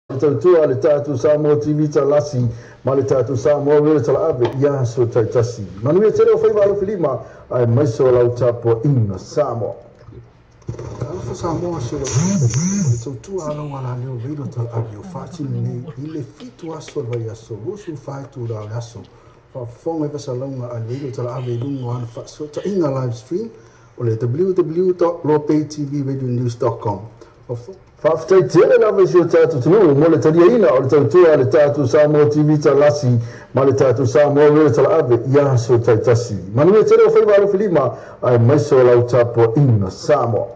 Tautua le tatu Samoa TV talasi ma le tatu Samoa Real Ave ia so taitasi manuia tere o faiva alo filima ai mai so lau tapo ina Samoa Alfa Samoa se le tautua alo wala leo Real Ave o fati nei ile fitu aso vai aso rusu fatu da aso fa fonga va salonga a Real Ave lungo an fa so ta ina live stream o le www.lopaytvradionews.com Faftai tele na vesi o tatu tunu mo le taria ina o le tautua le tatu Samoa TV talasi ma le tatu Samoa Real Ave ia so taitasi manuia tere o faiva alo filima ai mai so lau tapo ina Samoa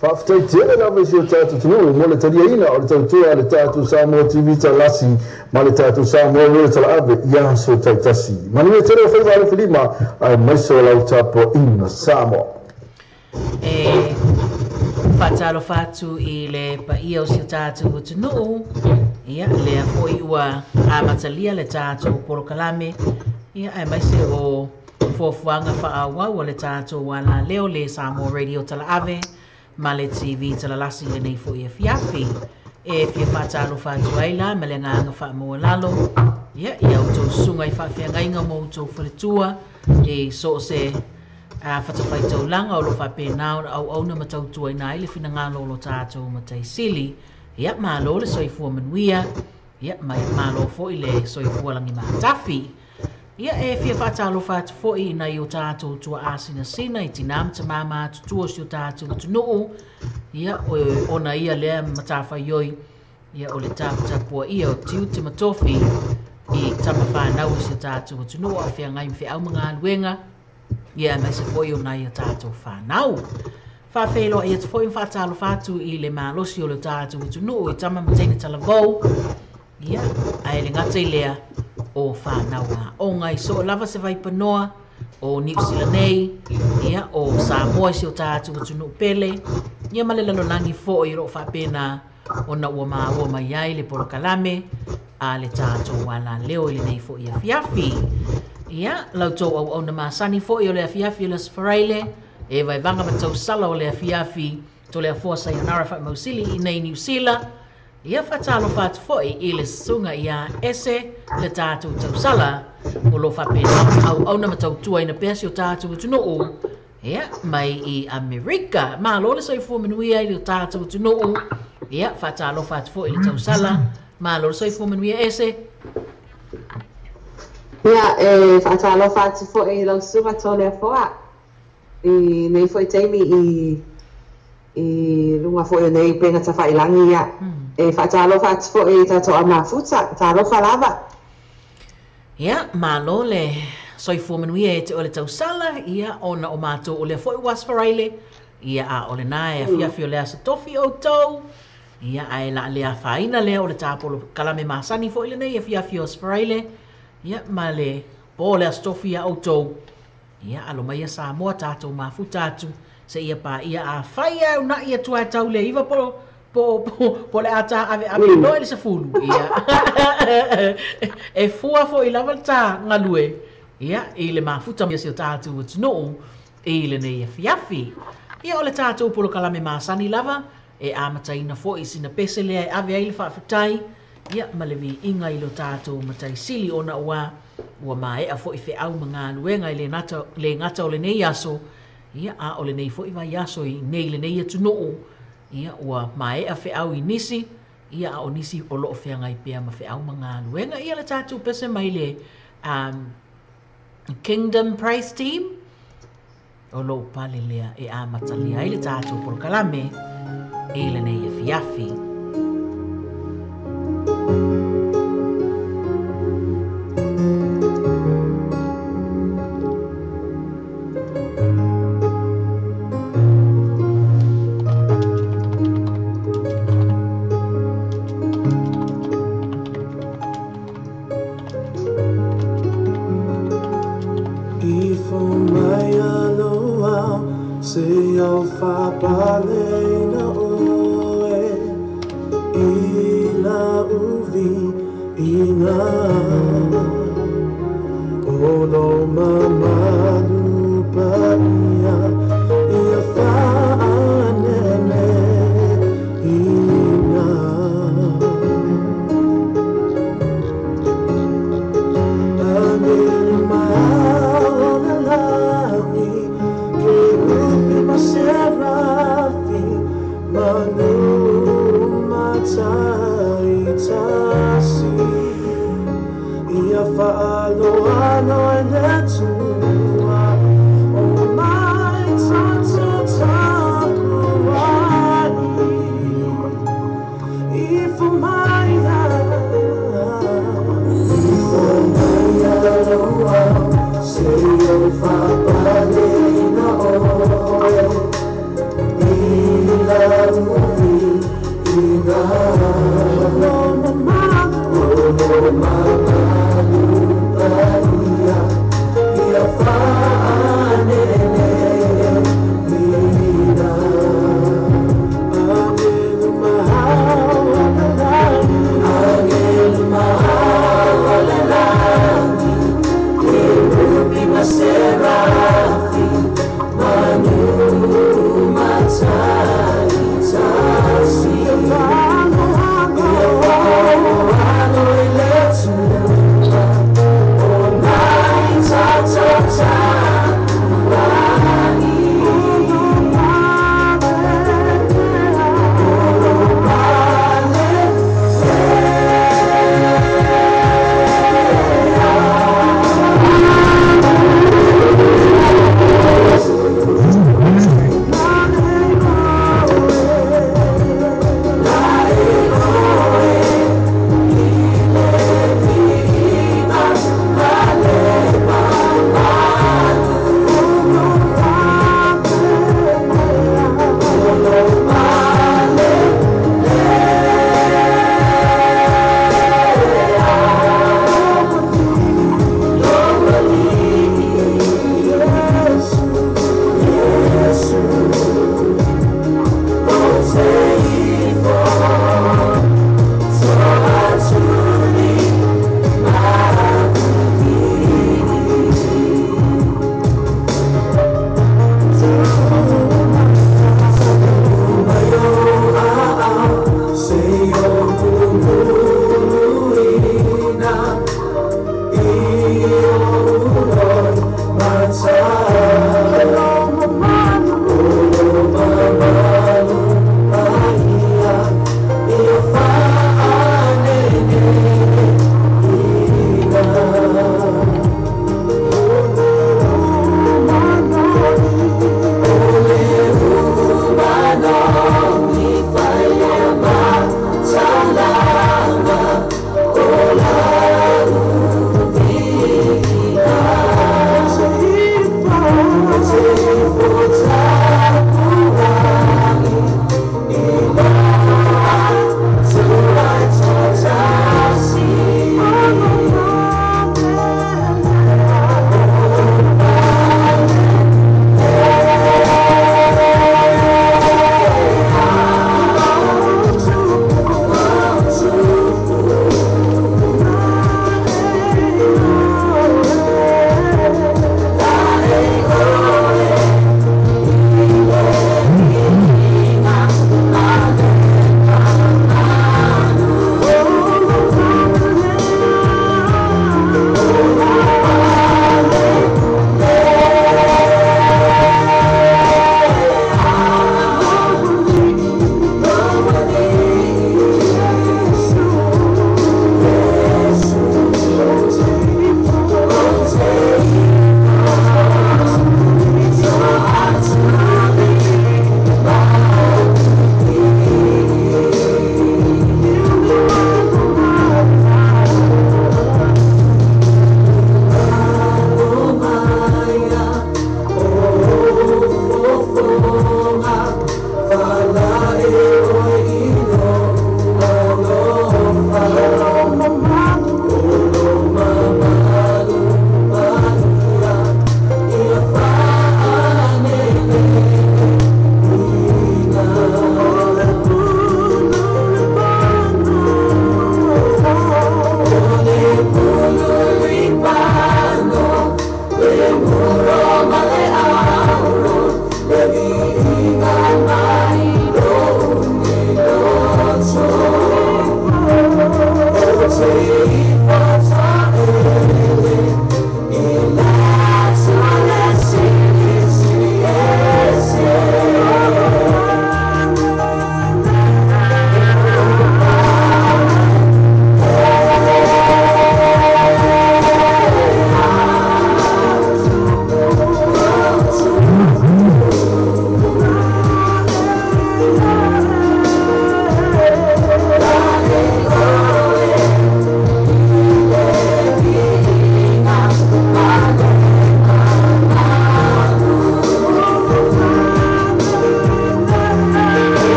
Faftai tele na vesi o tatu tunu mo le taria ina o le tautua le tatu Samoa TV talasi ma le tatu Samoa Real Ave ia so taitasi manuia tere o faiva alo filima ai mai so lau tapo ina Samoa Fatalo fatu I le paia o si tatu tunu ia le foi ua amatalia le tatu porokalame ia ai mai se o fofuanga faawa o le tatu wala leo le Samoa Radio Ave ma le TV talalasi le nei fo ia fiafi e fia fatalo fatu aila ma le nganga fa mo lalo ia ia o to sunga I fa fia ngainga mo to fletua e so se a fata fai tau langa o lo fa pe nao au na matau tua ina ile fina ngalo lo tato matai sili ia ma lo le soifua manuia ia ma lo fo ile soifua langi matafi ia e fia fatalo fatu fo ina I o tato tua asina sina I tinam tamama tutua si o tato tunuu ia ona ia lea matafa yoi ia o le tapua ia o tiu te matofi I tamawhanau si o tato tunuu a fia ngai mwhi au mga luenga ia mai se foi ona ia tato whanau whawhelo ia te foi whatalo fatu I le malosi o le tato tunuu I tama matene talavou ia ai le ngata I lea o whanau a o ngai so lava se vai panoa o New Zealand nei ia o Samoa si o tato tunuu pele ia male lalo langi fo I ro whapena ona ua maa mai ai le porokalame a le tato wala leo I le nei fo ia fiafi ia lau tau au na masani fo I o le afiafi o le sfaraile e vai vanga matau sala o le afiafi to le afua sayonara fa mausili I nei New Zealand ia fatalo fatu fo I le sunga ia ese le tatu tau sala o lo whapena au na matau tua ina pesi o tatu tunuu ia mai I Amerika ma lo le soifua manuia I le tatu tunuu ia fatalo fatu fo I le tau sala ma lo le soifua manuia ese ia fatalo fatu fo I lau sunga tole foa I nei foi teimi I lunga fo I nei penga tawhailangi ia fatalo fatu fo I tato ama futa talo falava ia malo le soifua manuia e te o le tausala ia ona o mātou o le foi wasfaraile ia a o le nā e a fiafi o le asa tofi o tau ia ai la le faina le o le tapolo kalame masani fo ile nei e fia fio spraile ia ma le po le astofia auto ia alo mai sa mo tato mafuta atu se ia pa ia a faia una ia tua tau le iva po le ata ave no ele se fulu ia e fua fo ila valta ngalue ia ile mafuta mi se tatu no ile nei fiafi ia o le tatu polo kalame masani lava e amataina fo isina pesele ave ai le faafetai ia malevi inga ilo tatu matai sili ona ua mai a fo ife au manga luenga le ngata o le nei aso ia a o le nei fo iwa yaso i nei le nei atu no ia ua mai a fe au i nisi ia a o nisi o loo fea ngai pea ma fe au manga luenga ia le tatu pese mai le Kingdom Praise Team o loo pale lea e amatalia ai le tatu por kalame e le nei e fiafi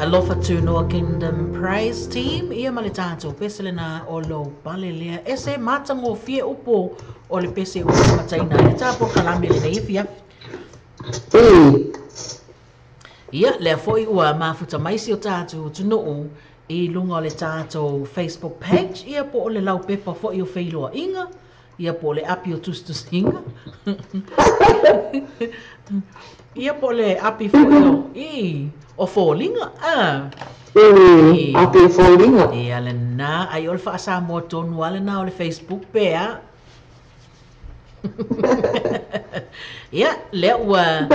Alofa Tunoa Kingdom Praise Team, ia male tātou pesele na o lo pale lea. Ese matango fie upo o le pese o mataina. E tāpo kalame le nei fia. Ia, lea foi ua mafuta maisi o tātou tunuu I lunga o le tātou Facebook page. Ia po o le lau pepa foi o whailoa inga. Ia po le api o tustus inga. Ia po le api foi o fōlinga. Api o fōlinga. Ia le nā, ai o le whaasa mo tonu ale nā o le Facebook pēa. Ia, lea ua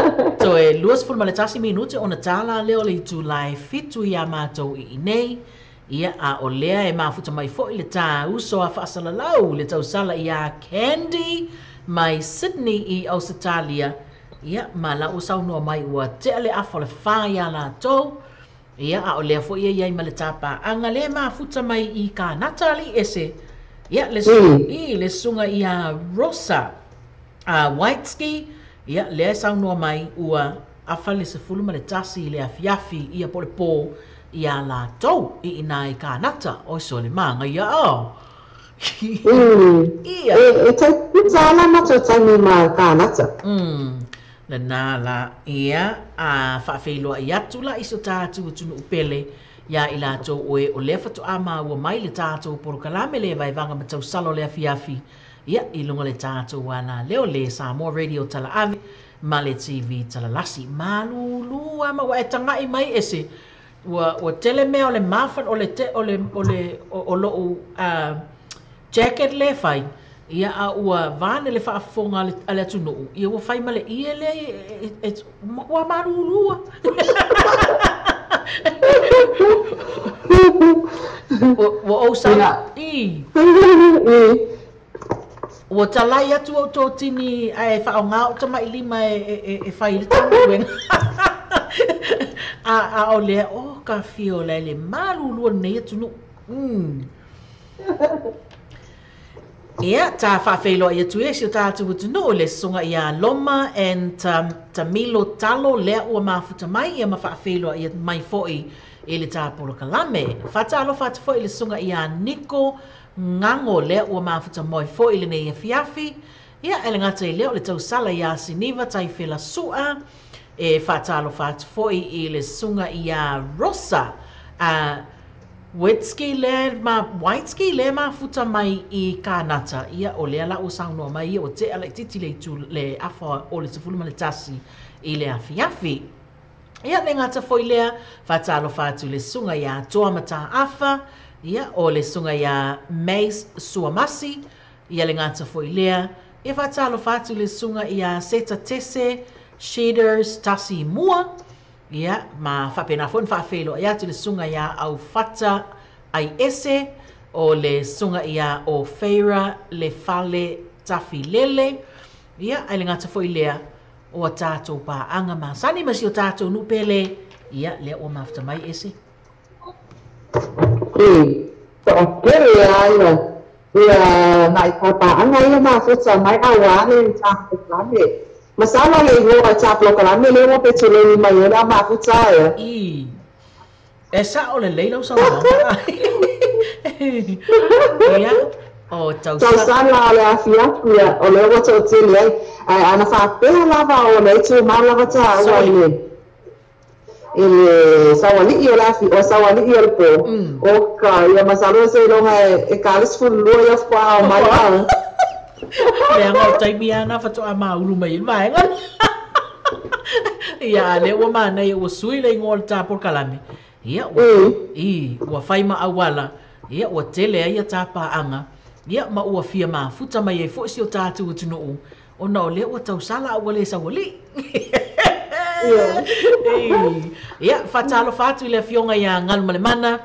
toe luas fulma le tasi minute o na tāla leo le July fitu ia mātou I nei. Ia a o lea e mafuta mai fo I le tā uso a whaasalalau le tau sala ia Candy mai Sydney I Ausitalia. Ia, ma la usau noa mai ua te ale afa le whaia la tau. Ia, a o lea fo ia iai ma le tāpā. Anga le mafuta mai I ka Natali ese. Ia, le sunga ia Rosa Whiteski. Ia, lea sau noa mai ua afa le sefulu ma le tasi le afiafi ia po le pō ia la tau I ina I ka nata. O so le manga ia o. Ia. E tai pizala nata tai ma ka nata. Le nā la ia a whawhiloa I atu la iso tātou tunu upele ia I la tō oe o le whatu ama ua mai le tātou porokalame le vai vanga matau salo le afiafi ia I lunga le tātou wana leo le Samoa Radio tala ave ma le TV tala lasi malulu ama wa e tangai mai ese wa tele mea o le mafan o lo jacket le fai ia a ua vane le whaafonga ale atunu. Ia ua whai male ia le ua marulua. Ua ousana I. Ua talai atu au tō tini e whaonga o tama I lima e whai le tamu. A o lea o ka fio le marulua nei atunu. Ia, ta whawhelo ia tu e si o tātou tunu le sunga ia Loma and Tamilo Talo lea ua mafuta mai ia ma whawhelo ia mai foi e le tāpolo kalame. Whatalo whatu foi le sunga ia Niko Ngango lea ua mafuta moi foi le nei fiafi. Ia ele ngata i leo le tau sala ia Siniva tai whela sua e whatalo whatu foi i le sunga ia Rosa. White le ma futa mai I kanata ia o le ala o sauno mai o te ala titi le tu le afa o le tufulu ma le tasi I le afiafi. Ia le ngata foi lea whatalo whatu le sunga ia toa mata afa ia o le sunga ia Mace Suamasi ia le ngata foi lea e whatalo whatu le sunga ia Seta Tese Shaders Tasi Mua ia ma whapena fon whawhelo ia tu le sunga ia au fata ai ese o le sunga ia o Feira le fale tafi lele ia ai le ngata foi lea o tātou pa anga ma sani masi o tātou nupele ia lea o mafta mai ese kere ia nai pa anga ia ma futa mai awa he tātou klame Masala le ho chap lo kala me le mo pe chele mai ora ma futa ya. Esa o le leilo sa. Ya. O tau sala le afia o le o tau tele ana fa pe lava o le tu ma lava ta o le. Ele sawali o la fi o sawali o po. O ka ya masalo se lo e kalis fu lo ya fa o mai. Le ngau tai biana fatu ama ulu mai vai ngan. Ia le o mana ia o sui le ngol ta por kalame. Ia o fai ma awala. Ia o tele ia ta pa anga. Ia ma o fia ma futa mai e fo si o tatu tunu. O no le o tau sala o le sawali. Ia fatalo fatu le fionga ia ngal male mana.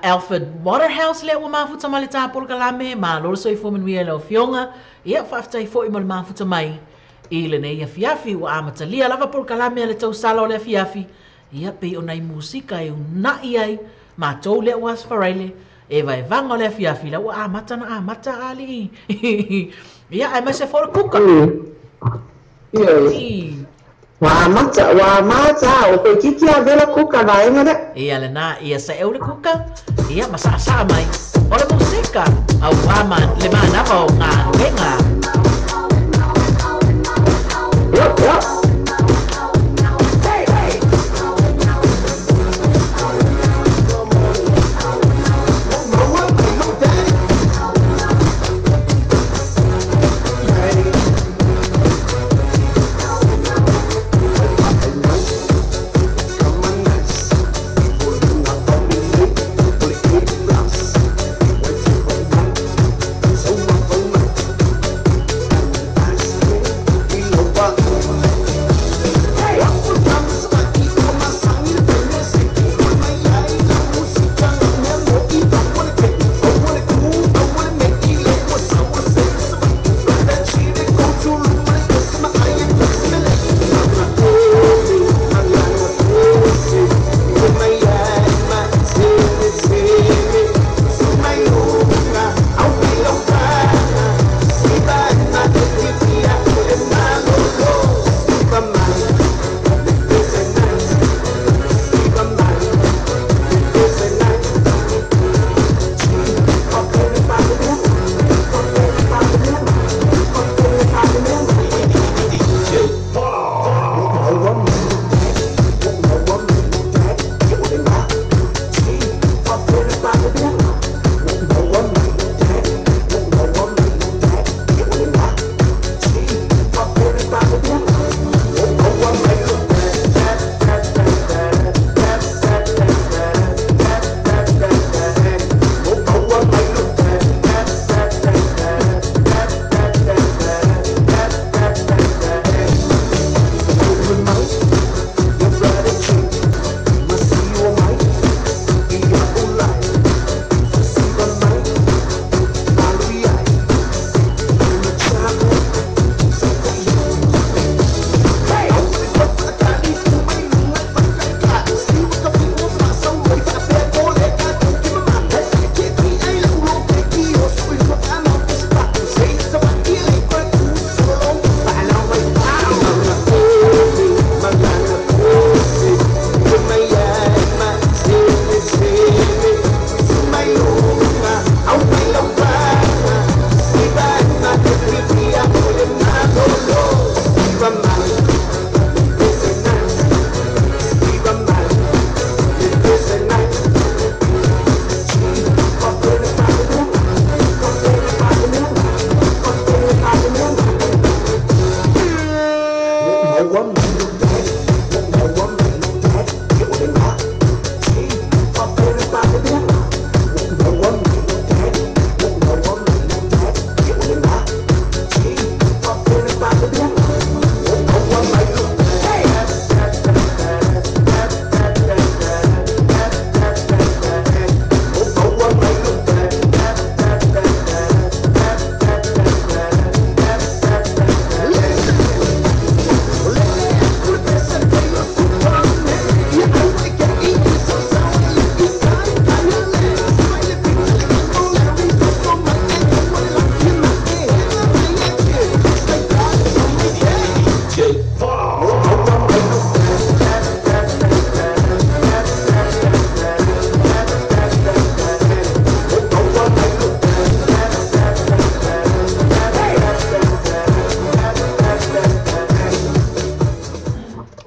Alfred Waterhouse le o mafuta mai le tāpolo kalame ma loro soi fo manuia le o fionga ia whaftai fo I mo le mafuta mai I le nei a fiafi o amatalia lava polo kalame le tau sala o le fiafi ia pe o nei musika e unai ai ma tau le o asfaraile e vai vanga o le fiafi la o amata na amata ali ia ai mai se fo le kuka Wa mata o pe kiki a vela kuka vai ngada. Ia le na ia sa e o le kuka. Ia masa sa mai. O le musika. Au ama le mana o nga wenga. Yep.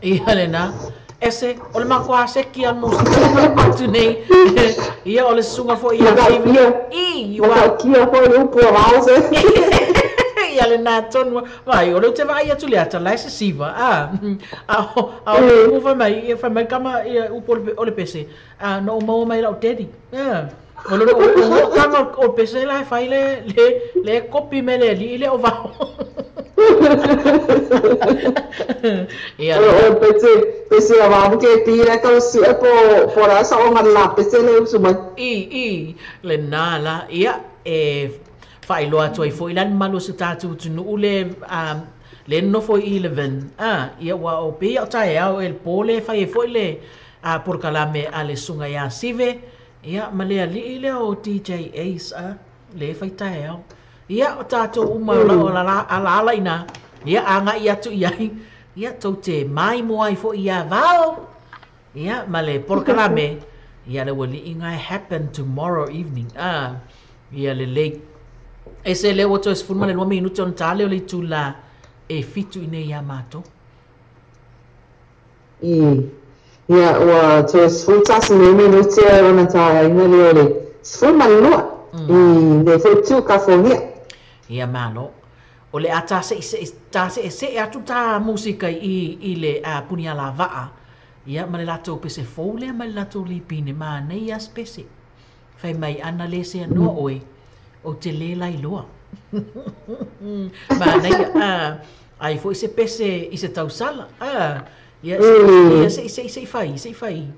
Ia le na. Ese, o le makua se ki an musika atu nei. Ia o le sunga fo ia sivi. Ia kia fo le upu rause. Ia le na tonu. Vai, o le te vai atu le ata lai se siva. O fa mai kama upu o le pese. No mau mai lau tedi. O le kama o pese lai fai le kopi me le li le o vau. O pese a vau ke pira ka si po rasa o ngala pese le usuma. Le na la ia fai loa toi foi lan malu se tatu tunu le no foi 11 ia wa o pe o tai au el pole fai foi le por kalame ale sunga ya sive ia male ali le o DJ Ace le fai tai au ia o tatu uma la ala ina ia anga ia tu ia tote mai mo ai foi ia vao ia male por kalame ia le wali inga happen tomorrow evening ia le late ese le o tos fuma le 2 minuti on tale o le tula e fitu ine ia mato ia wa tos futas me minuti ona ta ina le fuma no le fitu ka fonia ia malo o le ata se atu ta musika i le punia la va ia ma le lato pese fole ma le lato lipine ma nei aspese fai mai ana le se no oi o te le lai loa. Ma nei ai foi se pese i se tausala. Ia se fai.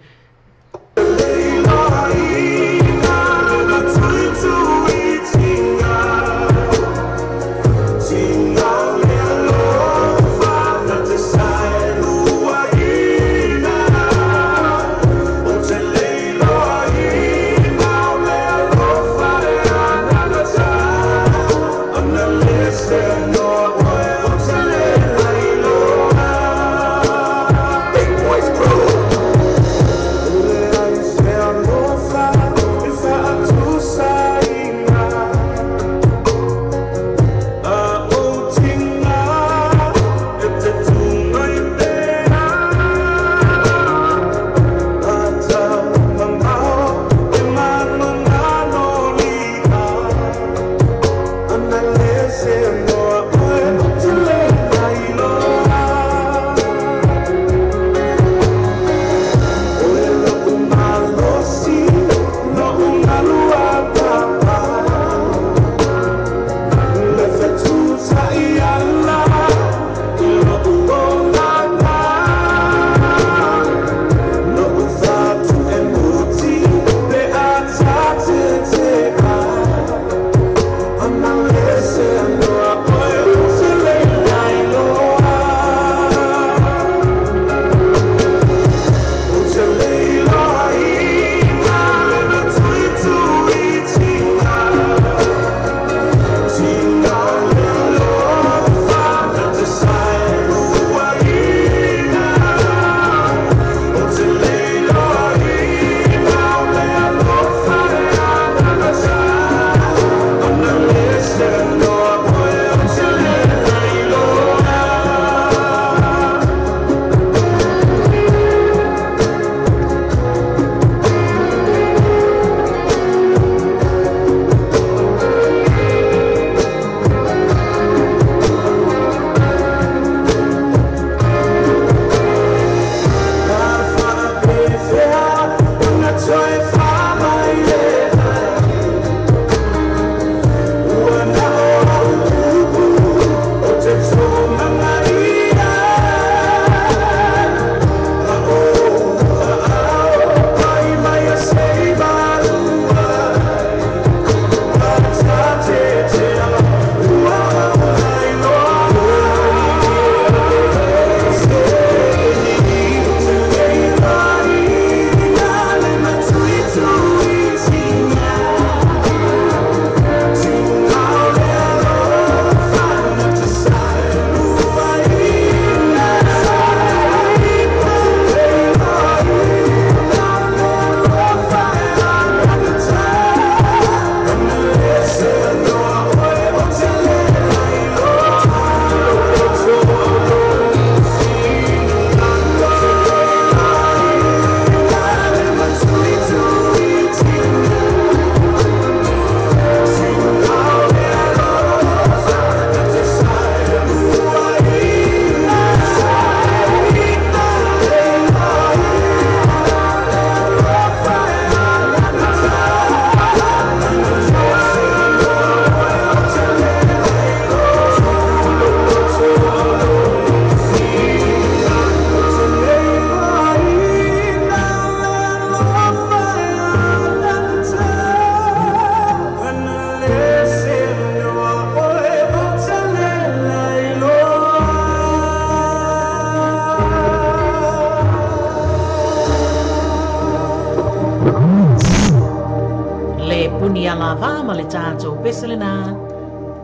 ma le tātou pesele nā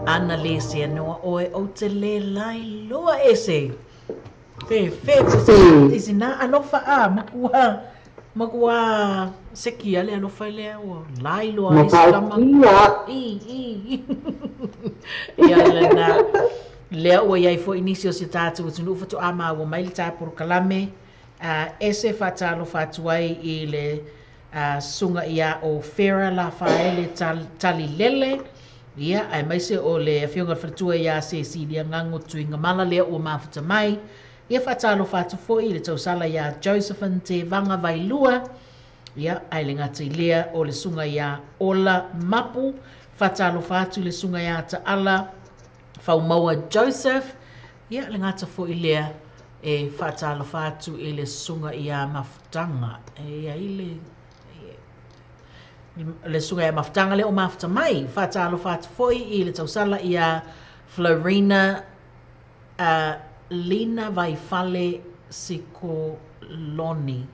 ana le se noa oe o te le lai loa ese. Fe isi nā alofa a makua seki ale alofa lea o lai loa ese lama. Ia le nā lea ua iai fo inisio se tātou tunu ufatu ama ua mai le tāpuru kalame. Ese whatalo whatuai i le sunga ia o Whera la whaele tali lele. Ia, ai maise o le whiunga whatua ia se sidia ngango tuinga mala lea o mafuta mai. Ia whatalo whatu foi le tausala ia Josephin te vanga vailua. Ia, ai le ngata i lea o le sunga ia Ola Mapu. Whatalo whatu le sunga ia ta ala Whaumaua Joseph. Ia, le ngata foi lea e whatalo whatu i le sunga ia mafutanga. Ia i le sunga ia mafutanga le o mafuta mai. Whatalo whatu foi i le tausala ia Florina Lina Vaifale Sikoloni.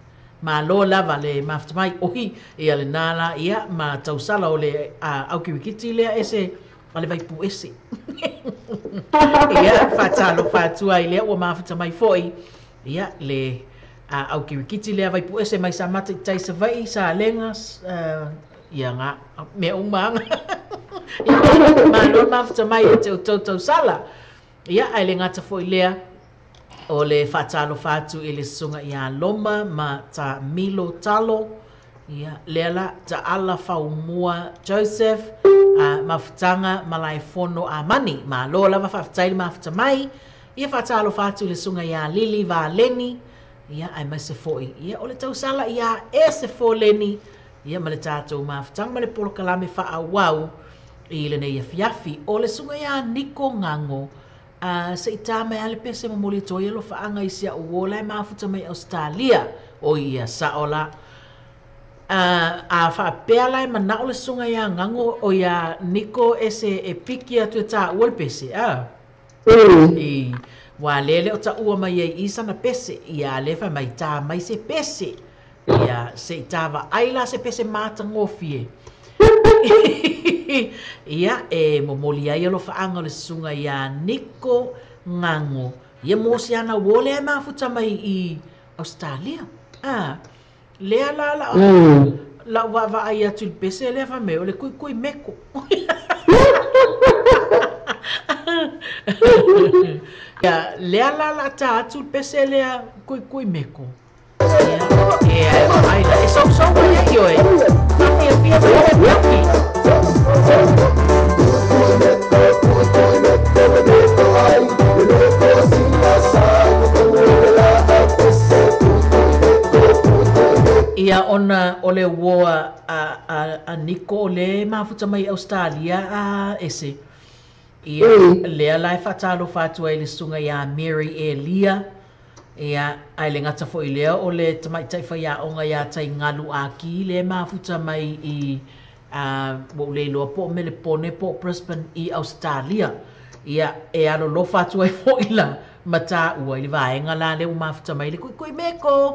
Ma lo lava le mafuta mai ohi ia le nala ia ma tausala o le aukiwikiti lea ese ale vaipu ese. Ia whatalo whatua i lea ua mafuta mai foi. Ia le aukiwikiti lea vaipu ese mai sa mata i taisa vai sa lengas. Ia ngā mea umanga. Ia ma lo mafuta mai e te utotau sala. Ia ai le ngata foi lea o le whatalo whatu i le sunga ia Loma ma ta Milo Talo. Ia lea la ta ala Whaumua Joseph. Mafutanga malai fono a mani ma lo lava whaftai mafuta mai ia whatalo whatu le sunga ia Lili Valeni ia ai maise foi ia o le tausala ia ese fo leni ia ma le tātou mafutanga ma le polo kalame whaawau i le nei fiafi o le sunga ia Niko Ngango se ita mai ale pese mamoli toi lo whaanga i sia uola e mafuta mai Australia o ia saola a whapea lai mana o le sunga ia ngango o ia Niko ese e piki atu e tā ua le pese, I wa lele o ta ua mai e isa na pese, ia lefa mai tā mai se pese, ia se tā wa aila se pese mata ngofie. Ia e momoli ai alo whaanga le sunga ia Niko Ngango, ia mosi ana wole e mafuta mai I Australia, lea la wa ai atu le pese lea fa me o le kui meko. Ya lea la ta atu le pese lea kui meko. Ya ai la so wa ya yo e. Pia ia ona ole woa a Niko ole mafuta mai Australia ese. Ia lea lai whatalo whatua I le sunga ia Mary Elia. Ia ai le ngata fo I lea ole tamai taifa ia onga ia tai ngalu a ki le mafuta mai I le loa po mele pone po Brisbane I Australia. Ia e alo lo whatua I fo ila mata ua I le vaenga la le mafuta mai le kui meko.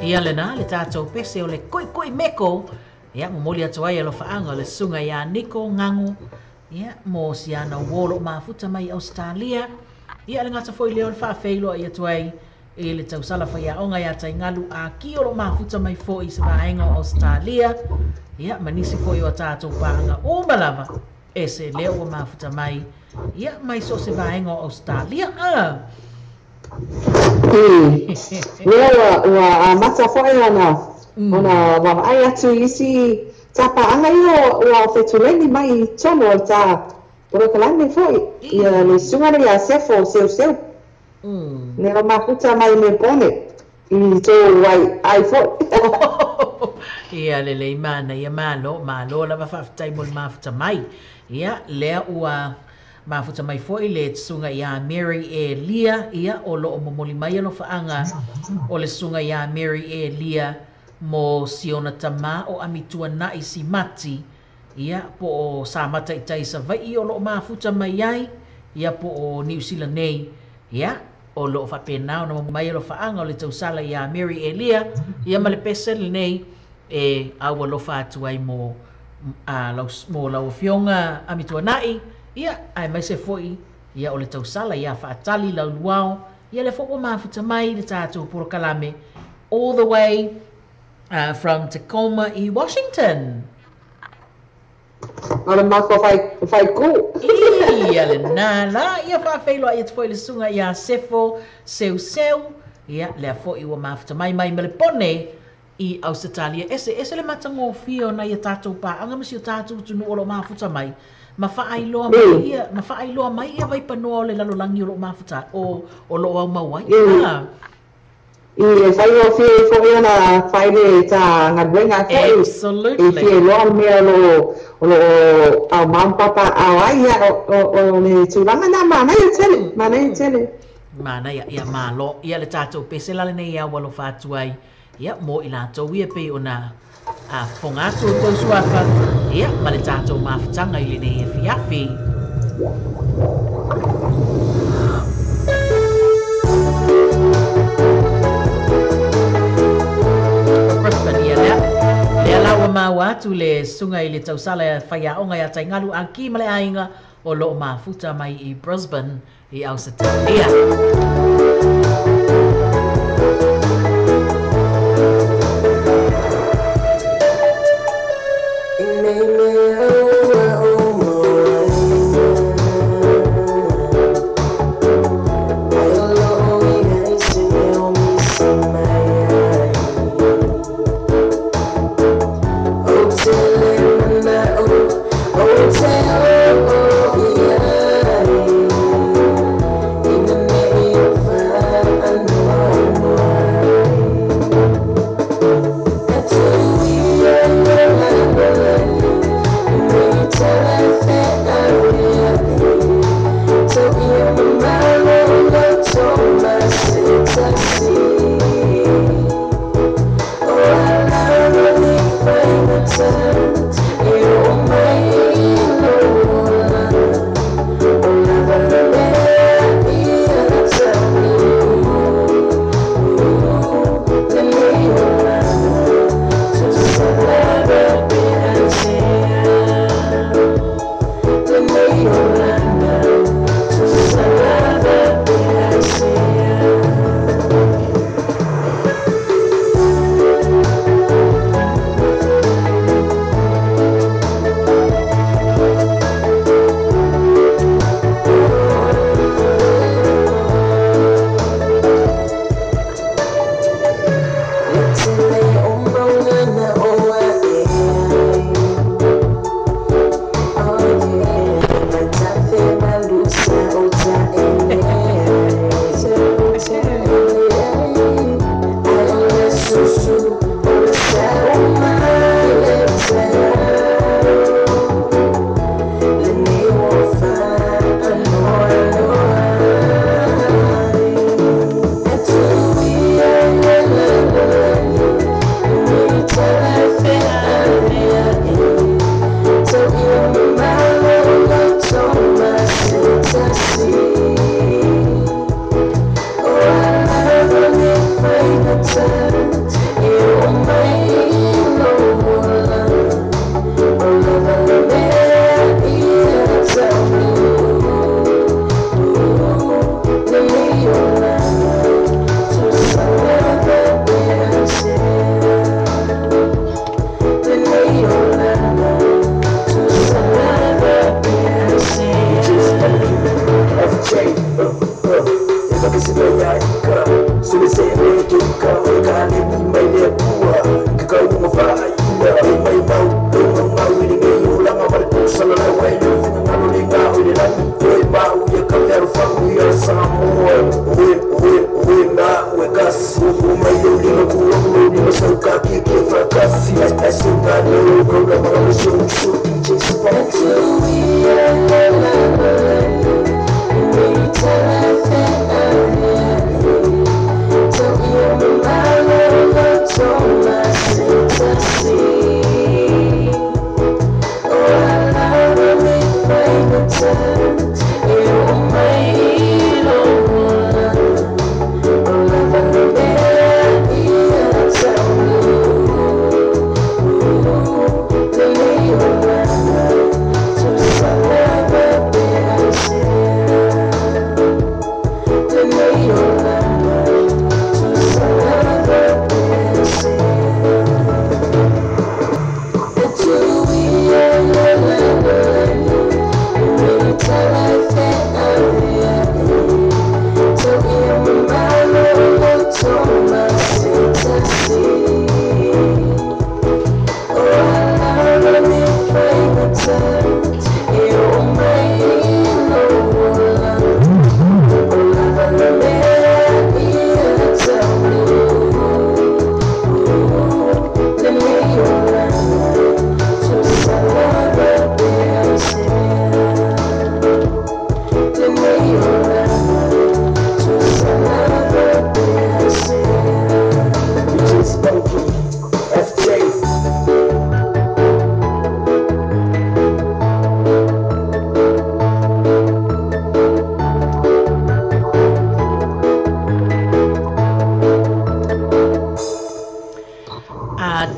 Ia le na le tātou pese o le koi meko. Ia momoli atu ai alo whaanga le sunga ia Niko Ngangu. Ia mo si ana wolo mafuta mai Australia. Ia le ngata foi leo le whaafeilo ai atu ai. E le tausala whaia onga ia tai ngalu a ki o lo mafuta mai fo i se vahenga o Australia. Ia manisi foi o tātou pāanga o malava. E se leo o mafuta mai. Ia mai so se vahenga o Australia. Lea ua mata whae ona wa ai atu isi tapa anga ua whetuleni mai tono o tā Porokalame foi. Ia le sungare ia sefo seu. Ne o mafuta mai me pone. I tō wai ai foi. Ia le mana ia malo la whawhaftai mo le mafuta mai. Ia lea ua mafuta mai foi le sunga ia Mary e Lia. Ia o lo o momoli mai alo whaanga o le sunga ia Mary e Lia mo siona tama o amitua na i si mati. Ia po o sa mata i taisa vai i o lo o mafuta mai ai. Ia po o New Zealand nei. Ia o lo o whapena o na mai alo whaanga o le tausala ia Mary e Lia. Ia ma le pesel nei e aua lofa atu ai mo lau fionga amitua nai. Ia ai mai se foi ia o le tausala ia whaatali lau luao. Ia le foko mafuta mai le tātou Porokalame all the way from Tacoma i Washington. Ona mako fai ku. Ia le nala ia whaafeilo ai atu foi le sunga ia sefo seu. Ia le foi ua mafuta mai me le pone i Australia. Ese le matango fio na ia tātou pa. Anga masi o tātou tunu o lo mafuta mai. Ma whaailoa mai ia vai panoa o le lalolangi o lo mafuta. O lo au mawai. I e whai o fie fo ona whai le tā ngadwenga fai. Absolutely. I fie loa mea lo au mampapa au ai o le tūranga na mana i tele. Mana ia malo. Ia le tātou pese lale nei ia walo whātu ai. Ia mo i lātou ia pe ona whongatu o tau suafa. Ia ma le tātou mawhitanga i le nei e fiafi. Lea laua mau atu le sunga i le tausala e whaiaonga ia tai ngalu a ki male ainga o lo mafuta mai i Brisbane i Australia. In the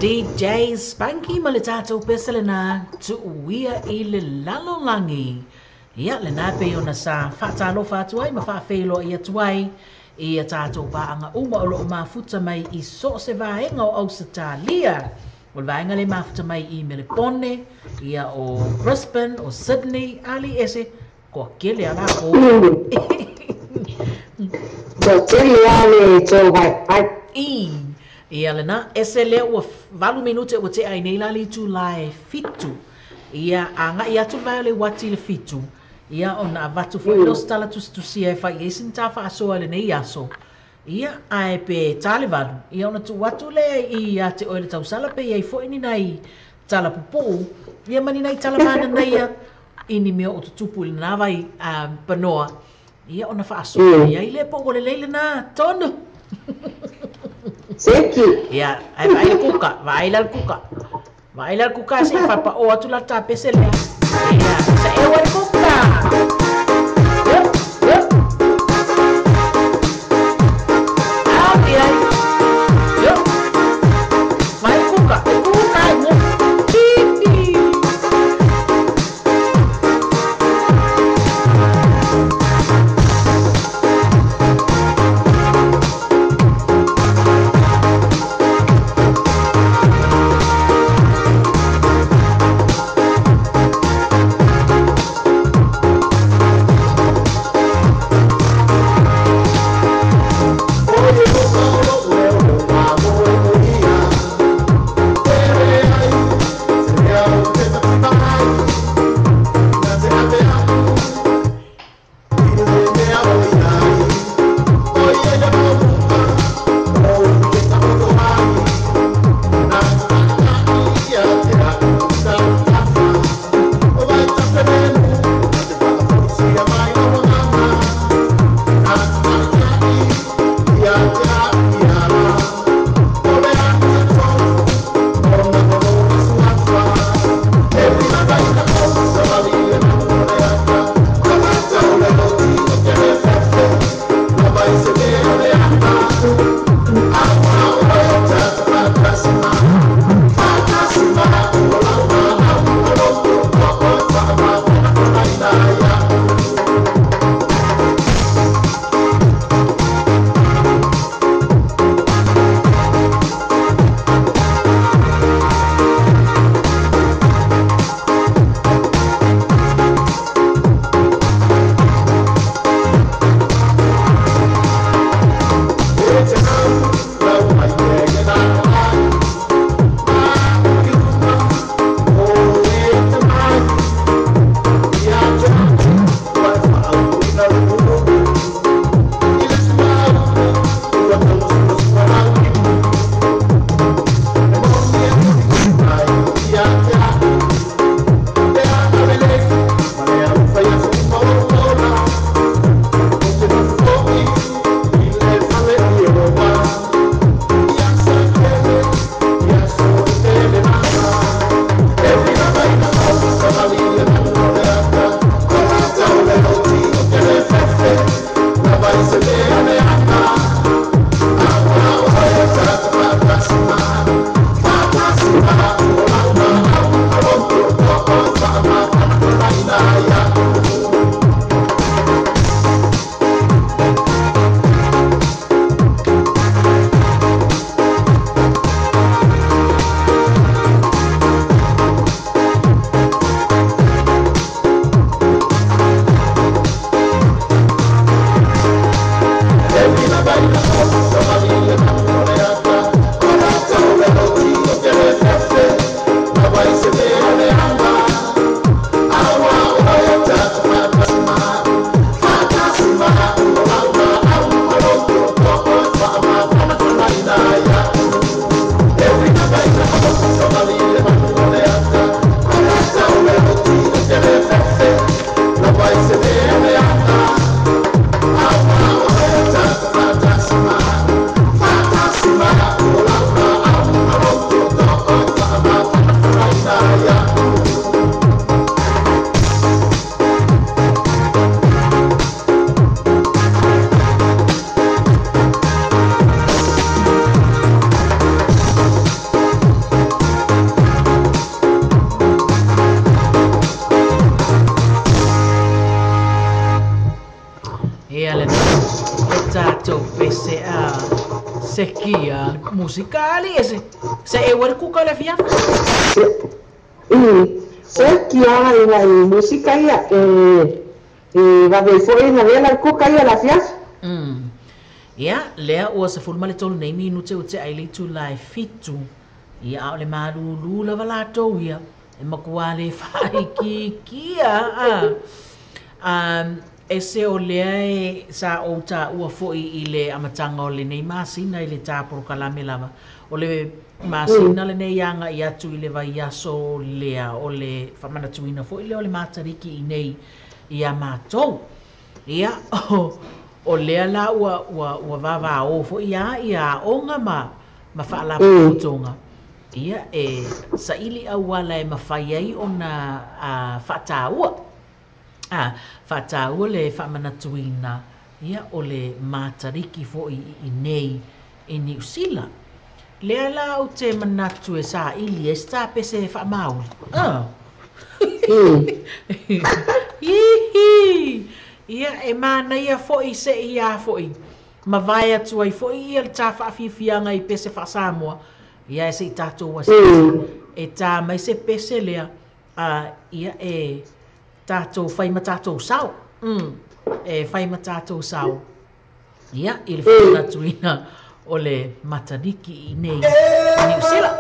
DJ Spanky ma le tātou pesele na tu uia I le lalolangi. Ia le nā pe ona sa whaatalo whaatuai ma whaafeilo I atuai I a tātou paanga uma o loo mafuta mai I so se vaenga o Ausitalia. O vaenga le mafuta mai I Melipone, ia o Brisbane, o Sydney, ali ese ko kele ala ko. So kele ale so vai. Ia le na ese le o valu minute o te ai nei lali tu lai fitu. Ia anga ia tu vai le wati le fitu. Ia ona vatu foi los tala tu sia fa yesin ta fa so le nei aso. Ia ai pe tale valu. Ia ona tu watu le ia te o le tau sala pe ia foi ni nai tala pupu. Ia mani nai tala mana nei ia ini me o tupu le na vai panoa. Ia ona fa so ia ile po o le leile na tonu. Seki. Ya, ai vai le kuka, vai le kuka. Vai le kuka se fa pa o atu la ta pesele. Ya, se e wa kuka. Yo. Ah, ya. Yo. Vai kuka, kuka mo. Ia le tatou pese a sekia musikali se e wale kuka le fia. Sekia i musika ia va ve foi na vela kuka ia la fia. Ia lea ua se fulma le tolu nei minute o te aile tu lai fitu. Ia au le malulu la valatou ia. E makua le whai kia. E se o lea e sa o ta ua foi i le amatanga o le nei masina i le tāporo kalame lava. O le masina le nei anga i atu i le vai aso lea o le whamanatuina foi lea o le matariki i nei i a mātou. Ia o lea la ua vava o foi i a onga ma whaalapu kutonga. Ia e sa ili awala e mawhai ai o na whataua. Whataua le whamanatuina. Ia o le matariki fo i nei i New Zealand. Lea la o te manatu e sa ili e sta pese whamauli. Ia e mana ia fo i se ia fo i. Ma vai atu ai fo i le ta whaafiafianga i pese whaasamoa. Ia e se i tātou wasi. E tā mai se pese lea. Ia e tātou whaima tātou sao. E whaima tātou sao. Ia i le whanatuina o le matariki i nei New Zealand.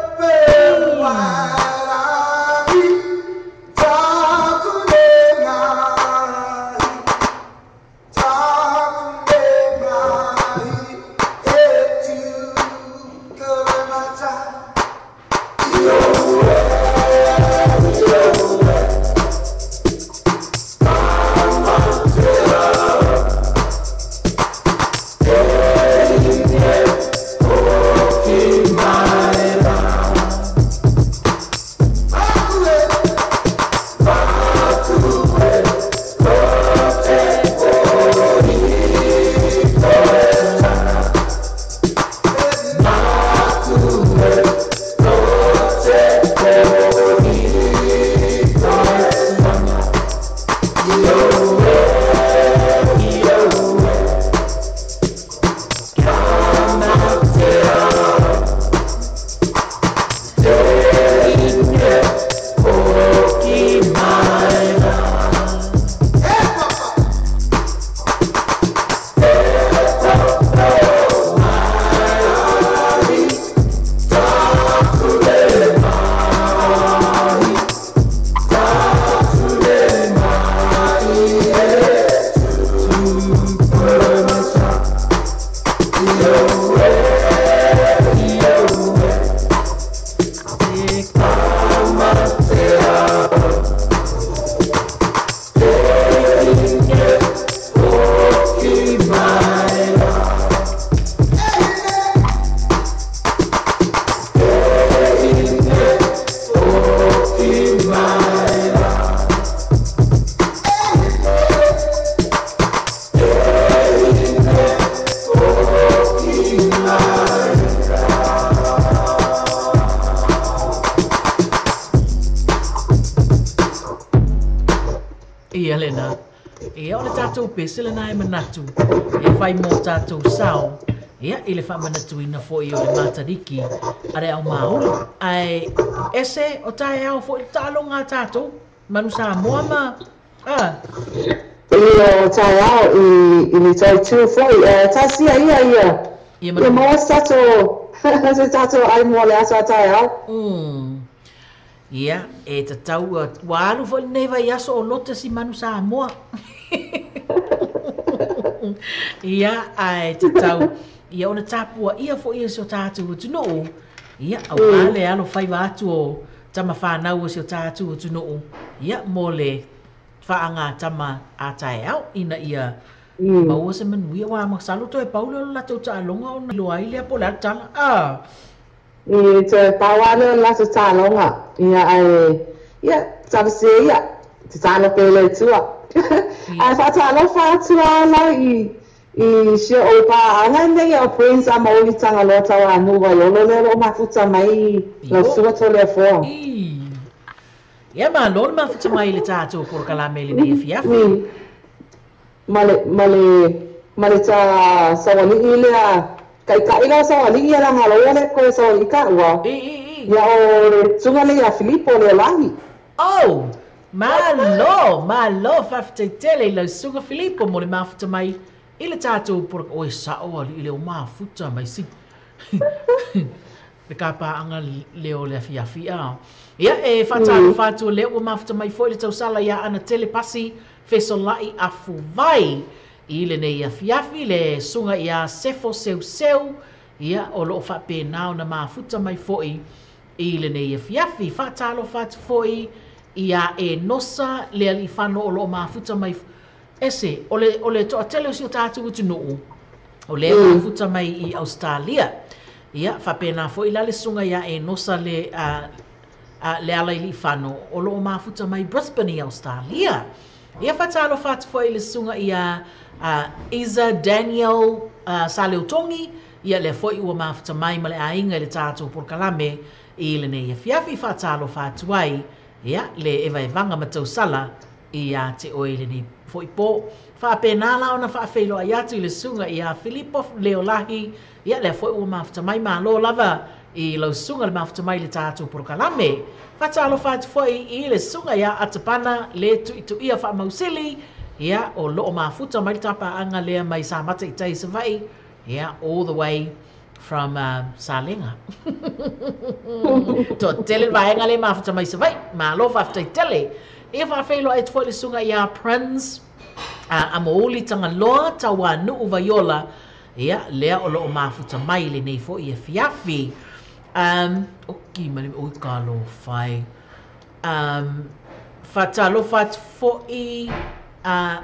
Pese le nai manatu e whai mō tātou sao ia i le whamanatuina fo i o le matariki are au mauri ai ese o tae au fo i talo ngā tātou manu sa moa ma o tae au i ni tai tū fo tasia ia moa tātou ai moa le aso a tae au ia e tatau walu fo i nei vai aso o lota si manu sa moa ia ai te tau ia ona tapua ia fo ia so tātou tunuu ia au ale alo whai wātu o tama whanau o so tātou tunuu ia mō le whaanga tama a tae au ina ia maua se manuia wā maksalo to e paulo la tau ta alonga o na loa ilea po la tala i te pauale la tau ta alonga ia ai ia tawase ia te talo pele tua ai whatalo whatua la i se o pa anga nei o prince a mauli tanga lo tau anu wa yolo le lo mafuta mai la sua to le fo ia ma lo mafuta mai le tātou por kalame le nei fiafi male ta sawali ile kai la sawali ile la halole ko sawali ka wa ya o sunga le ya Filippo le langi oh malo faafetaitele lau suga Filippo mo le mafuta mai i le tatou poraka oe sa'o ali i le o mafuta mai si le kapaaga leo le afiafia ia e faatalo fatu le ua mafuta mai foi le tausala ia ana telepasi fesola'i afu vai i lenei afiafi le suga ia sefo seuseu ia o lo'o fa'apena ona mafuta mai fo'i i lenei afiafi faatalo fatu fo'i ia e nosa le alifano o lo'o mafuta mai ese o le to'atele o si o tatou utunuu o le mafuta mai i Australia ia whapena fo i lale sunga ia e nosa le ala ili whano o lo'o mafuta mai Brisbane i Australia ia whatalo whatu fo i le sunga ia Isa Daniel Saleutongi ia le fo i ua mafuta mai ma le ainga le tatou porkalame i le nei fiafi whatalo whatu ai ia le ewa evanga matausala ia te oile ni foi po whapena la ona whaafeilo ai atu i le sunga ia Filippo Leolahi ia le foi ua mafuta mai malo lava i lau sunga le mafuta mai le tātou porokalame whatalo whatu foi i le sunga ia atapana le tu ia whaamausili ia o loo mafuta mai tapa anga lea mai sa mata i tai savai ia all the way from Salenga. To tele vaenga le mafuta mai savai malo whaftai tele e whawhelo e tfoi le sunga ia Prince a mouli tanga loa tawa nuu vaiola ia lea o loo mafuta mai le nei fo ia fiafi oki mani oi kalo whai whatalo what fo i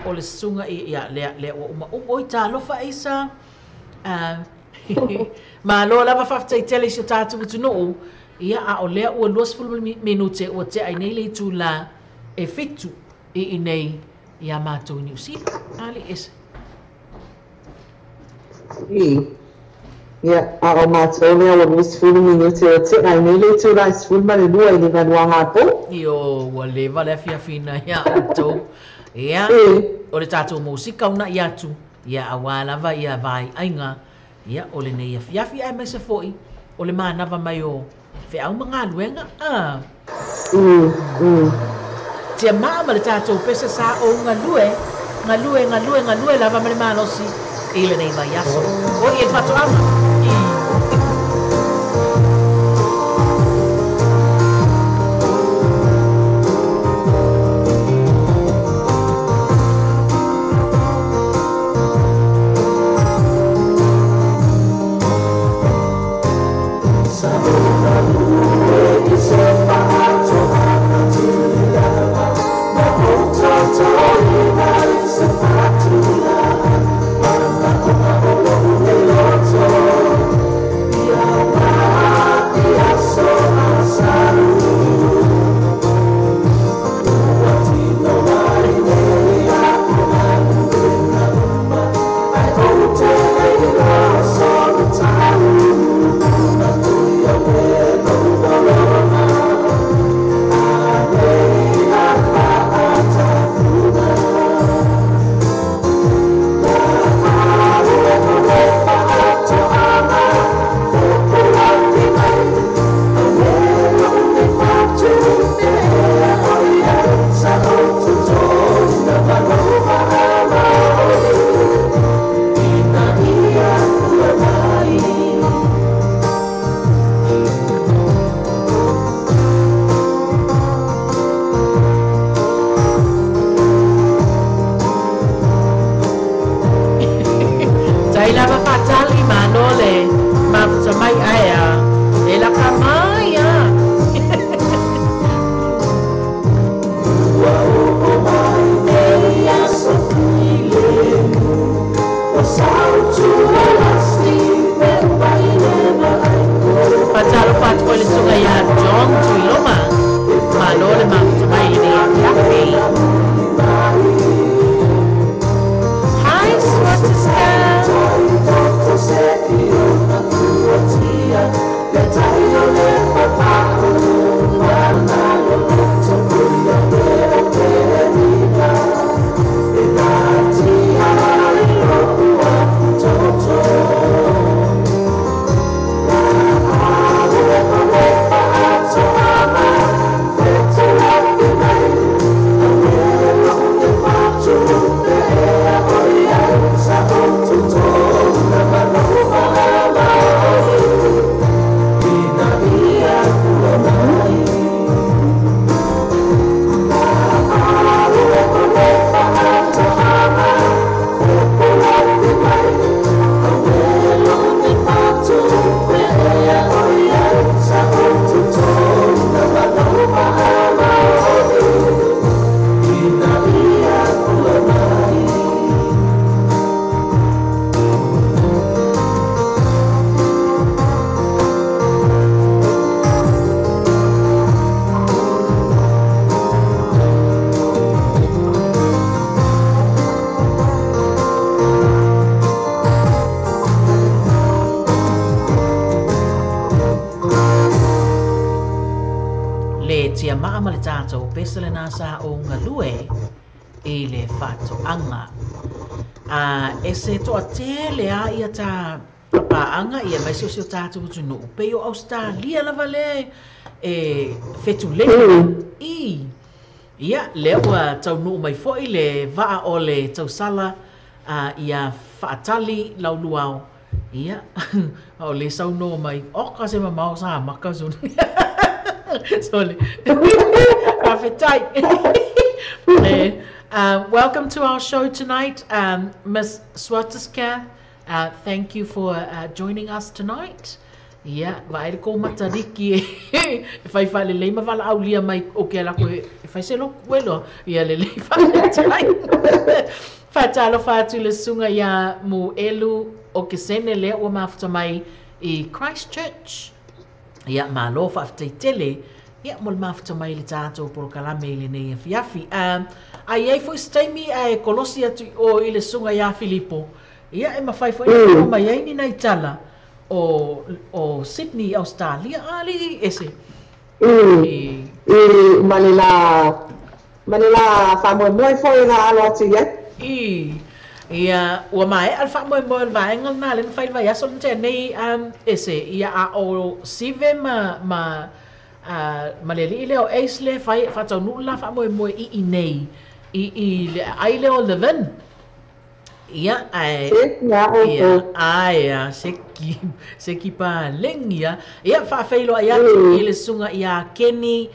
o le sunga ia lea o oi talo wha isa ma lo lava whaftai tele si o tātou utunuu ia a o lea ua 20 minute ua te ai nei le tu la e fitu i nei ia mātou New Zealand ali ese ia a o mātou lea ua 20 minute ua te ai nei le tu la 20 mane lua i le ganua hapo io ua leva le fiafina ia utou ia o le tātou musika una i atu ia awa lava ia vai ainga ia o le nei fiafi ai mai se foi o le manava mai o fe au manga luenga te mama le tātou pesa sa o ngalue lava mai malosi i le nei vai aso o i e whatuama tātou pesale nā sa o ngalue e le whātoanga. E se toa tele a ia tā papaanga ia mai sio tātou tunu upe o Australia lava le e fetu le ia lewa tau nu mai foi le vaa o le tau sala ia whaatali lauluao ia o le sau no mai oka se mamau sa maka zon sorry welcome to our show tonight, Miss Swatiska. Thank you for joining us tonight. Yeah, vai ko matariki e fai fale le ma vala aulia mai o ke la ko e fai se lo kwelo ia le fale tai fatalo fatu le sunga ya mu elu o ke sene le o mafta mai I Christchurch ia ma lo fa tele ia mo mafta mai le tato por kalame le ne fiafi ai foi staimi ai Kolosia o ile sunga ya Filippo ia e ma fai foi mai ai ni nai tala o Sydney, Australia, ali ese. Manila famo moi foi na alo tia. Ia o mai al famo moi vai ngal na len fai vai aso nte nei ese ia a o sive ma le ile o ace fai fa tau nu la famo moi I nei I le ai le o leven. Ia ai seki pa lengia ia fa failo ia ile sunga ia Kenny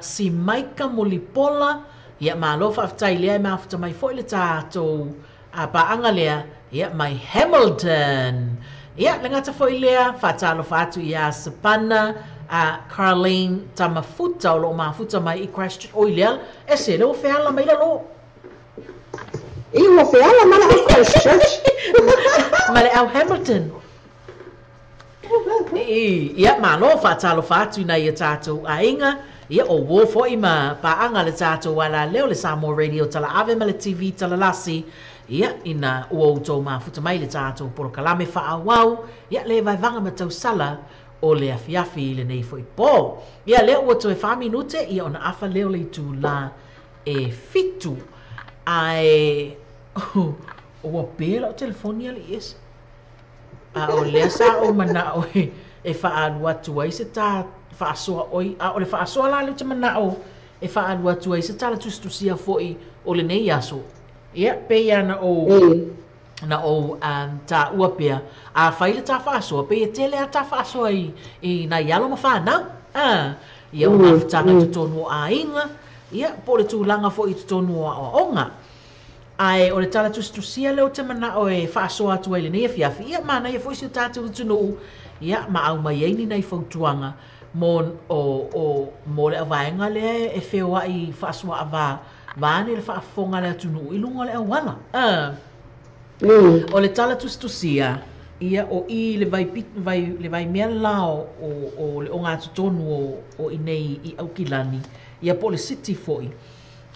si Maika Molipola ia malo fa tai le ma fa mai foi le tato pa angalea ia mai Hamilton ia lenga ta foi le fa talo fa tu ia Sapana Caroline Tamafuta lo ma futa mai I Christchurch oilel ese lo fela mai lo Io fela mana Christchurch. Male au Hamilton. Ia malo fa talo fatu na ia tatou ainga ia o wo fo ima pa anga le tatou wala leo le Samoa Radio tala ave male TV tala lasi ia ina o to ma futa mai le tatou por kalame fa awau ia le vai vanga ma tau sala o le afiafi le nei foi po ia leo o to e fa minute ia ona afa leo le tu la e fitu ai o pela o telefonia le is o le sa o mana o e fa alua tu ai se ta fa so oi o le fa so la le mana o e fa alua tu ai se ta la tu sia foi o le nei aso ia pe ia na o ta ua pea a fa ile ta fa so pe tele ta fa so ai I na yalo ma fa na ia o na tanga tu tonu a inga ia po le tu langa foi tu tonu o onga ai o le tala tusia leo te mana o e whaasoa atu ele nei fiafi ia mana ia foisi o tātou tunu ia ma au mai eini nei fautuanga mo le avaenga le e whewa I whaasoa ava vane le whaafonga le tunu I lunga le awala o le tala tusia ia o I le vai mea lao o le o ngā tutonu o I nei I Aukilani ia po le city foi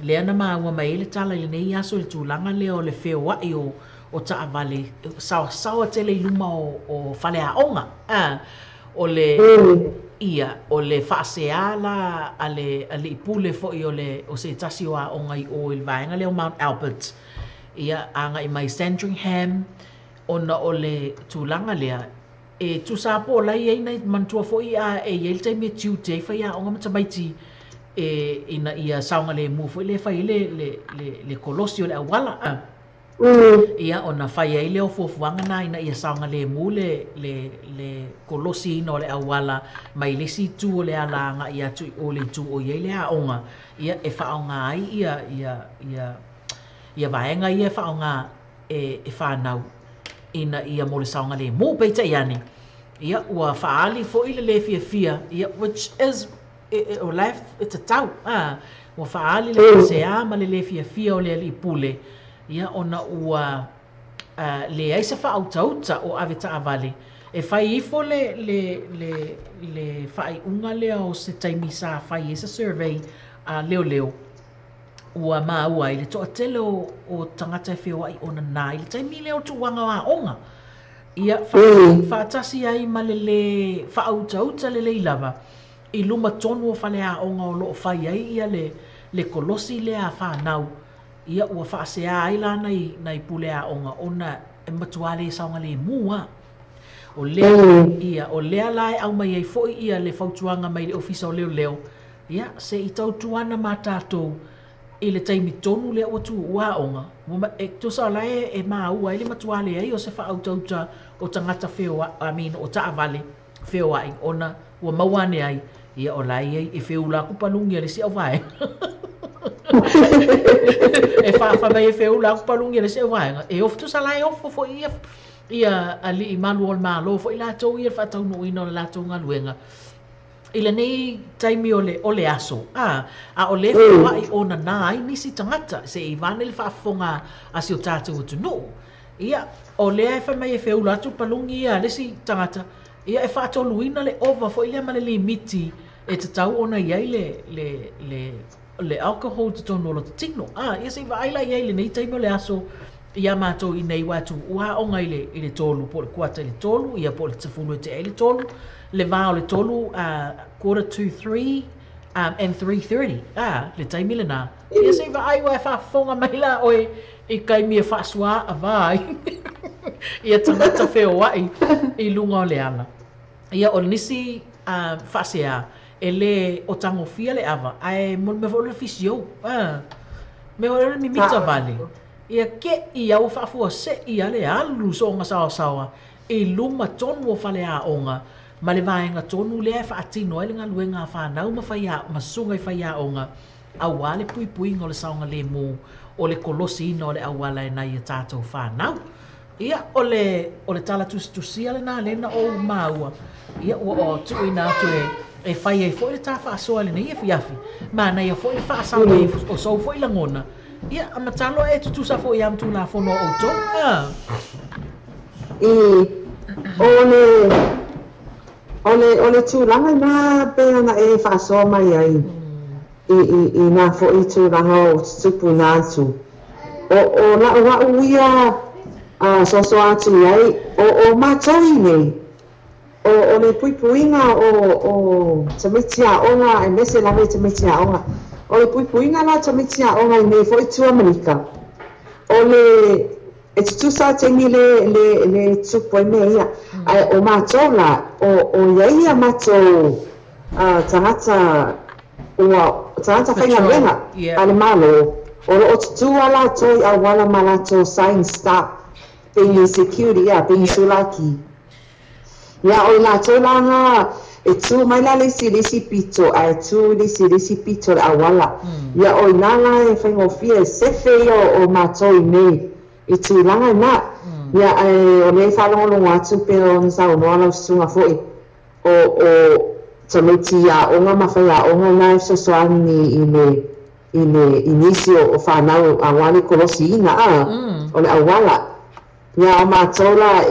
le ana maua mai le tala I nei aso le tūlanga leo le whewa I o taa vale sawa tele I luma o whale a onga o le ia o le whaaseala a le ipule fo I o se tasi o a onga I o il vaenga leo Mount Albert ia anga I mai Sandringham ona o le tūlanga lea e tu sapo lai e nei mantua fo I a e yel te me tiu te whai a onga matamaiti ina ia saunga le mu foi le fai le Kolosio le awala ia ona fai ai le ofuanga na ina ia saunga le mu le Kolosi no le awala mai le si tu le ala nga ia tu o le tu o ye le aonga ia e faonga ai ia vaenga ia faonga e fanau ina ia mo le saunga le mu pe te iani ia ua faali foi le fia ia which is o life it's a tau o faali le se ama le fia o le ipule ia ona ua le ai se fa auta o aveta avale e fai ifo le fai unga le o se taimi sa fai esa survey leo ua ua ile to tele o tangata feo ai ona nai le taimi leo tu wanga wa onga ia fa tasi ai ma le fa auta le lava I luma tonu o whale a onga o loo whai ai ia le kolosi le a whanau. Ia ua whaasea aila nei pule a onga ona e matuale saunga le mua. O lea lai au mai ai foi ia le fautuanga mai le ofisa o leo. Ia, se I tau tuana mā tātou I le taimi tonu le o tu ua onga. E tosa lai e maa ua ele matuale ai o se wha au tauta o tangata whewa, o taavale whewa ai ona ua mawane ai. Ia o lai ai e wheu la kupalungi le si au vai. E wha mai e wheu la kupalungi le si au vai. E of tosa lai ofo fo ia ali I malu o malo fo I lātou ia whatau no ina o lātou ngā luenga. Ila nei taimi o le aso. A o le whawa I ona nai nisi tangata. Se I vane le whaafonga a si o tātou o tunu. Ia, o lea e whamai e wheu latu palungi ia lesi tangata. Ia e whaatolu ina le ova fo ilia male li miti e te tau ona iai le alcohol te tono lo te tino. Ia se I waaila iai le nei taimi o le aso. Ia mātou I nei watu ua onga I le tolu. Po le kuata I le tolu. Ia po le tafunu e te e le tolu. Le vao le tolu 2:45 and 3:30. Le taimi le nā. Ia se I aiwa e whaafonga mai la oe I kaimi e whaasua a vai. Ia tangata wheo wai I lunga o le ala. Ia o nisi whaasea e le o tango fia le ava. Ai mon me vole fisio. Me vole mi mita vale. Ia ke I au whaafua se I ale alu so nga sawa. I luma tonu o whale a onga. Ma le vaenga tonu lea e whaatino e le ngā luenga a whanau ma whaia, ma sunga I whaia onga. Awa le pui ngā le saunga le mō o le kolosi ina o le awala e nai e tātou whanau. Ia o le tala tusia le nā lena o maua. Ia o tui nā tu e whai e fwoi le tā whaasoa le nei e fiafi. Ma nei e fwoi le whaasau le o sau fwoi la ngona. Ia a matalo e tutusa fwoi am tu la whono o tō. O le tūranga nā pēna na e whaasoa mai ai. I nā fwoi tūranga o tupu nātu. O la ua uia so atu ai. O mātaui nei. O le puipuinga o tamitia onga e mese lawe tamitia onga. O le puipuinga la tamitia onga I nei fwoi tu Amerika. O le e tutusa tengi le tupu e mea. O mātou la o iaia mātou tangata whainga renga ale malo. O tutua la toi a wala malato sign stop being security being sulaki. Ia o la toi la nga e tu mai la lesi pito a tu lesi pito a wala. Ia o ina la e whaingofia se feo o mātou I nei I tu langa na. Ia o nei whalongolongo atu pe o nisa o noa lau sunga foi. O tamiti a onga mawhai a onga nai sosoani I le inisi o whanau a wale kolosi ina o le awala. Ia o mātou la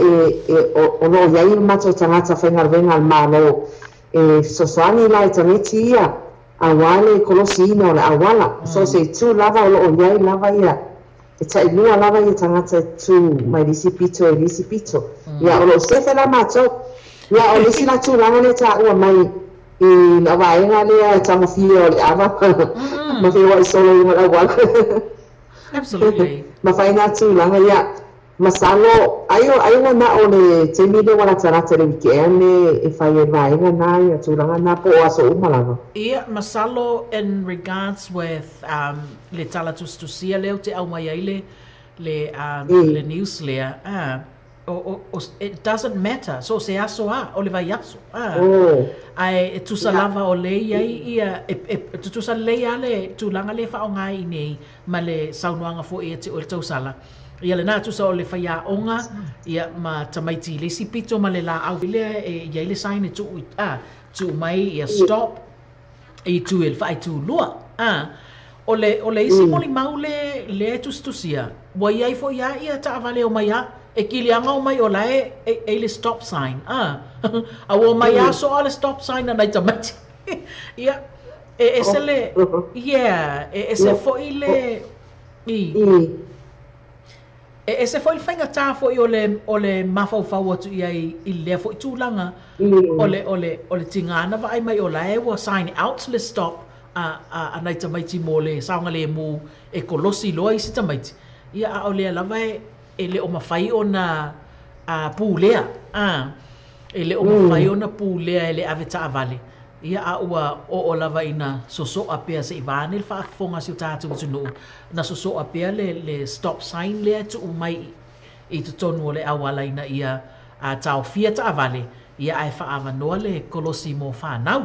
o no iai mātou tangata whaingarwenga al mālo e sosoani la e tamiti ia a wale kolosi ina o le awala. So se tu lava o lo iai lava ia. E ta inua lava I tangata tu mai lisi pito. Ia o lo sefe la mātou. Ia o lisi la tu langa le ta ua mai I la vaenga lea e tanga fia o le ava. Ma whiwa I solo I mara wala. Absolutely. Ma whainga tu langa ia. Masalo, ayo na o le te mide wala tarata le wikeane e whai e vaenga na ia tu langa na po o aso umalanga. Ia, masalo in regards with le tala tustusia leo te au mai ai le news lea. It doesn't matter. So se aso o le vai aso. Ai tusa lava o le iai ia tusa le ale tu langa le whao ngai nei ma le saunoanga fo e te o le tausala. Ia le nā tusa o le whaia onga ia ma tamaiti le sipito ma le la au lea e iai le saine tu mai ia stop I tu el fai tu lua. O le isi moli mau le tustusia. Wa iai fo ia ta avale o mai e kilianga o mai o lai e le stop sign. A o mai so o le stop sign na tamati. Ia e se le ia e se fo ile e se foi fainga tā foi o le mafau atu ia i le foi tūlanga o le tingana vai mai o la e wa sign out le stop a nai tamaiti mo le saunga le mu e kolosi loa i si tamaiti ia a o le lava e le o mawhai o na pūlea e le o mawhai o na pūlea e le aveta avale ia a ua o lava ina soso a pea se ivane le whaafonga si o tātou tunu na soso a pea le stop sign le tu mai i tu tonu o le awala ina ia a tau fia ta avale ia ai whaava noa le kolosi mo whanau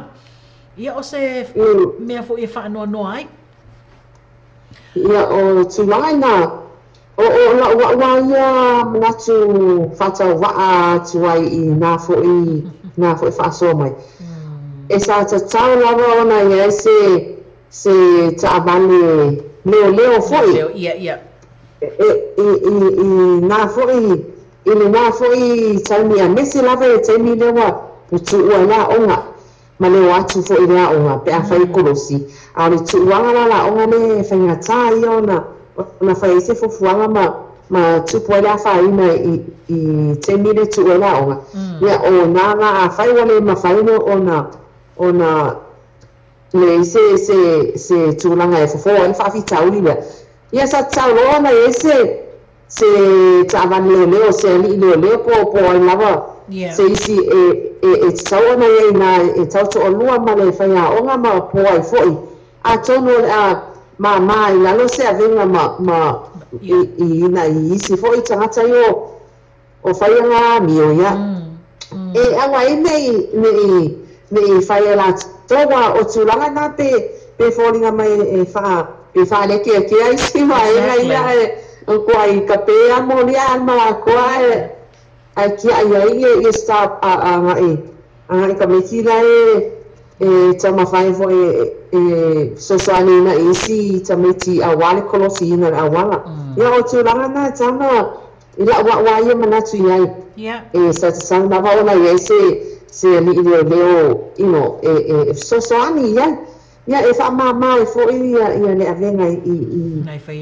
ia o se mea fo i whaanoa noa ai ia o tulanga ina o la wa ia manatu whatau waa tuai i na fo i whaasoa mai e sa tau lava ona ia se taavale leo foi ia i na foi i le na foi taimi a mesi lava e taimi lewa putu ua la onga ma leo atu foi la onga pe a fai kolosi a le tuuanga la onga le whaingata i ona fai se fofuanga ma tupu e la whaina i taimi le tu e la onga ia o nanga a fai wale ma whaino ona le se tūlanga e fofo e whaafi tauli lea. Ia sa taulo ona e se taavani leo se ali leo po ai lava se isi e tau ona e na e tau to o lua ma le whaia onga ma po ai foi. A tono ma i lalo se avenga ma i na i isi foi tangata o whaia ngā mio ia. E awa e nei whaia la toa o tūlanga nā pe fōringa mai e pe wha leke a kia isi mai ia o kua i ka pēa mo lia ma kua ai kia ia stop a ngai ka meki la e tama whai fo e sosoani na isi tameti a wale kolosi ina a wala ia o tūlanga nā tama ila wa ia manatu iai e sa te sang na waona ia se li leo ino e sosoani ia e wha mama e fo ia le avenga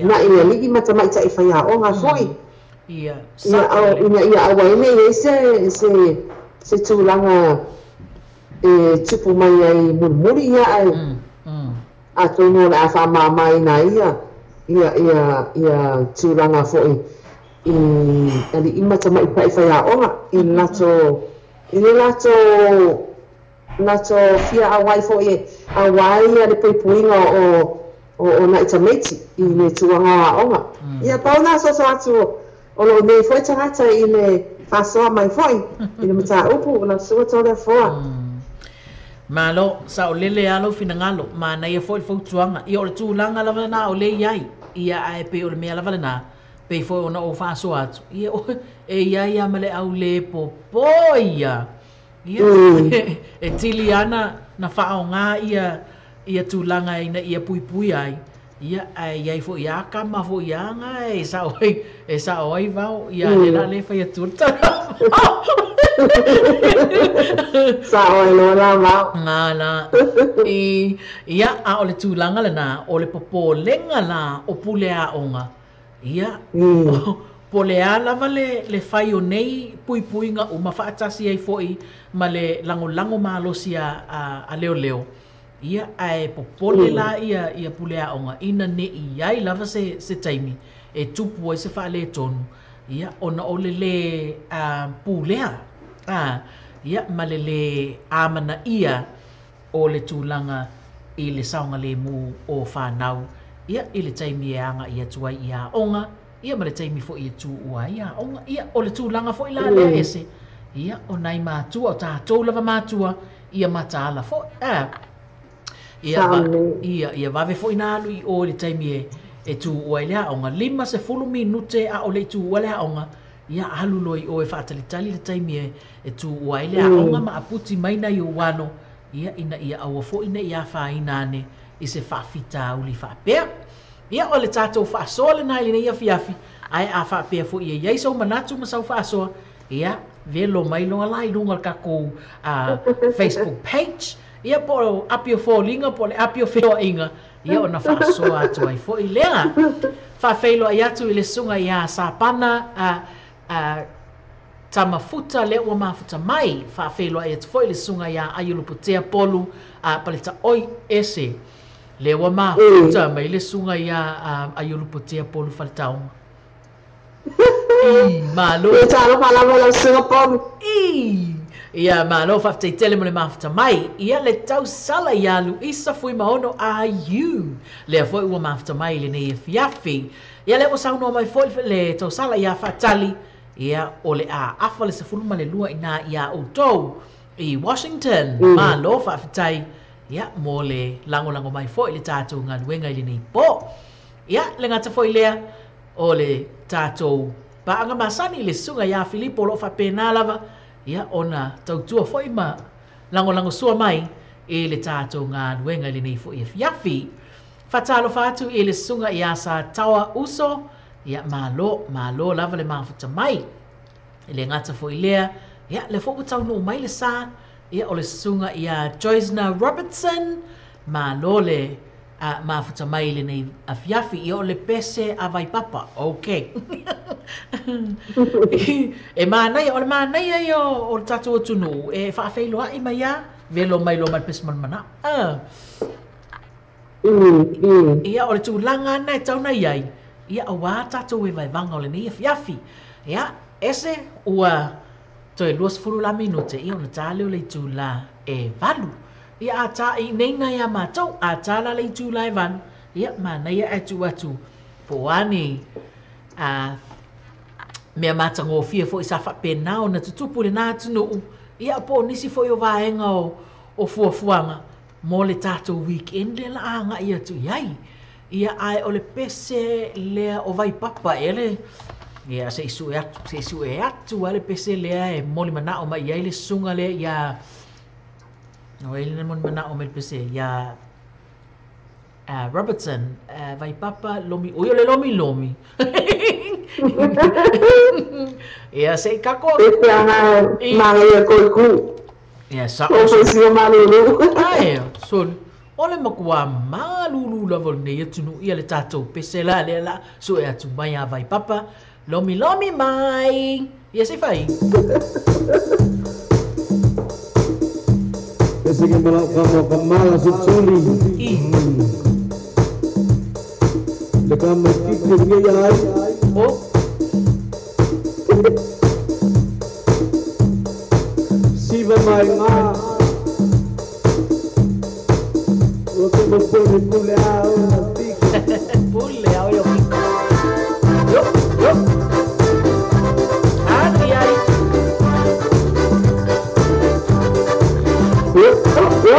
na ia ligi matamai ta e whaia o ngā foi ia awa ine ia se tūlanga e tupu mai ai murmuri ia a tono le a wha mama ina ia tūlanga foi ali matamai pa e whaia o ngā i le lato fia awai fo e awai ale pepuinga o na itameti i le tuanga onga ia pauna so atu o lo nei foi tangata i le fasoa mai foi i le mata upu na so tole foa malo sa o lele alo finangalo ma na ia foi fo tuanga i o le tulanga lava na o le iai ia ai pe o le mea lava na pe foi ona o fasoa atu ia ia male au le popoia e tiliana na whaonga ia tūlanga ina ia pui ai ia ai fo ia kama fo ia nga e sa oi vau ia le whai aturta sa oi lo la vau ngana ia a o le tūlanga lana o le popo lenga la o pulea onga ia po le alava le whai o nei pui nga o mawhaatasi ai foi ma le lango malosi a leo ia ai popole la ia pulea onga ina ne iai lava se taimi e tupu e se wha le tonu ia ona o le pulea ia ma le amana ia o le tūlanga i le saunga le mu o whanau ia i le taimi e anga ia tuai ia onga ia male taimi fo i tu ua ia onga ia o le tūlanga fo i la lea ese ia o nai mātua o tātou lava mātua ia mataala fo ia vave fo i nālu i o le taimi e tu ua i lea onga 50 minute a o le tu ua lea onga ia alu loi o e whaatalitali le taimi e tu ua i lea onga ma aputi maina i o wano ia ina ia aua fo ina ia whainane i se whaafita uli whaapea ia o le tātou whaasoa le nai lina ia fiafi ai a whaapea fo ia iai sau manatu ma sau whaasoa ia velo mai longa lai lunga kako Facebook page ia po apio fōlinga po le apio wheo inga ia ona whaasoa atu ai fo i lea. Whawhailo ai atu i le sunga ia sapana ta mafuta le ua mafuta mai. Whawhailo ai atu fo i le sunga ia aiuluputea polu paleta oi ese. Le ua mafuta mai le sunga ia aiuluputea polu faltaunga. Malo. Ia talo palama la sunga polu. Ia malo whaftai tele mo le mafuta mai. Ia le tau sala ia Luisa fui maono IU. Le a foi ua mafuta mai le nei e fiafi. Ia le o sauno mai foi le tau sala ia whatali. Ia o le a afa le sefuluma le lua ina ia utou. I Washington. Malo whaftai. Ia mo le lango mai foi le tātou ngā luenga i le nei po. Ia le ngata foi lea o le tātou. Pa anga masani le sunga ia Filipo lo whapena lava. Ia ona tautua foi ma lango sua mai e le tātou ngā luenga le nei foi e fiafi. Whatalo whātu e le sunga ia sa tawa uso. Ia malo lava le mafuta mai. E le ngata foi lea. Ia le foku tau no mai le sa. Ia o le sunga ia Joyce Robertson. Malo le mafuta mai le nei a fiafi. Ia o le pese a vai papa. Ok. E manai o le manai ai o le tatu o tunu e whaafeilo ai mai ia velo mai lo mai pes mana ia o le tūlanga nei tau nei ai ia o wā tatu e vai vanga o le nei fiafi ia ese ua toi luas furu la minute ia o le tāle o le tūla e valu ia a tā i neina ia mātou a tāla le tūla e valu ia manai e atu poani mea matango fia fo isa whapena o na tutupu le nā tunu ia po nisi fo i o vaenga o fuafuanga mo le tātou weekend le la anga ia tu iai ia ai o le pese lea o vai papa ele ia se isu e atu ale pese lea e moli mana o mai iai le sunga lea ia o ele moli mana o me pese ia Robertson vai papa lomi o le lomi ia se kako Ese ana maria koiku. ia sa O si malulu. ai so ole makua malulu la vol ne tunu ia le tatou pese la so e atu mai a vai papa lomi mai ia se fai Ese que kamala suli. Le kama kiki ya ai. oh Siva mai nga. O que me pone puleao na tika. pulle ao yo yo ai ai Yo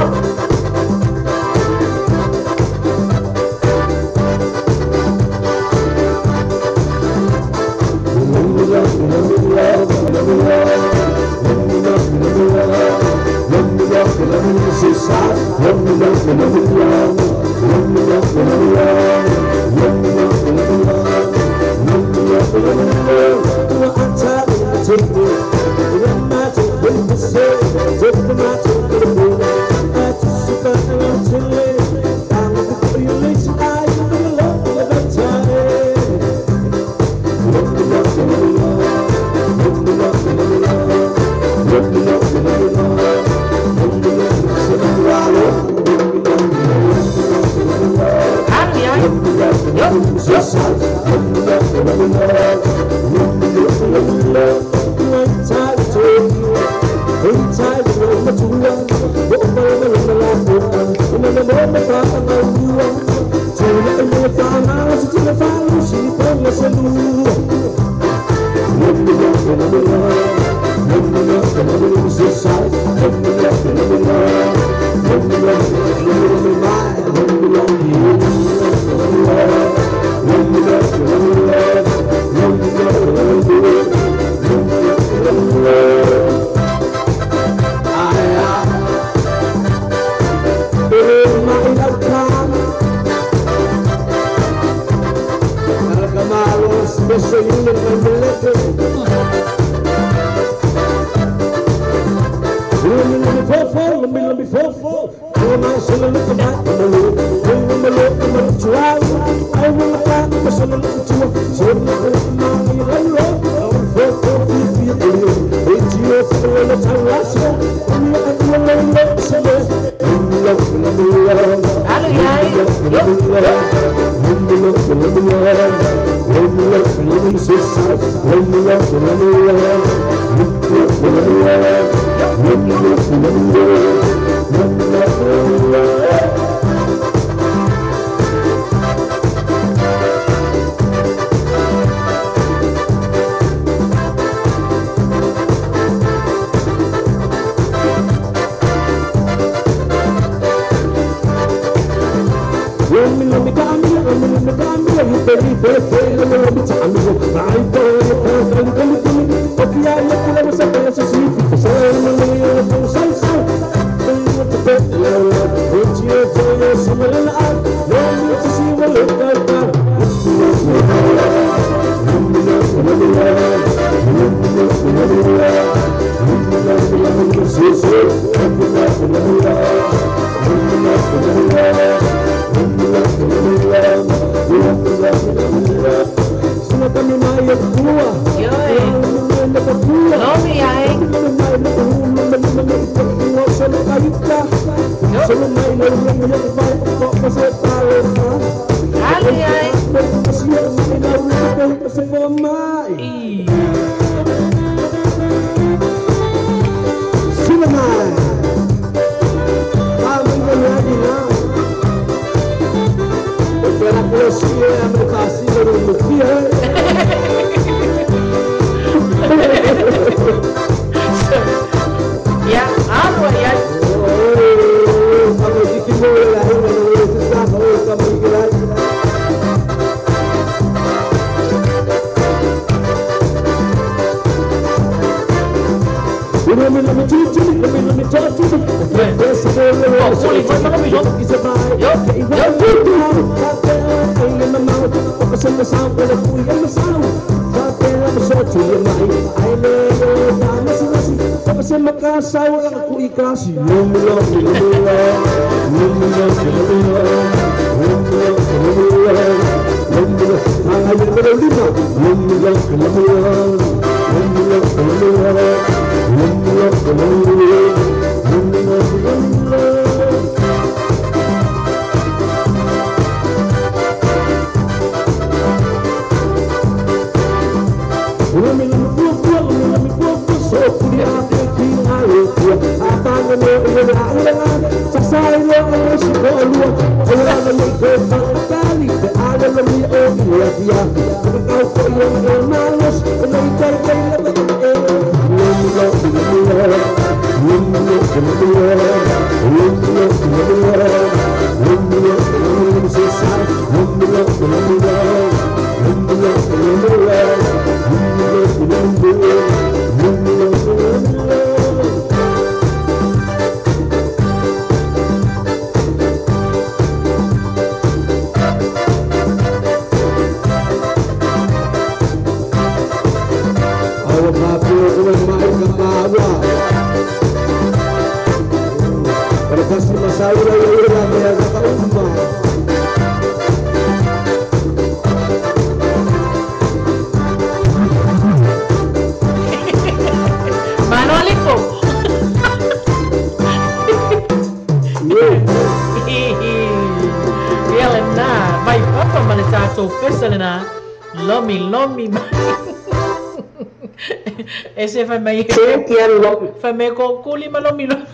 Ese fai me ko kuli malomi lomi.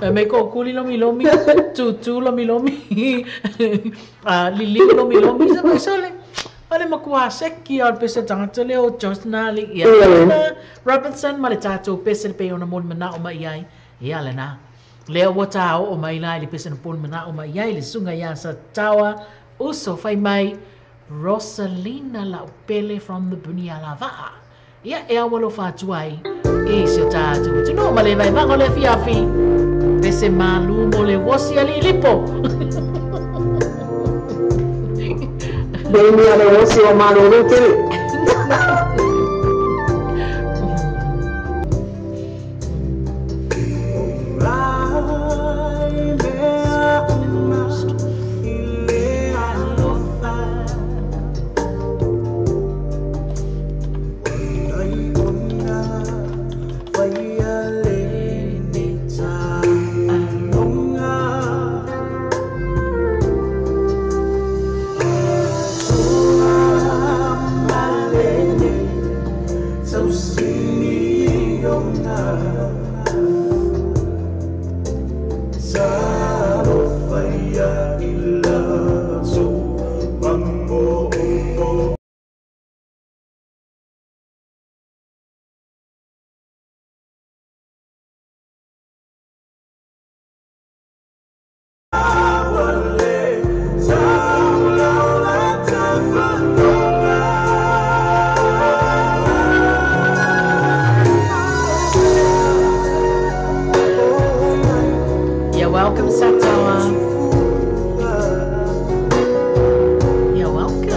Fai me ko kuli lomi lomi. Tutu lomi lomi. Lili lomi lomi. Sa sole. Ole makuha ki al pesa tangata leo Josnali ya. Robinson malitato pesa pe ona mon mana o mai ya lena. Leo wata o mai lai li pesa pon mana o mai li sunga ya sa tawa uso fai mai Rosalina la pele from the Bunia Lava. Ya walo fatuai. Se tatu. Tu no male vai bango le fiafi. Pese malu mole wosi ali lipo. Beni ale wosi o malu lukiri. Bye. Welcome, Satawa. You're welcome.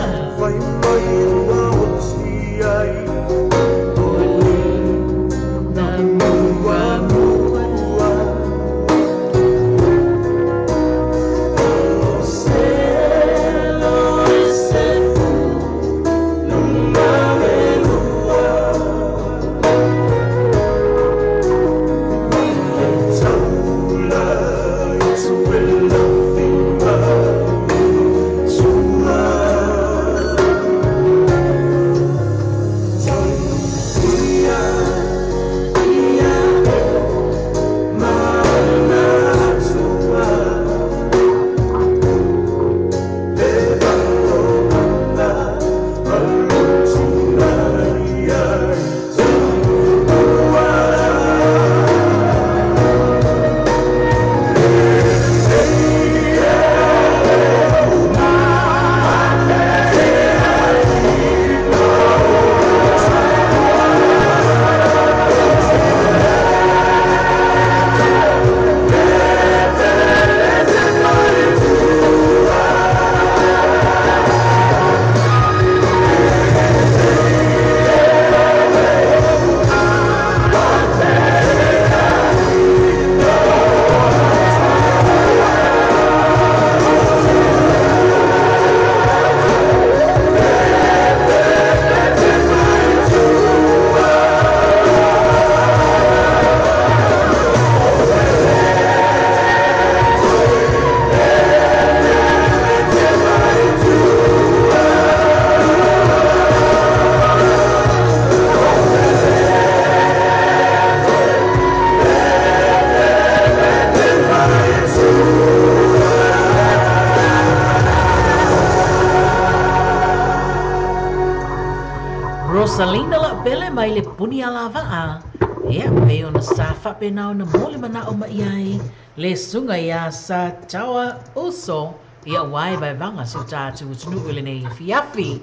Rosalinda la pele mai le puni ala waa. Ia, pe ona safa pe na ona mole mana o ma iai. Le sunga ia sa tawa uso. Ia wai vai vanga se tātu utunu ule nei fiafi.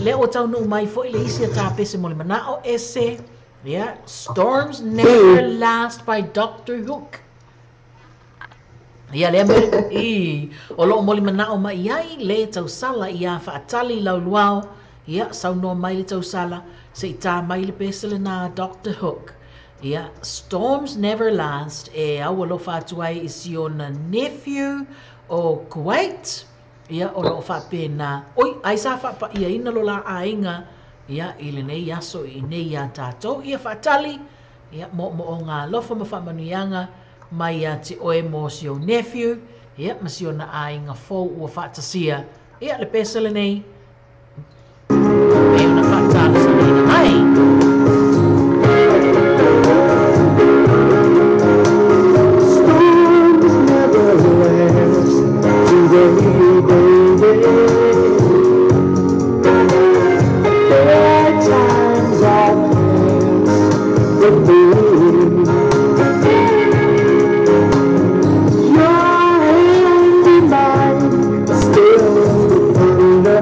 Le o tau no mai fo ile isi a tā pese mole mana o ese. Ia, Storms Never Last by Dr. Hook. Ia le America o lo mole mana o ma iai le tau sala ia faatali lau luau. Ia, sau no mai le tau sala, se i tā mai le pesele na Dr. Hook. Ia, Storms Never Last, e au alo whātuai isi o na nephew o Kuwait. Ia, o lo whapena, oi, ai sa whapa ia ina lo la ainga. Ia, ile nei aso i nei a tātou. Ia, whatali, ia, mo o ngā lofa ma whamanuianga, mai a te oe mo si o nephew. Ia, ma si o na ainga fōu ua whatasia. Ia, le pesele nei, una fattale salina mai. Storms never last today, baby. Bad times are past, but your hand in mine still thunder.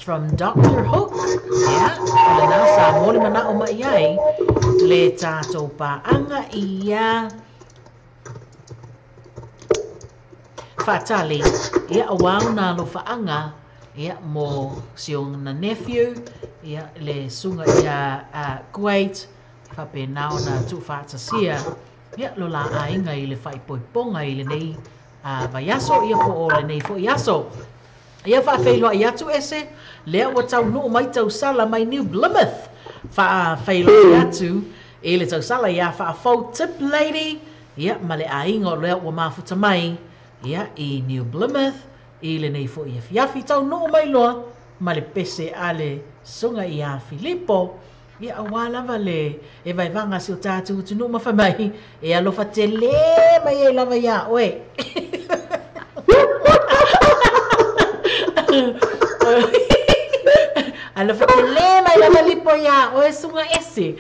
from Dr. Hook. Ya, ole na sa mole mana o mai ai le tātou paanga ia whatali ia awau na lo whaanga ia mo siong na nephew ia le sunga ia Kuwait whapenao na tu whatasia ia lo la ainga i le whaipoiponga i le nei vaiaso ia po o le nei fo iaso ia whaafeiloa i atu ese lea ua tau nuu mai tau sala mai New Plymouth whaafeiloa i atu e le tau sala ia whaafau tip lady ia ma le ainga o lea ua mafuta mai ia i New Plymouth i le nei fo ia fiafi tau nuu mai loa ma le pese a le sunga i a Filipo ia awalava le e vai vanga si o tātu tunu ma whamai e alofa te le mai e lava ia oe alofa te le mai lava lipo ia oe sunga ese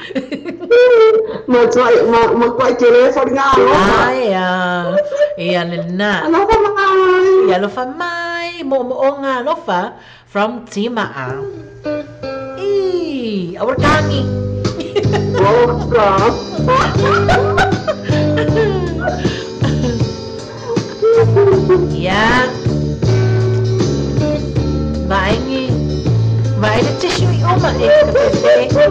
ma kwai ke le for nga ai e alena alofa mai mo o nga alofa from Timaa our tangi. Ya. Vai le tissue i oma e ka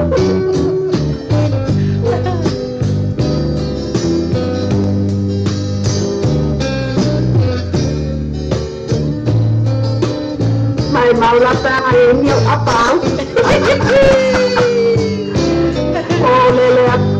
mai mau la ta ai nhiều apa oh lele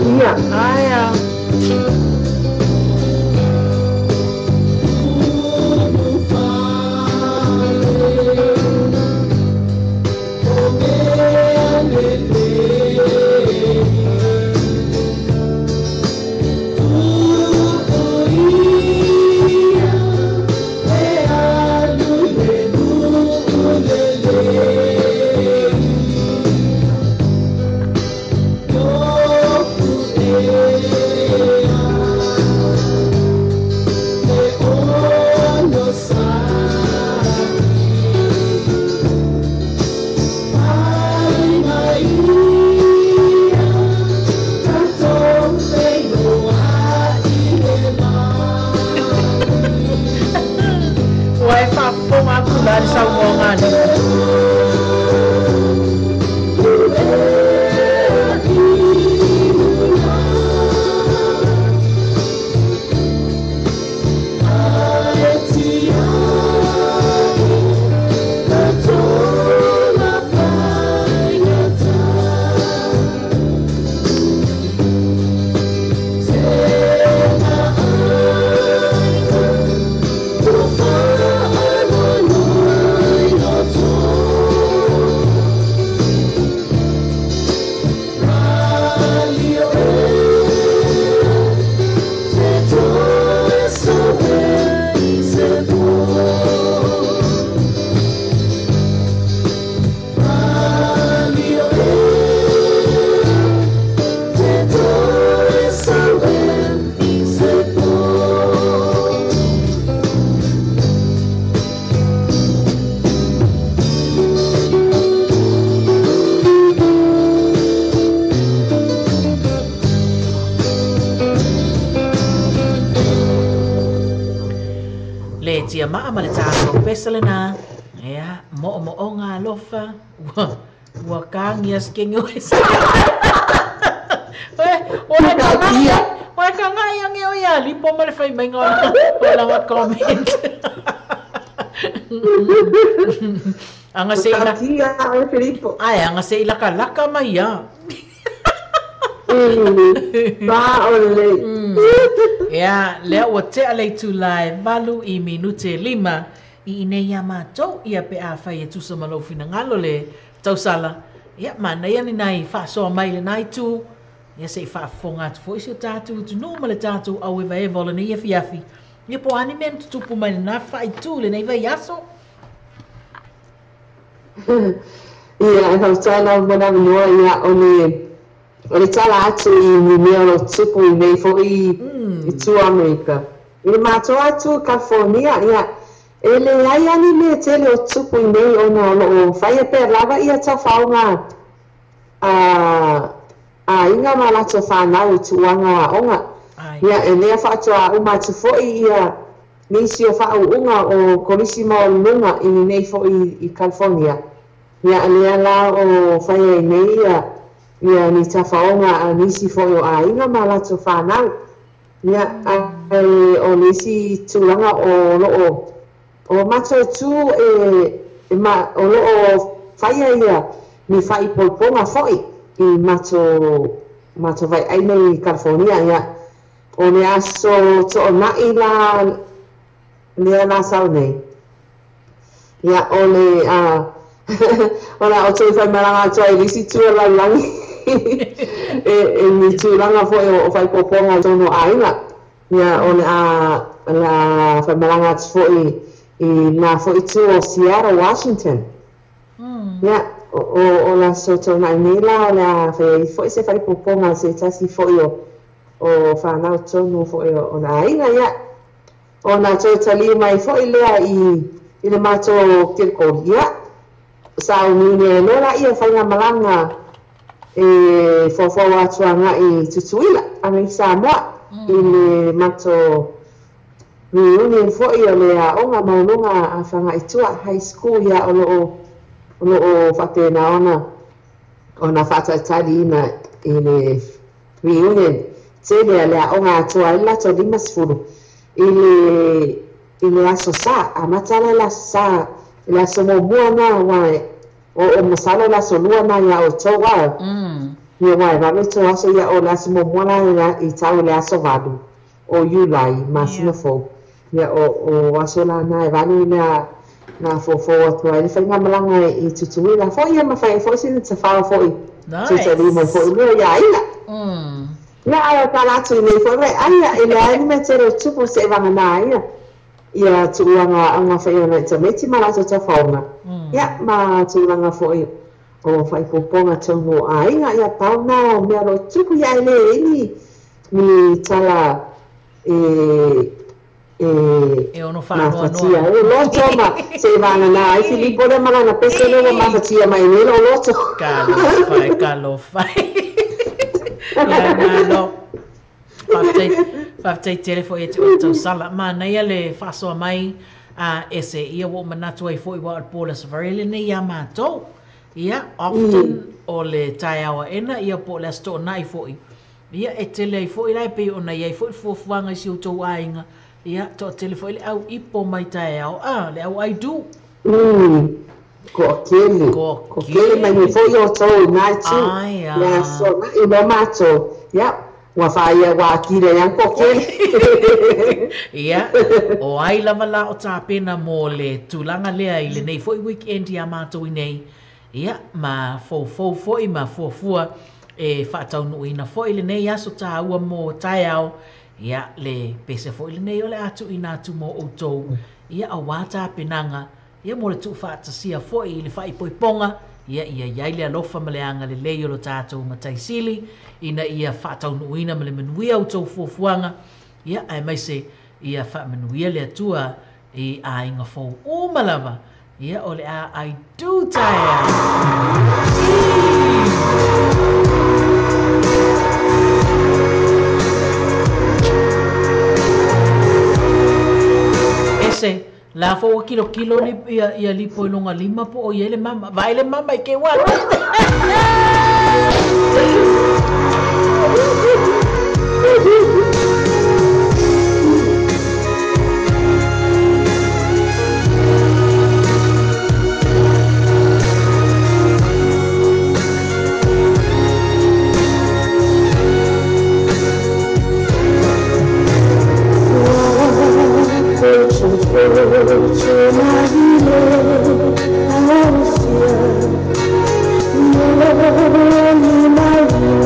Ia. Aia. Tia maa ma le tātou pesalena. Ea, mo ngā lofa. Ua kāngi askengi o esa. Oe ka ngai ange o ia. Lipo ma le whai mai ngā langa comment. Anga se ila. Ai, anga se ila ka laka mai ia. Ea, lea ua te alei tu lai valu I minute 5 I inei a mātou ia pe a whai e tusa malofi na ngalo le tausala. Ia, mana ia ni nai whaasoa mai le nai tu. Ia se I whaafonga atu fo isi o tātou tu numa le tātou au e vai e vola ni ia fiafi. Ia po ani men tutupu mai le nā whai tu le nei vai aso. Ia, e hau tāna mana minua ia o le tala atu I mea lo tupu I nei fo I tu Amerika. I le mātou atu California, ia, e le ai ani me tele o tupu I nei o na lo whai e pe lava ia tau whaunga a inga ma lato whanau tuanga onga. Ia, e lea whaatua umatu fo ia nisi o whau unga o kolisi mo lunga I nei fo I California. Ia, lea la o whai e nei ia ni tafaonga a nisi fo a inga ma lato whanau. Ia, o nisi tulanga o loo o mato tu o loo whaia ia ni whai polponga foi I mato vai aina I California ia. O ne aso to o nai la lea la sau nei. Ia, o le o la o toi whai maranga toi nisi tua la langi. Ni tūranga fo o whai poponga tono aina. Ia o la whamaranga fo I nā fo I tū o Seattle, Washington. Ia o la soto nai nila o la fo I se whai poponga se tasi fo o whanau tono fo o na aina ia. O nā tō tali mai fo I lea I le mato kirko ia. Sa o nine nola ia whainga malanga fo atuanga I tutuila anga I Samoa I le mato reunion fo I o lea onga maununga a whanga I tua high school ia o loo whakena ona whataitari ina I le reunion te lea onga atua I lato limasfuru I le aso sa a matala la sa I le aso mo mua na wae o masala la solua na ia o toa ia mai va me to aso ia o la mo mona ia I tau le aso vadu o Julai masina fo ia o aso la na va ni na fo atu ai fa nga malanga I tutu la fo ia ma fa fo sin te fa fo I te ri mo fo ia ia na ala kala tu nei fo ai ia ai me te ro tupu se va na ia tuanga anga fa ia te meti mala te fauna ia ma tuanga fo o fai poponga tonu ai nga ia pauna me ro tupu ia le ni tala ono fa no lo toma se vana na ai Filippo le mala na pese le ma fatia mai ne lo to calo fai la no Faftai telefo e te o sala mana ia le faso mai a ese ia wo manatu ai foi wa pola savarele ne ia mato ia often o le taiawa ena ia po le sto nai foi ia e tele foi lai pe ona ia foi fofuanga si uto ainga ia to telefo le au ipo mai taiao le au ai du ko kele mai ni foi o to nai tu ia so I no mato ia wa faia wa kire yang ko kele ia o ai lava la o tapena mo le tulanga lea I le nei foi weekend ia mato I nei ia ma fo foi ma fua e fatau no ina foi le nei aso ta ua mo taiao ia le pese foi le nei ole atu ina atu mo outou ia a wata penanga ia mo le tu fata sia foi le fai poiponga ia le alofa maleanga le lei o lo tātou mataisili ina ia fatau no ina male menuia outou fuafuanga ia ai mai se ia fa menuia le atua I a inga fo malava ia ole I do tire ese la fo kilo ni ia lipo longa lima po o ile mama vai le mama ke wa My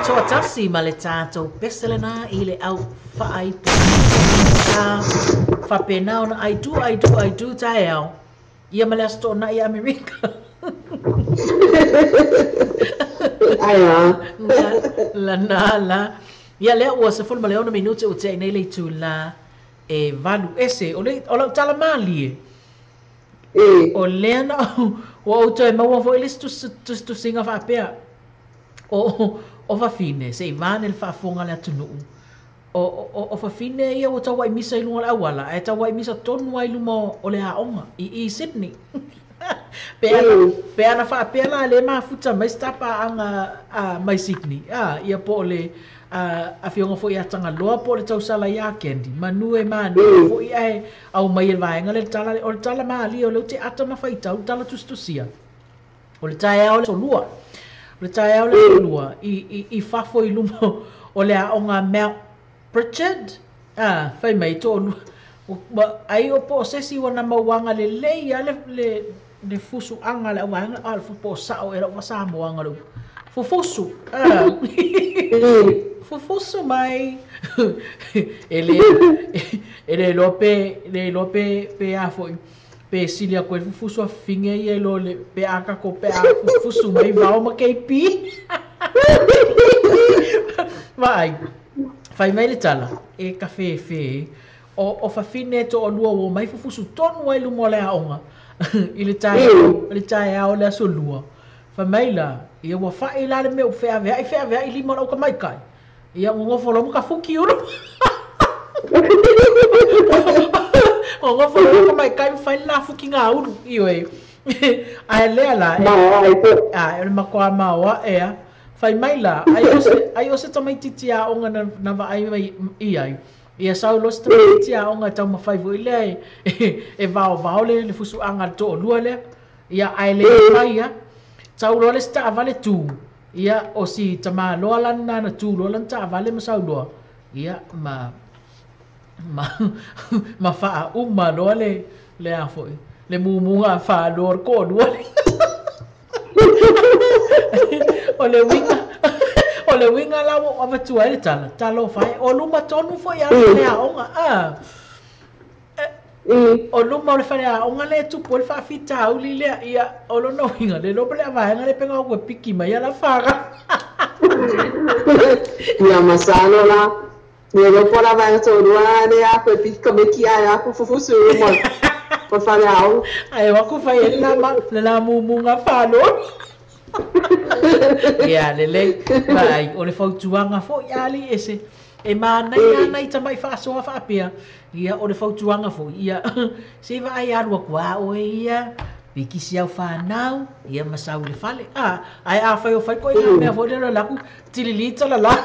toa tasi ma le tātou pesele nā I le au whaai whapena ona I do tae au. Ia ma le asto na I Amerika. Aia. La. Ia lea ua se fulu ma le ona minute o te nei le tu la e valu ese o lau tala mali e. O lea na o auto e maua fo ilis tu singa whaapea. O whawhine, se I vane le whaafonga le atunuu. O whawhine ia o tawa I misa I lunga le awala, e tawa I misa tonu ai luma o le haonga, I Sydney. Pe ana whaapea la le mafuta mai stapa anga mai Sydney. Ia po le a fionga fo I atanga loa po le tausala ia kendi. Manue fo I ai au mai el vaenga le tala maali o le te ata mawhaita, o tala tustusia. O le tae au le solua. Le tae au le solua I fafo I lumo o le aonga Mount Pritchard. Fai mai tō ai o po sesi wana mauanga le leia le fusu anga le awanga al po sao era o Samoanga lu. Fufusu. Fufusu mai. ele lope pe afo. Pe silia koe fufusu a finge I lo le pe aka ko pe a fufusu mai vao ma keipi. Vai. Fai mai le tala e kafe fe o fafine to o lua o mai fufusu tonu ai lumo le aonga. I le tae ao le aso lua. Fai mai la ia ua fai la le meu fea vea I lima lau ka mai kai. Ia ngofo lomu ka fuki uru. O ngofo lomu ka mai kai fai la fuki ngā uru. Iyo e. Ai lea la. E makoa maoa ea. Fai mai la. Ai ose tamai titi a onga na va ai mai iai. Ia sau lo se tamai titi a onga tau mawhai vo I lea. E vao le fusu anga to lua lea. Ia ai lea mai ia. Tau loa le sta avale tu. Ia o si tama loa lana na tu loa lana ta avale ma sau loa. Ia ma faa uma loa le afoi. Le mumunga faa loa ko loa le. O le winga la o avatua ele tala. Talo fai. O luma tonu foi a le aonga. O luma o le whare aonga le tupu o le whaafita au li lea ia o lo no hinga. Le lopo le avaenga le penga o piki mai ala whaga. Ia masano la. Ia lopo la vaenga tō rua le a koe piki ka meki ai a ko fufusu mo. Po whare aonga. Ai waku fai ele na mumunga whalo. Ia lele vai o le fautuanga fo ia li ese e mana i tamai whaasoa whaapea ia o le fautuanga fo ia se vai arua kua o ia piki siau whanau ia masau le fale ai a whai o whai koe ia mea fo le laku tililita la la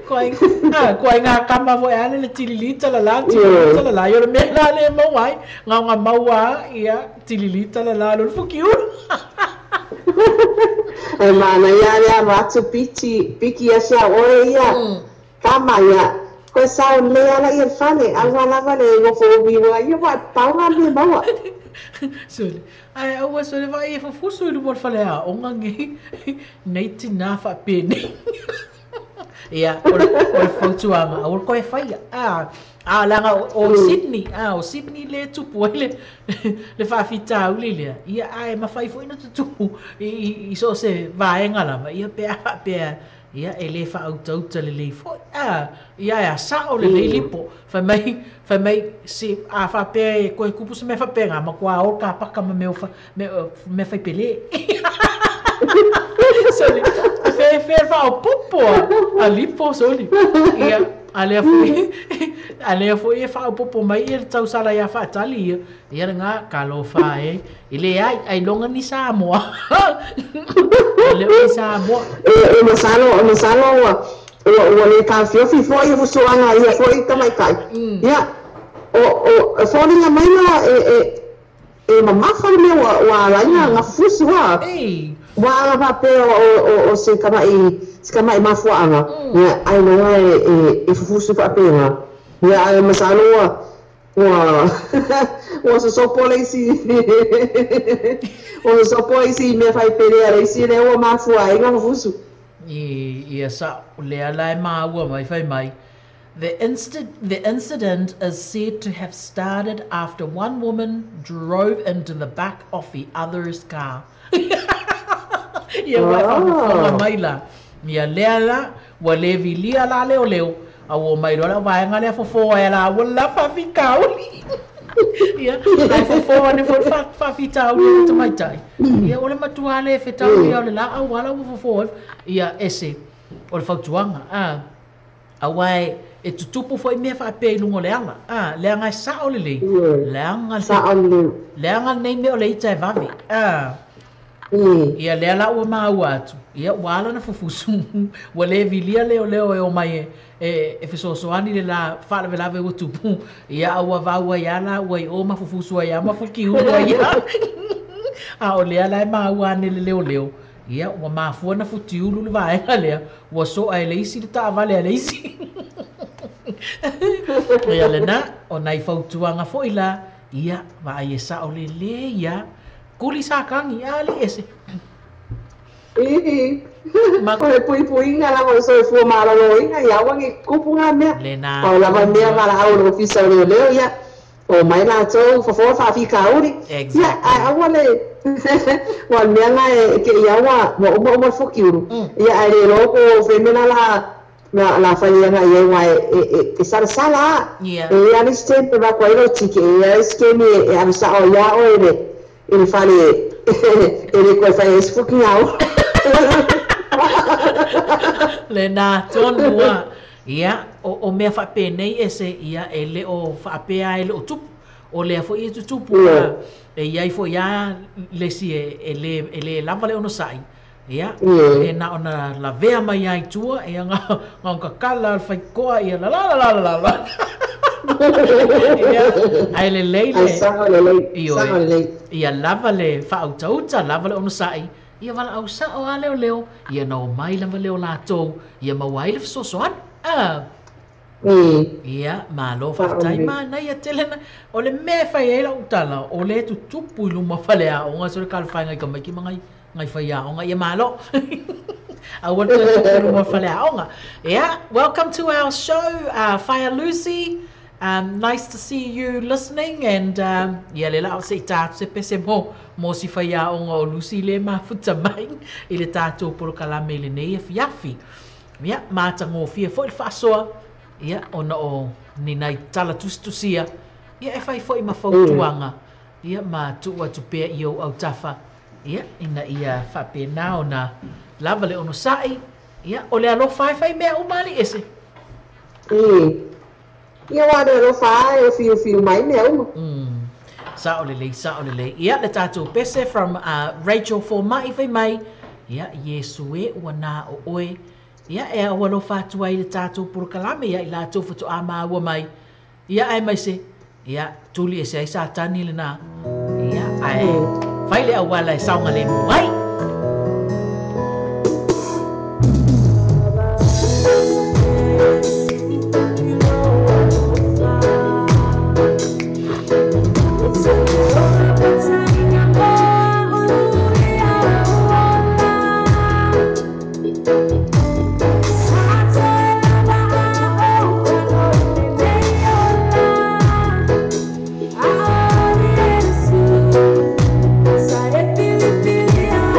Koe ngā kama fo e ale le tililita la la Ia le mea la le mawai ngā maua ia tililita la la lor fuki uru E mana ia lea ratu piki a sia oe ia kama ia koe sao lea la ia whane awa lava le ngofo umiwa ia wa paunga me maua Sole ai aua sole vai e fufusu I lumor whale a onga ngi nei tina whapene Ia, o le fautuanga, o le koe whaia. Langa o Sydney, o Sydney le tupu le whaafita uli lea. Ia, e mawhai fo ina tutu I so se vaenga lama. Ia, pea, ia, e le whautauta le lei fo. Ia, e a sao le lei lipo. Whai mai, se a whapea e koe kupu se me whapea ngā, ma kua o ka paka ma me whai pele. Soli, fe va o popo a lipo soli. Ia alea foi e fa o popo mai e tau sala ia fa tali ia nga kalo fa ile ai longa ni Samoa. Ile o Samoa. E masalo o le ka fio foi o so anga ia foi tamai kai. Ia o foi nga mai na mama fa me wa ranga nga fusu wa. Wa va pe o se kamai mafuanga. Ia ai no e fufusu fa pena. Ia ai masalo o se sopo le si o se sopo le si me fai pelea le si le o mafua e no fusu ia sa le ala ma wa mai fai mai. The incident is said to have started after one woman drove into the back of the other's car. Ia wa fa mai la. Ia le ala wa le vilia la leo leo. Awo mai rola vai ngale fofo ela wala fa fikauli. Ia fofo ne fa fitauli to mai tai. Ia ole matuale fitauli ole la awala fofo. Ia ese ole fautuanga awai e tutupu foi me fa pe lungo le ala le anga sa ole le le anga nei me ole ita vavi ia le ala o ma watu ia wala na fufusu wale vilia le ole o mai e feso ani le la fa le lave o tupu ia awa va ia la wai o ma fufusu ia ma fuki u ia ole ala ma wa ne le leo ia wa ma fu na futi ulu le vai ale wa so ai le isi ta vale le isi ia le na o nai fautuanga fo ila ia va ai sa o le ia kuli sa kangi ali ese ma ko e pui ngala mo so fu ma la lo inga ia wa ngi kupunga me o la va me ngala au lo fisa le ia o mai la to fo fa fika uri ia ai wale wa me nga ke ia wa mo fuki uru ia ai le lo ko femena la faia nga ia wa e sala ia ni sempre va qua lo tike ia skemi e am sa o ia o ele fale ele ko fa es fuki au le na tonua ia o me fa pe nei ese ia ele o fa pe ele o tup o le fo i tupu e ia fo ia le si ele lava le ono sai ia e na ona la vea mai ai tua e nga ka kala fai koa ia la ia ai le ia lava le fa auta lava le ono sai ia wala au sa o leo ia no mai lava leo la to ia mawai le sosoan ia malo fa tai ma na ia telena o le me fai ela utala o le tupu lu ma fale a o nga so kal fai ngai ka mai ki ngai fai a o nga ia malo I want to lu ma fale a o nga yeah welcome to our show Fire Lucy nice to see you listening and yeah le la se ta se pese mo si fai a o nga o Lucy le ma futa mai ile tato por kala mele nei fiafi yeah mata ngo fia foi fa so ia ona o ni nai tala tustusia ia e fai foi ma fautuanga ia ma tu atu pe io au tafa ia ina ia fa pe na ona lava le ono sai ia o le alo fai me o mali ese ia wa de lo fai o fiu mai me o sa o le ia le tatu pese from Rachel for mai fai mai ia Yesue wana o oe ia e awalo fatu ai le tatou por kalame ia i la tau fatu ama ua mai ia ai mai se ia tuli e se ai sa tani le na ia ai fai le awala e saunga le muai Saya pilih-pilih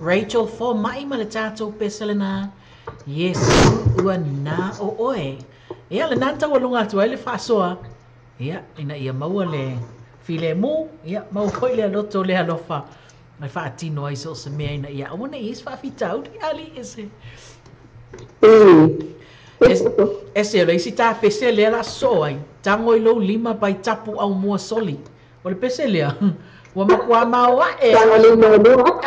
Rachel fo mai ma le tātou peselena. Yes, ua na o oe. Ia le nanta wa lunga atu ai le whaasoa. Ia, ina ia maua le file mu. Ia, mau hoi le aloto le alofa. Mai whaatino ai so se mea ina ia. Awana is whaafitau di ali ese. Ese lo isi tā pese le la so ai. Tango i lo lima pai tapu au mua soli. O le pese lea. Wa makua maua e. Tango lima mua.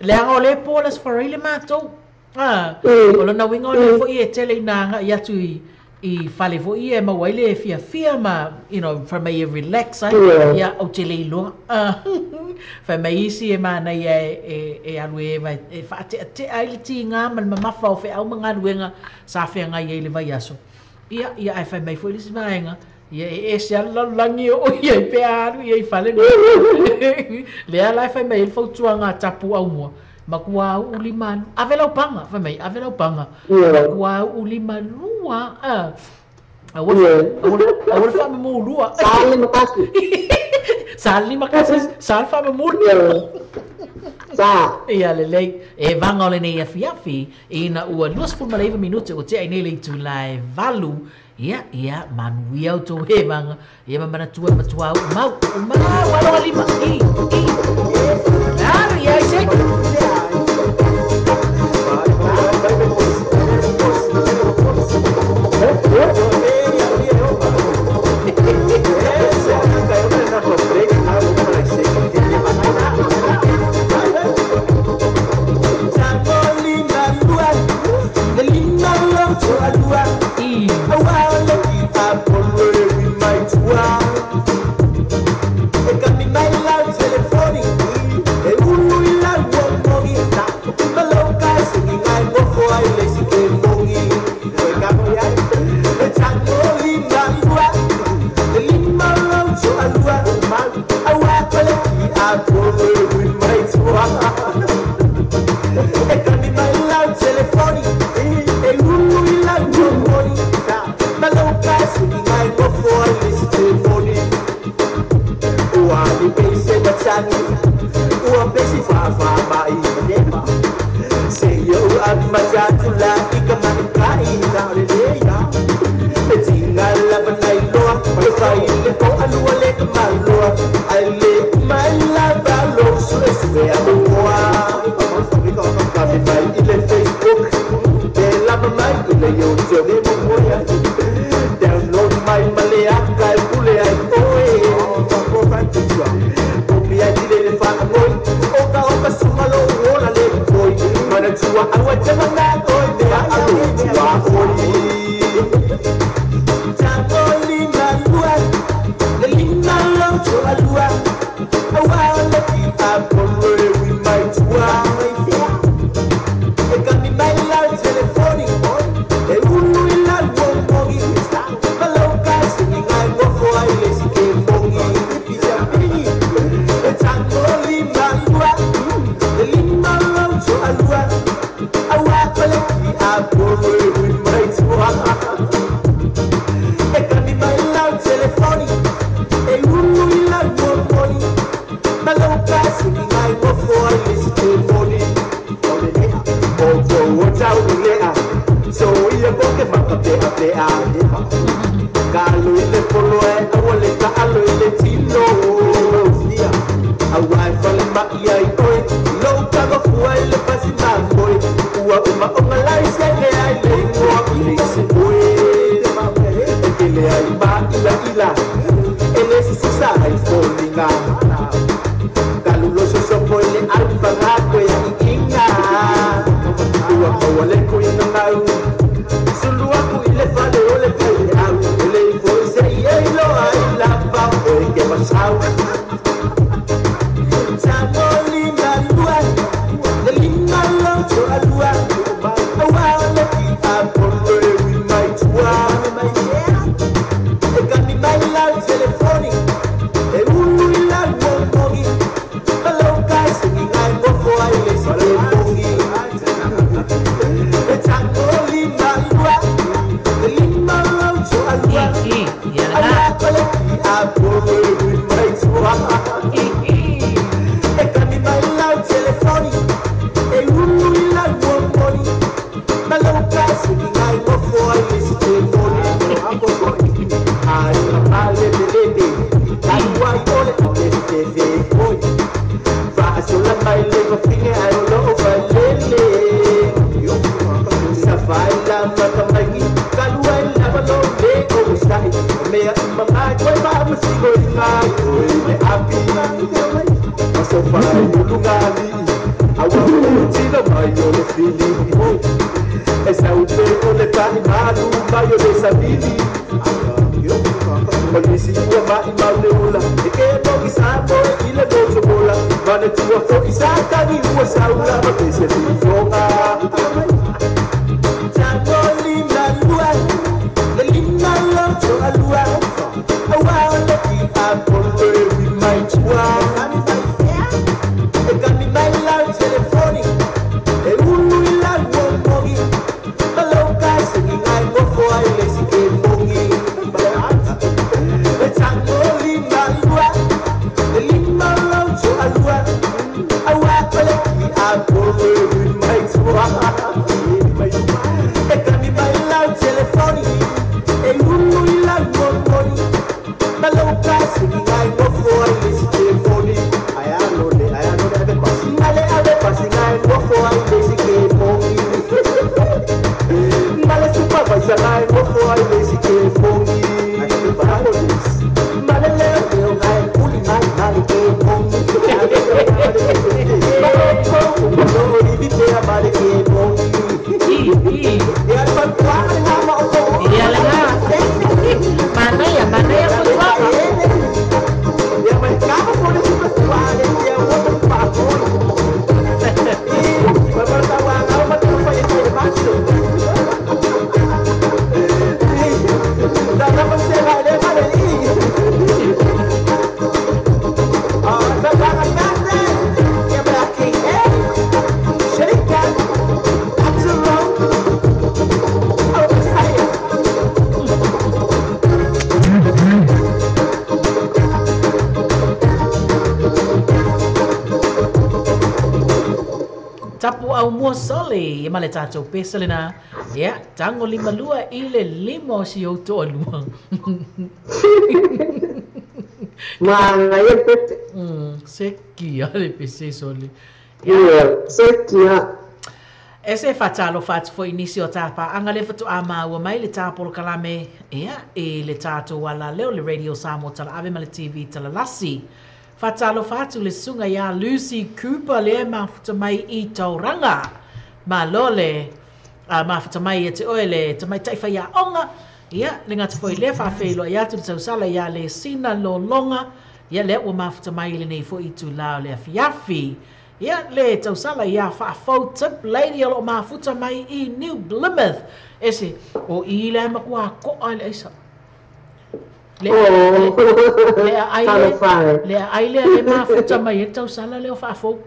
Le anga o le polas wharai le mātou. O lona winga o le fo i e tele i nanga i atu i whale fo i e mawai le fia ma, you know, wha mai e relax ai. Ia au tele i loa. Wha mai isi e mana i e alu e vai e whaate a te ai le ti ngā man mamafa o whi au mga luenga sa whea ngai e le vai aso. Ia ai wha mai fo i lisi vaenga. Ia e se ala langi o ia i pe aru ia i whale no. Le ala wha mai il fautua ngā tapu au mua. Makua uli man. Avela upanga, wha mai, avela upanga. Makua uli manua. Awal wha me mo lua. Sali makasi. Sali makasi. Sali wha me mo lua. Sa. Ia le lei. E vanga o le nei afi. Ina ua 2 minute o te ai nei tu lai valu. Ia manui au tō he manga. Ia mamana tua matua au mau. Walo alima. Claro, ia se. Oka sumalo mai leva finge ai lo vai lele sa vai la mata mai kalu ai lava lo le o sai me mama koi ba musigo ngai me api so fai lugali awa tilo mai yo le fili esa upe o le tani malu mai yo le sabili polisi ua mai mauleula e ke toki sabo i le motomola vane tua foki sa tani ua saula ma pese lifonga Tangolina lua le lina loto alua awa le ki apole we might want e kami mai la telefoni e ulu ila mongi aloka sigi ngai mo foi le sigi mongi Tangolina lua le lina loto alua awa le ki apole we might want e kami mai la telefoni e ulu ila mongi aloka sigi ngai mo foi le sigi mongi ave pasingai mo foi le sigi mongi male supervisor ngai mo foi le sigi mongi male le ngai kuli ngai ke mongi no ribite male ke mongi ya pa na ma o ya la mana ya kwa ya mai ka ko le supervisor ya wo pa ko tapu au mua sole e male tātou pesa lena ia tango lima lua i le lima o si o toa lua Mana ia pete. seki ale pese sole Ia, sekia. e se fatalo fatu fo inisi o tapa anga le fatu ama ua mai le tāpolo kalame ia e le tātou wala leo le radio Samoa tala ave ma le TV tala lasi fatalo fatu le sunga ya Lucy Cooper le mafuta mai i tauranga ma lole mafuta mai e te oele te mai taifa ya onga ia le ngata foi le whawhelo ia tu tau sala ia le sina lo longa ia le ua mafuta mai le nei fo i tu lao le afiafi ia le tau sala ia whaafau tip lady alo mafuta mai i New Plymouth ese o i le makua ko ai le isa le aile le mafuta mai e tau sala le o whaafau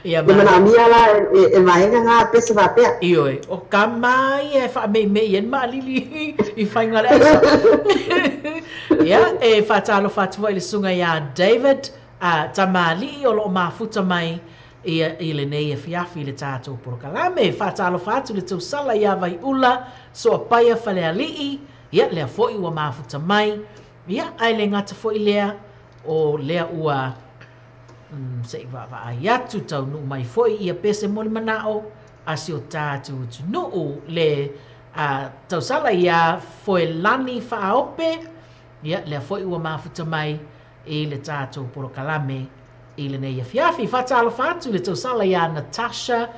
ia Mana mia la e mai nga pesa va pe. Ioi, o ka mai e wha me ien ma lili i whainga le aisa. Ia, e whatalo whatua i le sunga ia David tamali o lo mafuta mai i le nei e fiafi le tātou porokalame. Whatalo whatu le tau sala ia vai ula so a paia whale alii. Ia, lea foi ua mafuta mai. Ia, ai le ngata foi lea o lea ua se va atu tau nu mai foi ia pese mol manao asi o tātou tunu le tau sala ia foi lani whaope ia le foi ua mafuta mai i le tātou porokalame i le nei fiafi whatalo whatu le tau sala ia Natasha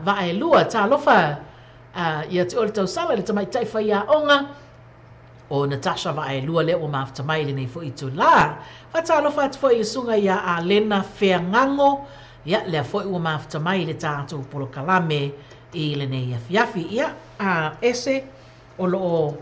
va e lua talofa ia te ole tau sala le tamai taifa ia onga o Natasha va e lua le o mafuta mai le nei foi tu la fatalo fat foi le sunga ia a Lena Feangango ia le foi o mafuta mai le tātou porokalame i le nei fiafi ia ese o lo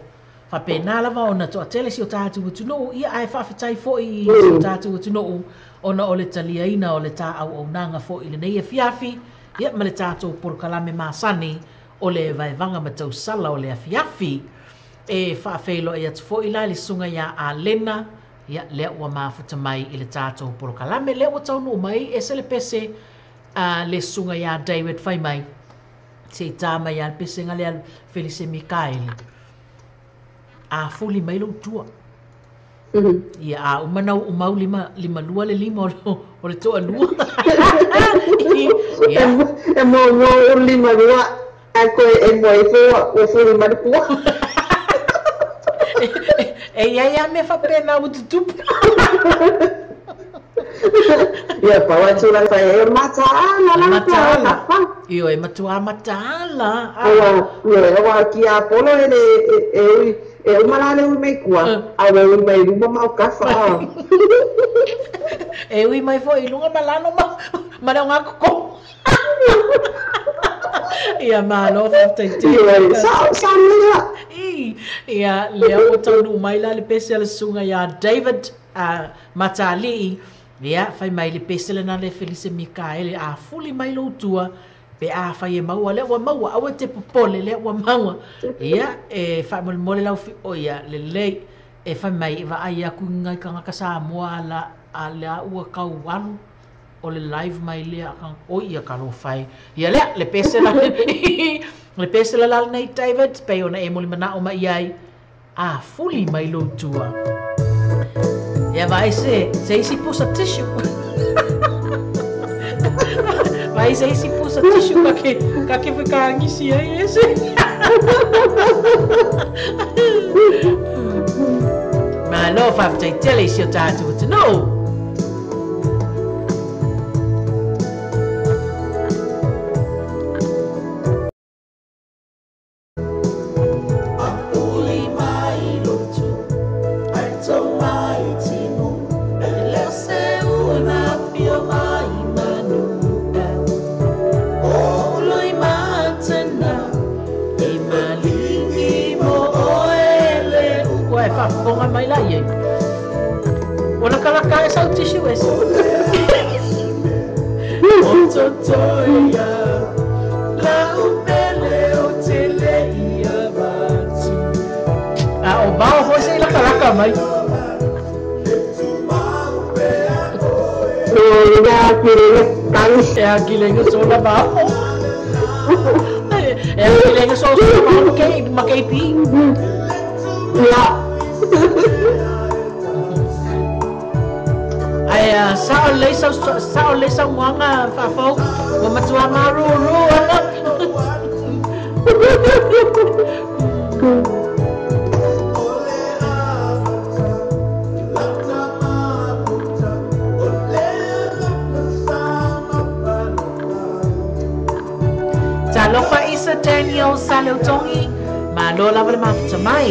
fa penala va ona to tele si o tātou tunu ia ai fa fitai foi i o tātou tunu ona o le taliaina o le tā au nanga foi le nei fiafi ia ma le tātou porokalame masani o le vaivanga matau sala o le fiafi e whaafeilo e atu fo ila le sunga ia a Lena ia lea ua mafuta mai i le tātou porokalame lea ua taunu mai e se le pese le sunga ia David fai mai se i tā mai al pese nga lea Felice Mikaeli a fuli mai lo tua Ia a umana umau lima lua le lima o le toa lua. Ia. E mo lima lua ai ko e mo e fo lima lua. Ia me fa pena o tutupu. Ia pa wa tu la fa e matala. Io e matua matala. Ia wa ki a polo e umala le me kua. A we mai luma mau kafa. E ui mai fo i lunga malano ma le ngako ko. Ia malo fa te. Sa mea. Ia le o tonu mai la le pese le sunga ia David Matali. Ia fai mai le pese le na le Felice Mikaele a fuli mai lo tua pe a fai e maua le wa maua awe te popole le wa maua. Ia e fai mole lau fi o ia le lei e fai mai va ai aku ngai kanga ka Samoa a le ua kau walu o le live mai le kan o ia ka lo fai. Ia le pese la le pese la nei David pe ona e mole mana o mai ai a fuli mai lo tua. Ia vai se isi pusa tissue. Vai se isi pusa tissue kake fica ngisi ai ese. Ma no fa te tele si o tatu to know. Fonga mai la ye. Ona kala ka sa tissue ese. Ototoya la upele otele ia batu. O bao ho se la kala mai. Ya kilenga sola bao. Kilenga sola bao makai pi. Ya. Ai sao le sa nganga fa fo wa matua maru ru ana. Talofa isa Daniel Saleutongi ma lo lava le mafuta mai.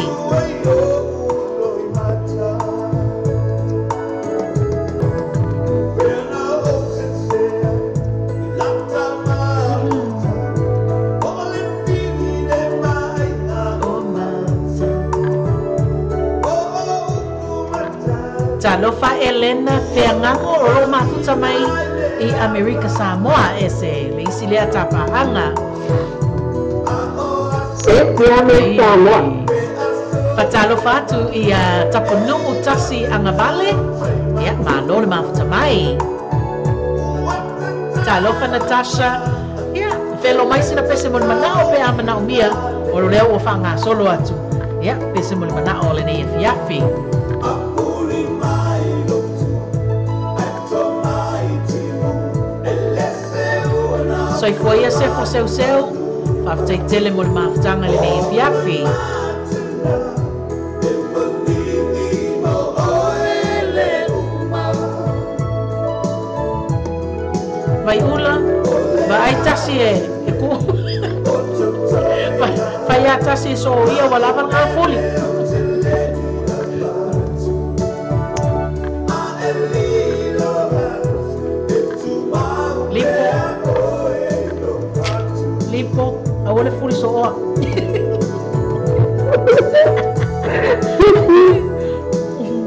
Talofa Elena Feangango o mafuta mai i Amerika Samoa ese le isi lea tapahanga. Patalofa atu i taponungu tasi angavale ia malo le mafuta mai. Talofa Natasha ia velo mai sina pese mon manao pe amana umia o lo leo o fanga solo atu ia pese mon manao le nei fiafi. So i foi a se fo seu fa te tele mo maftanga le nei fiafi. Vai ula vai tasi e ku vai a tasi so ia wala van nga foli. Limpo, awole fuli so oa.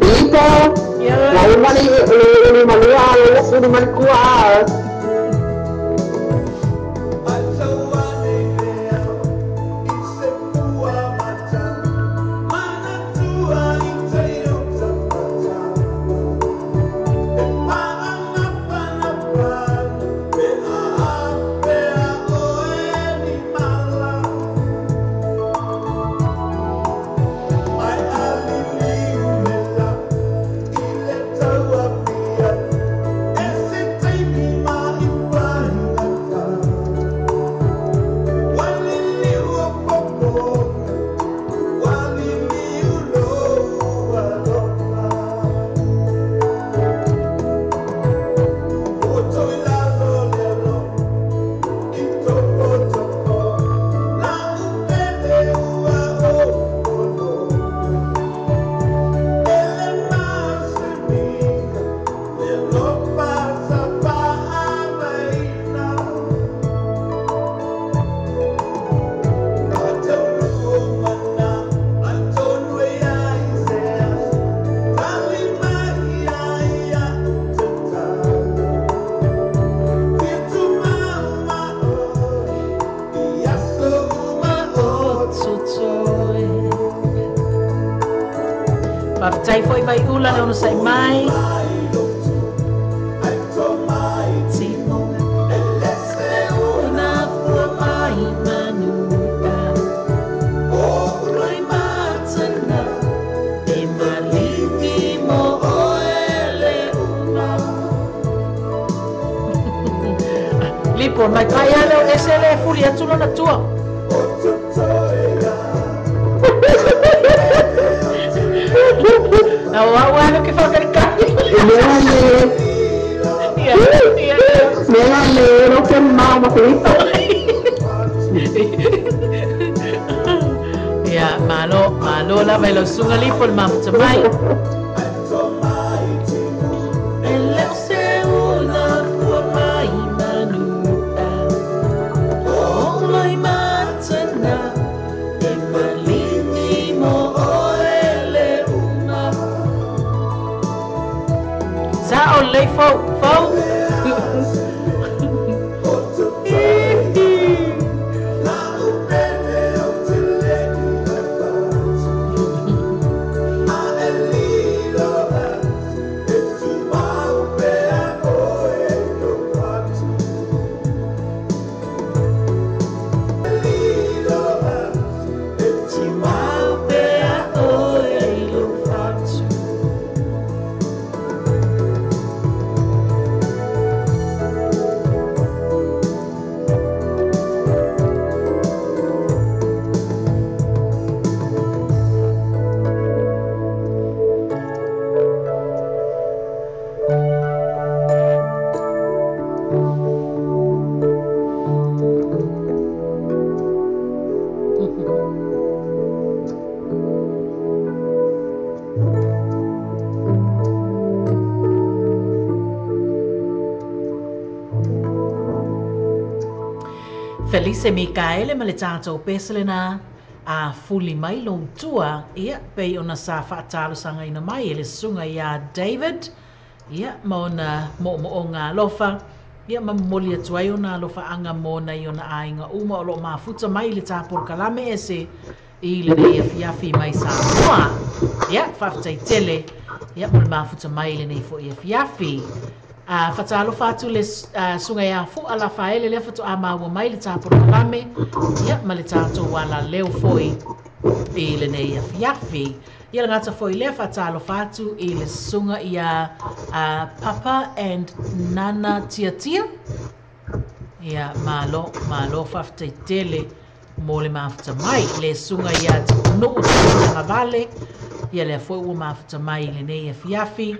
Limpo, lalu mali malua, lalu fuli mali kuah. ai foi mai ula le ono sai mai. Lipo mai kai ale ese le fuli atu na tua. Awal ke fakar kai. Mela le no ke mama ko ito. Ya, malo la velo sunga lipo mam tamai. Lei fau. Felice Mikaele ma le tātou peselena a fuli mai lo tua ia pei ona sa whaatalo sanga ina mai ele sunga ia David ia ma ona mo ngā lofa ia ma moli atu ai ona lofa anga mo na i ona ainga uma o lo mafuta mai le tāporo kalame ese i le nei fiafi mai sa moa ia whaftai tele ia mo le mafuta mai le nei fo ia fiafi Fatalo fatu le sunga ya fu ala faele le fatu ama wa mai le tāporo kalame ia ma le tātou wala leo foi i le nei a fiafi ia le ngata foi le fatalo fatu i le sunga ia Papa and Nana Tia ia malo faftai tele mo le mafuta mai le sunga ia no uta vale ia le foi ua mafuta mai le nei a fiafi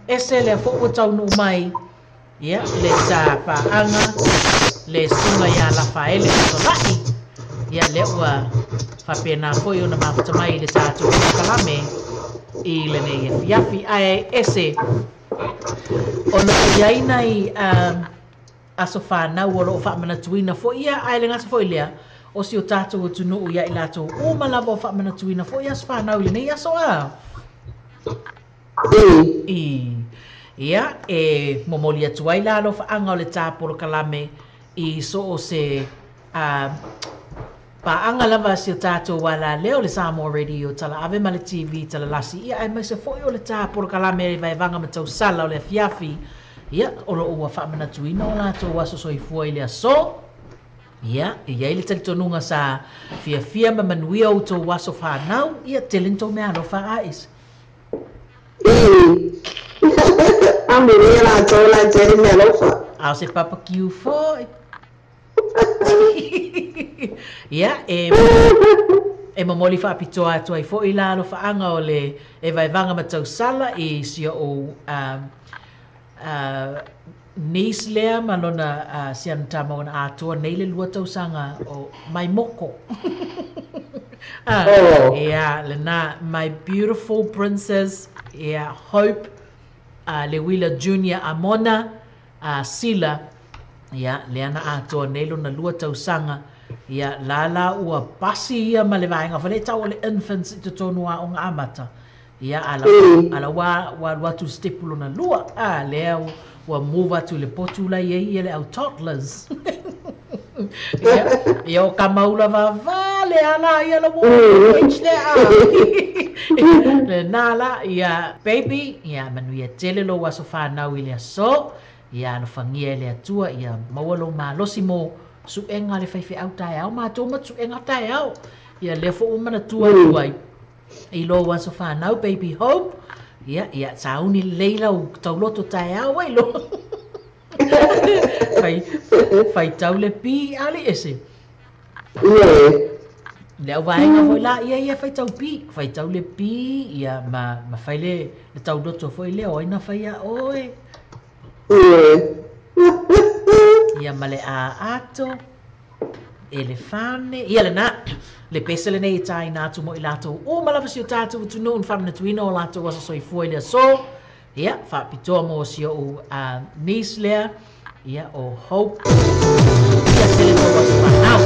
ese le fo tau no mai ia le sa paanga le sunga ia la faele so lai ia le ua fa pena foi ona mafuta mai le tatu kalame i le nei fiafi ai ese ona ia nai asofa na wo fa mana tuina fo ia ai le ngasa fo ia o si o tatu tu no ia ilato o malabo fa mana tuina fo ia sfa na le nei aso a ia momoli atu ai la lo faanga o le tāporo kalame i so o se paanga lava si o tātou wala leo le Samoa Radio tala ave ma le TV tala lasi ia ai mai se foi o le tāporo kalame vai vanga ma tau sala o le fiafi ia o lo ua whamana tuina o lātou waso soifua i le aso ia ia le talitonunga sa fia ma manuia o tau waso whanau ia telento mea no wha ais Ambiria tola jeri melofa. Au se papa kiu foi. Ia momoli fa pitoa tu ai foi la lo fa anga ole vai vanga matau sala e si o nis lea malona sian tama ona atua nei le lua tau sanga o mai moko. Yeah, lena my beautiful princess, yeah, Hope, Lewila Junior Amona, Sila, yeah, leana atua nei lo na lua tau sanga, yeah, lala ua pasi ia malevainga fale tau le infants te tonua o ngā amata. Yeah, ala watu stepulo na lua, lea ua move atu le potula ye le au toddlers. Ia o ka maula vale ala ia la mo le nala ia baby ia manu ia tele lo waso whanau i le aso ia no fangia le atua ia mawalo malosi mo su enga le whaiwhi au tae au mātou mat su enga tae au ia le fo umana tua tuai i lo waso whanau baby hope ia sauni leila u tauloto tae au ai lo fai tau le pi ali ese le au vaenga foi la ia fai tau pi fai tau le pi ia ma fai le tauloto foi le oina fai a oe ia male a ato elefane ia le na le pese le nei tai na tu mo ilato o malava si o tatu tu no un famna tuino o lato wasa soi foi le so ia fa pito mo si o nisle ia o hope ia tele to wasa fa now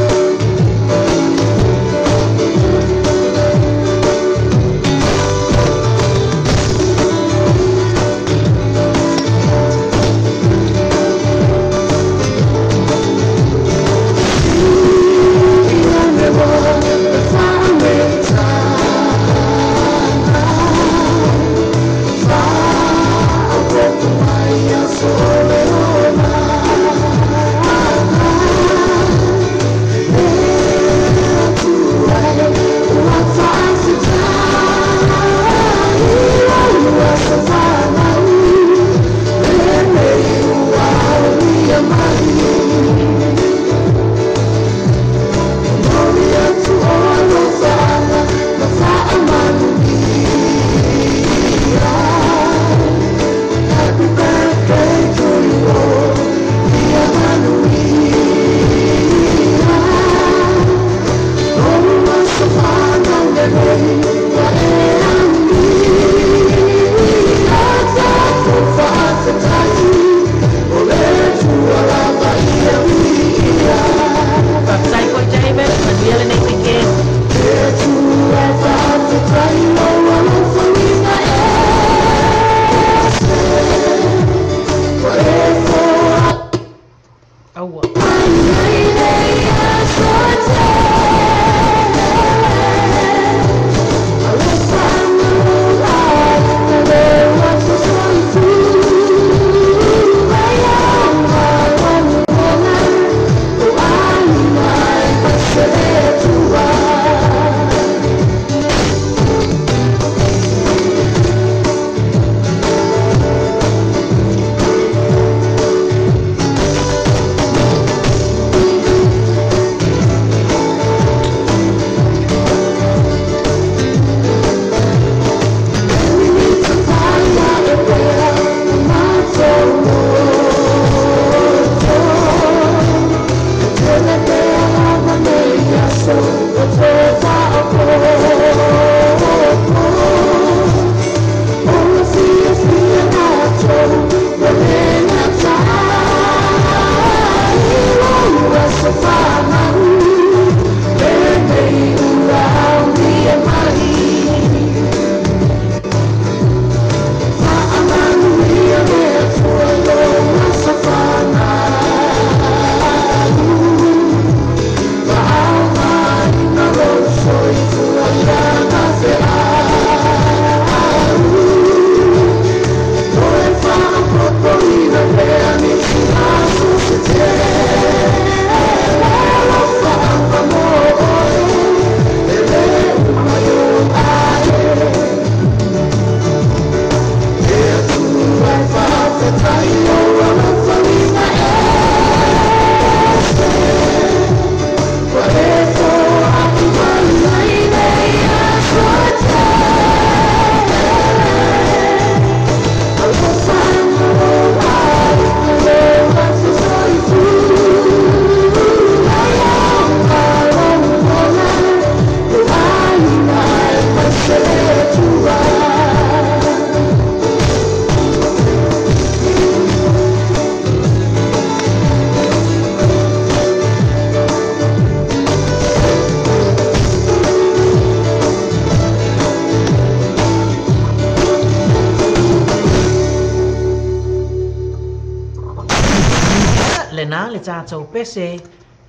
le tātou pese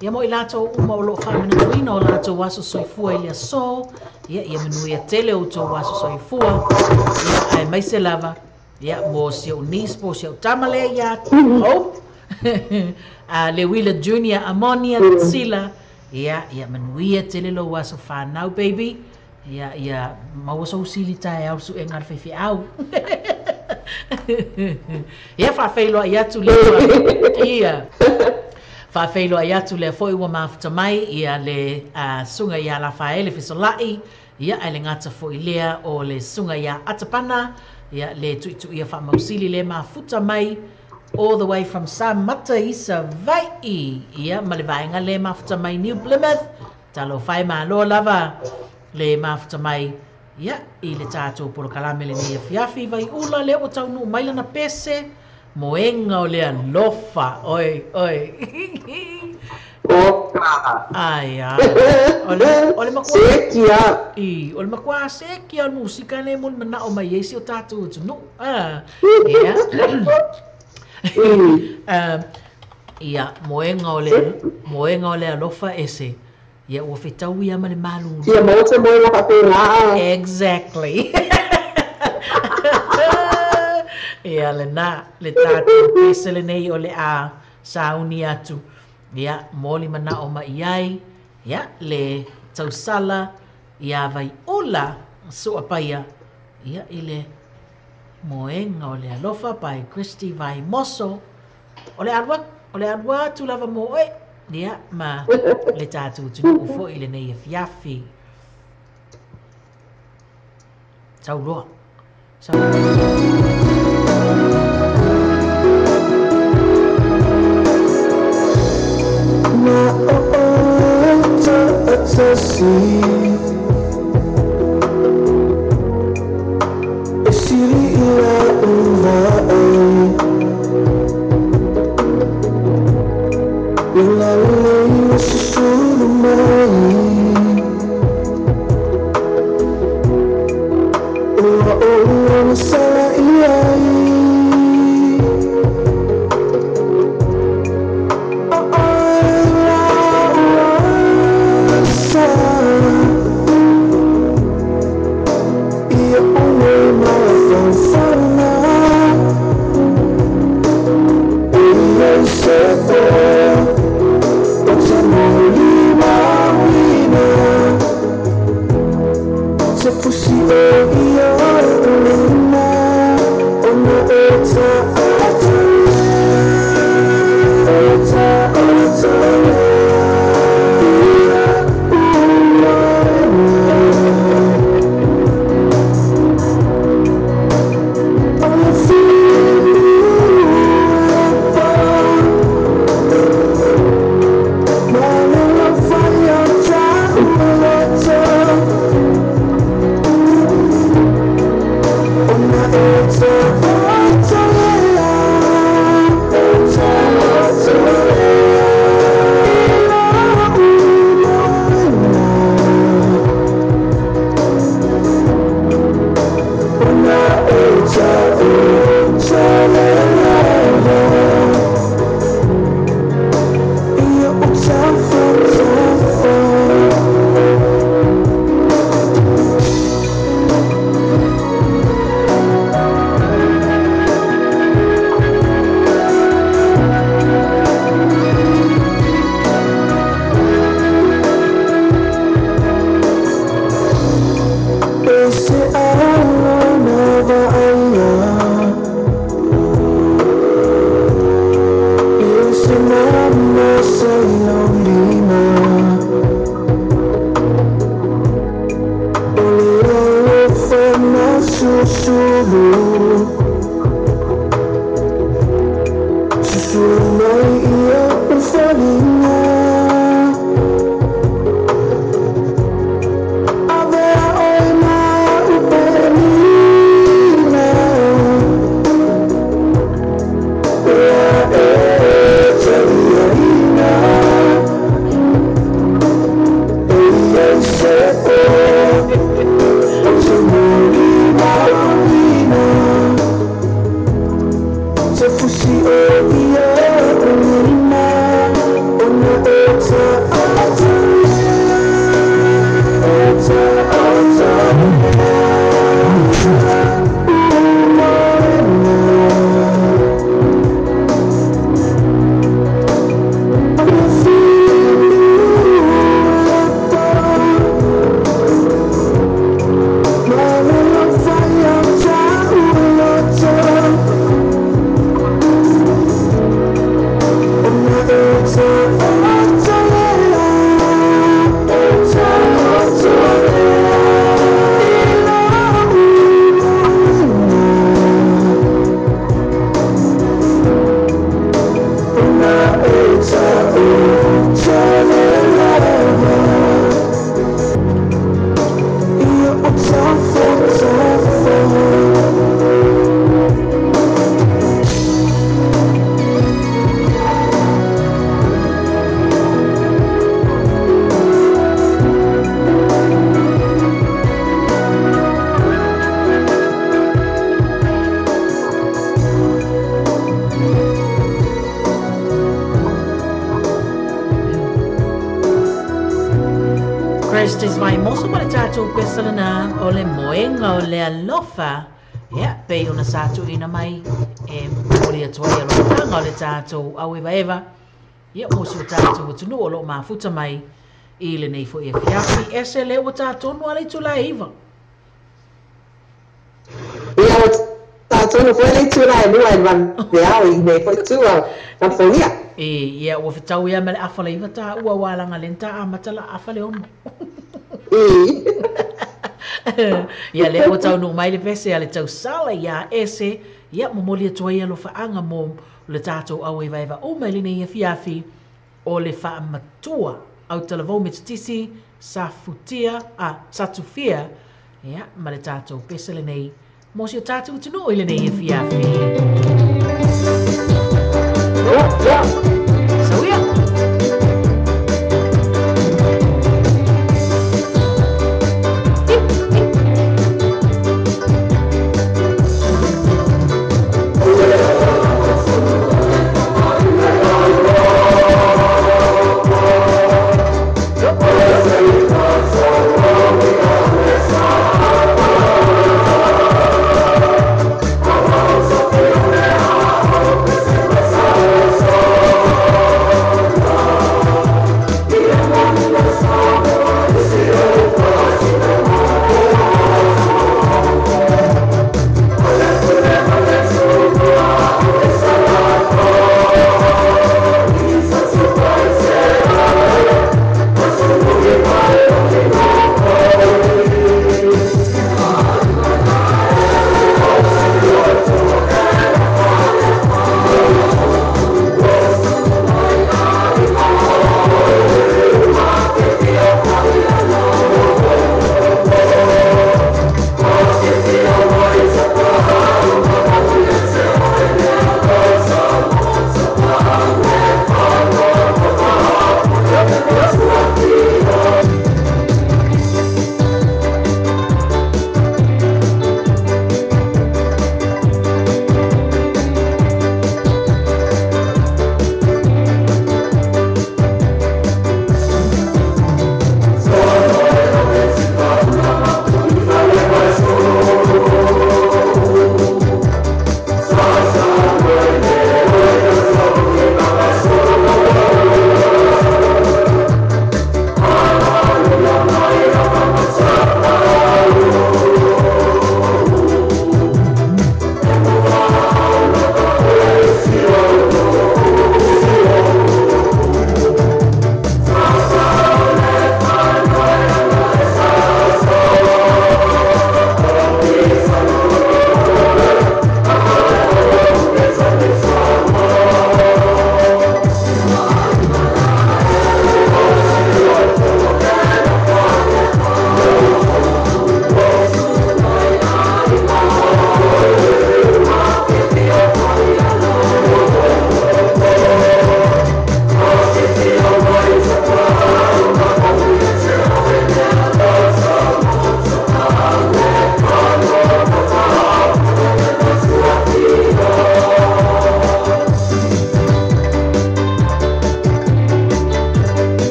Ia mo i lato uma o lo whamina tuina o lato waso soifua i lea so. Ia manu ia tele o tō waso soifua. Ia ai mai se lava. Ia mo si o nis po si o tamale ia hope. Le Wheeler Junior Ammonia Sila. Ia manu ia tele lo waso whanau baby. Ia mawaso usili tae au su e ngar whewhi au. Ia whawhailo ia tu lewa. Ia. Whawhailo ia tu le foi wa mafuta mai. Ia le sunga ia la whaele fisolai. Ia ai le ngata foi lea o le sunga ia atapana. Ia le tuitu ia whamausili le mafuta mai. All the way from Samata Isa Vai. Ia ma le vaenga le mafuta mai New Plymouth. Talo whai maa loa lava. Le mafuta mai. Ia, i le tātou poro kalame le nia fiafi vai ula le o tau nu maila na pese moenga o le alofa. Oi. Oka. Ai. Ole makua. Sekia. Ole makua sekia o musika ne mun mana o mai esi o tātou tunu. Ia. Ia, moenga o le alofa ese. Ia ua whetau ia ma le malu. Ia mōte moe la whapena. Exactly. Ia le nā, le tātou pesele nei o le a sauni atu. Ia mōli mana o ma iai. Ia le tausala. Ia vai ula sua paia. Ia i le moenga o le alofa pai Christy vai moso. O le alwa tu lava mo oi. Ia ma le tātou tunu o fo i le nei e fiafi. Tau roa. Na o ta esiri ila uva Se fossi io stes vai moso ma le tātou pesalana o le moenga o le alofa. Ia, pei ona sātou ina mai e mori atua i alofa o le tātou au eva. Ia, mosi o tātou tunu o lo mafuta mai i le nei fo i fiafi. Ese le o tātou no ale tula iwa. Ia o tātou no fo le tula e lua e man pe au i nei fo tua na folia. Ia, ua fitau ia mele afale iwa tā ua wālanga lenta a matala afale ono. Ia le o tau no mai le pese a le tau sala ia ese ia momoli atua ia lo faanga mo le tātou au e vaiva o mai line ia fiafi o le wha matua au talavou me tisi sa futia a satufia ia ma le tātou pese le nei mo si o tātou tino i le nei ia fiafi. So ia Yeah.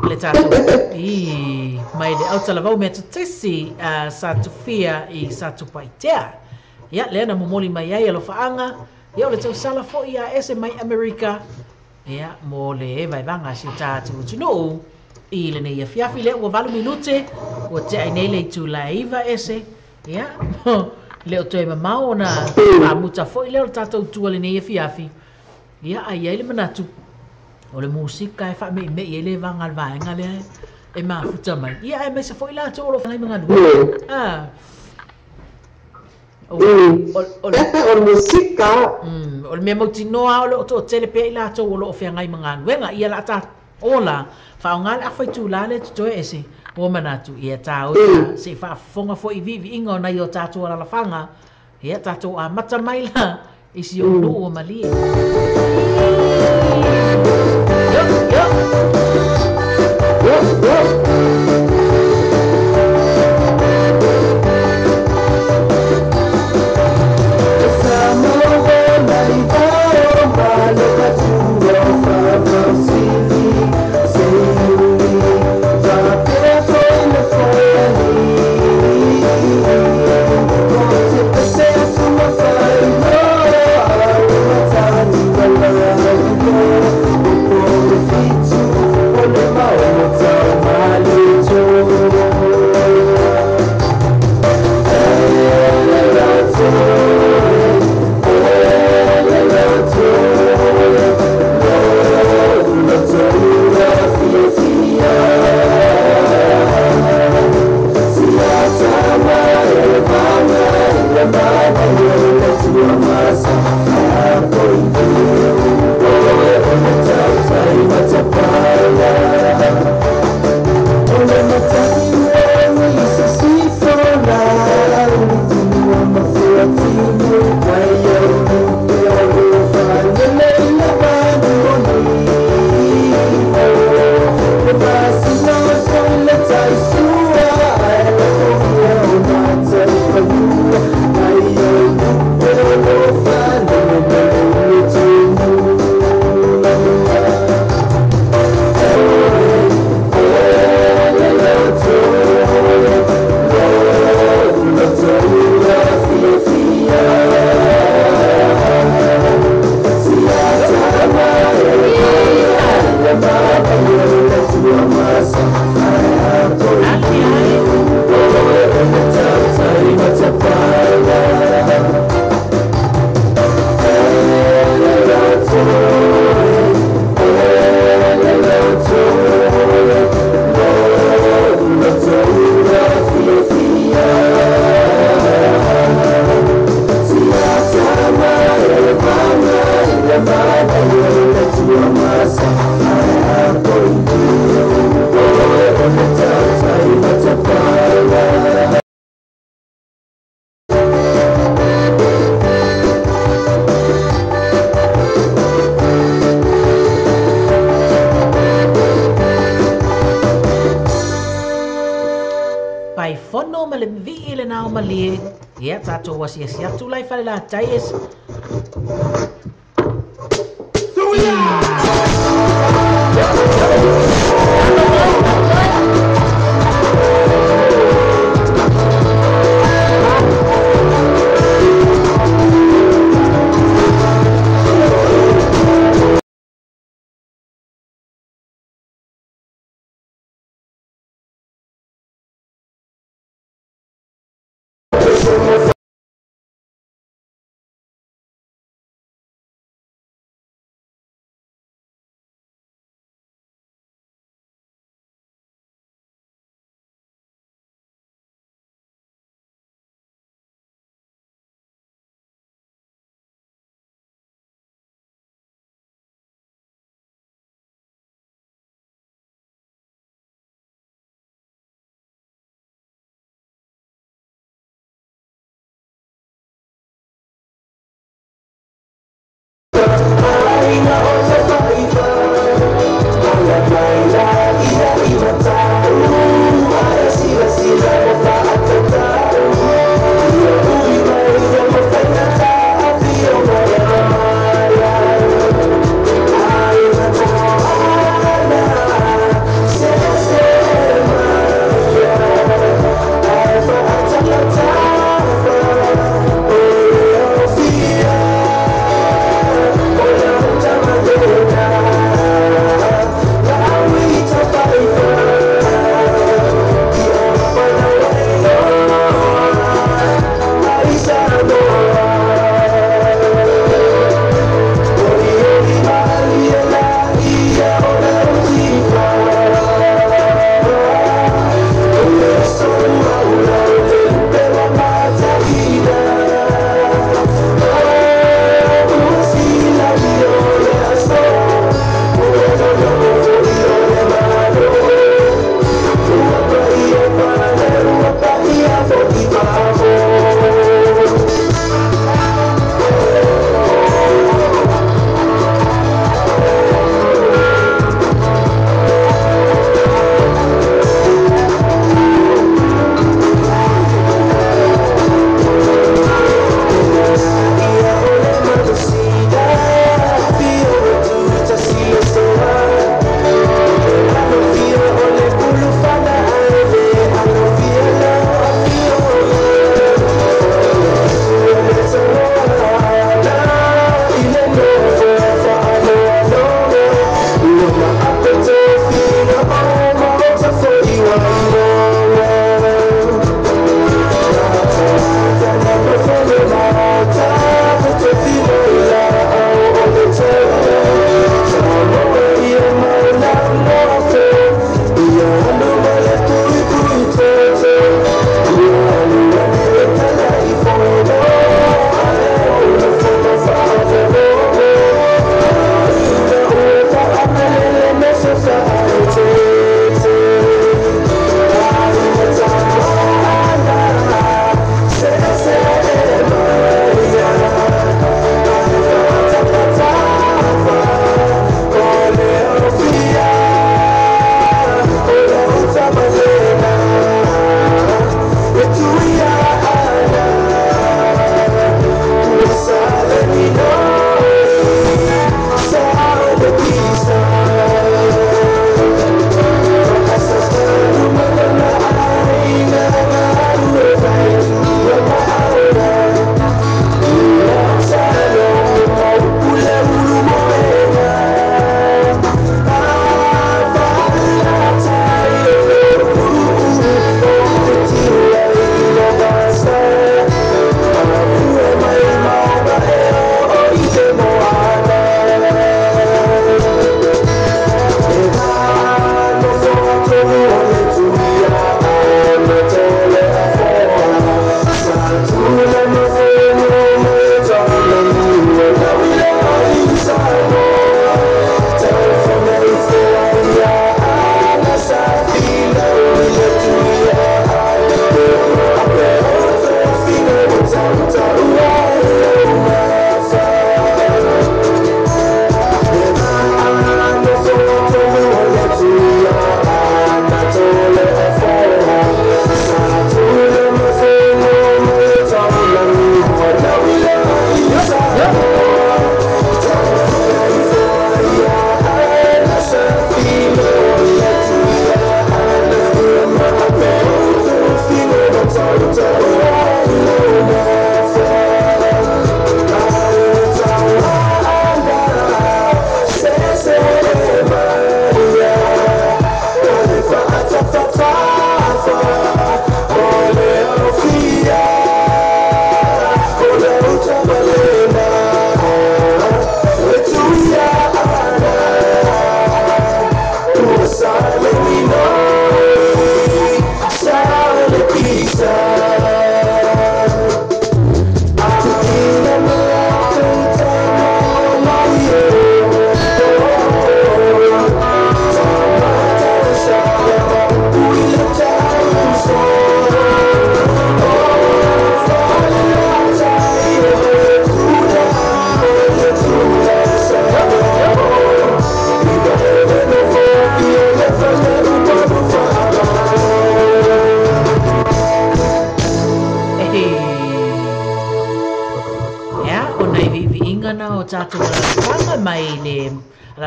le tato mai le auta lavau me tutisi sa tufia I sa tupaitea ia le na momoli mai ai alo faanga ia le tau sala fo ia ese mai Amerika ia mo le vai vanga si tatu tunu I le nei fiafi le ua 4 minute ua te ai nei le tu laiva ese ia le o toi mamau na muta fo le o tatou tua le nei fiafi ia ai ai le manatu o le musika e fa me le vanga al vaenga le e ma futa mai ia e me se foi la to lo fa nga du o musika o le me motinoa o le to tele pe la to lo fa nga nga wenga ia la ta ola fa nga la fa tu la le to ese o manatu ia ta o se fa fonga fo I vivi ingo na yo ta to la fanga ia ta to a mata mai la isi o no o mali ia tatou wasi esi atu lai fale la tai esi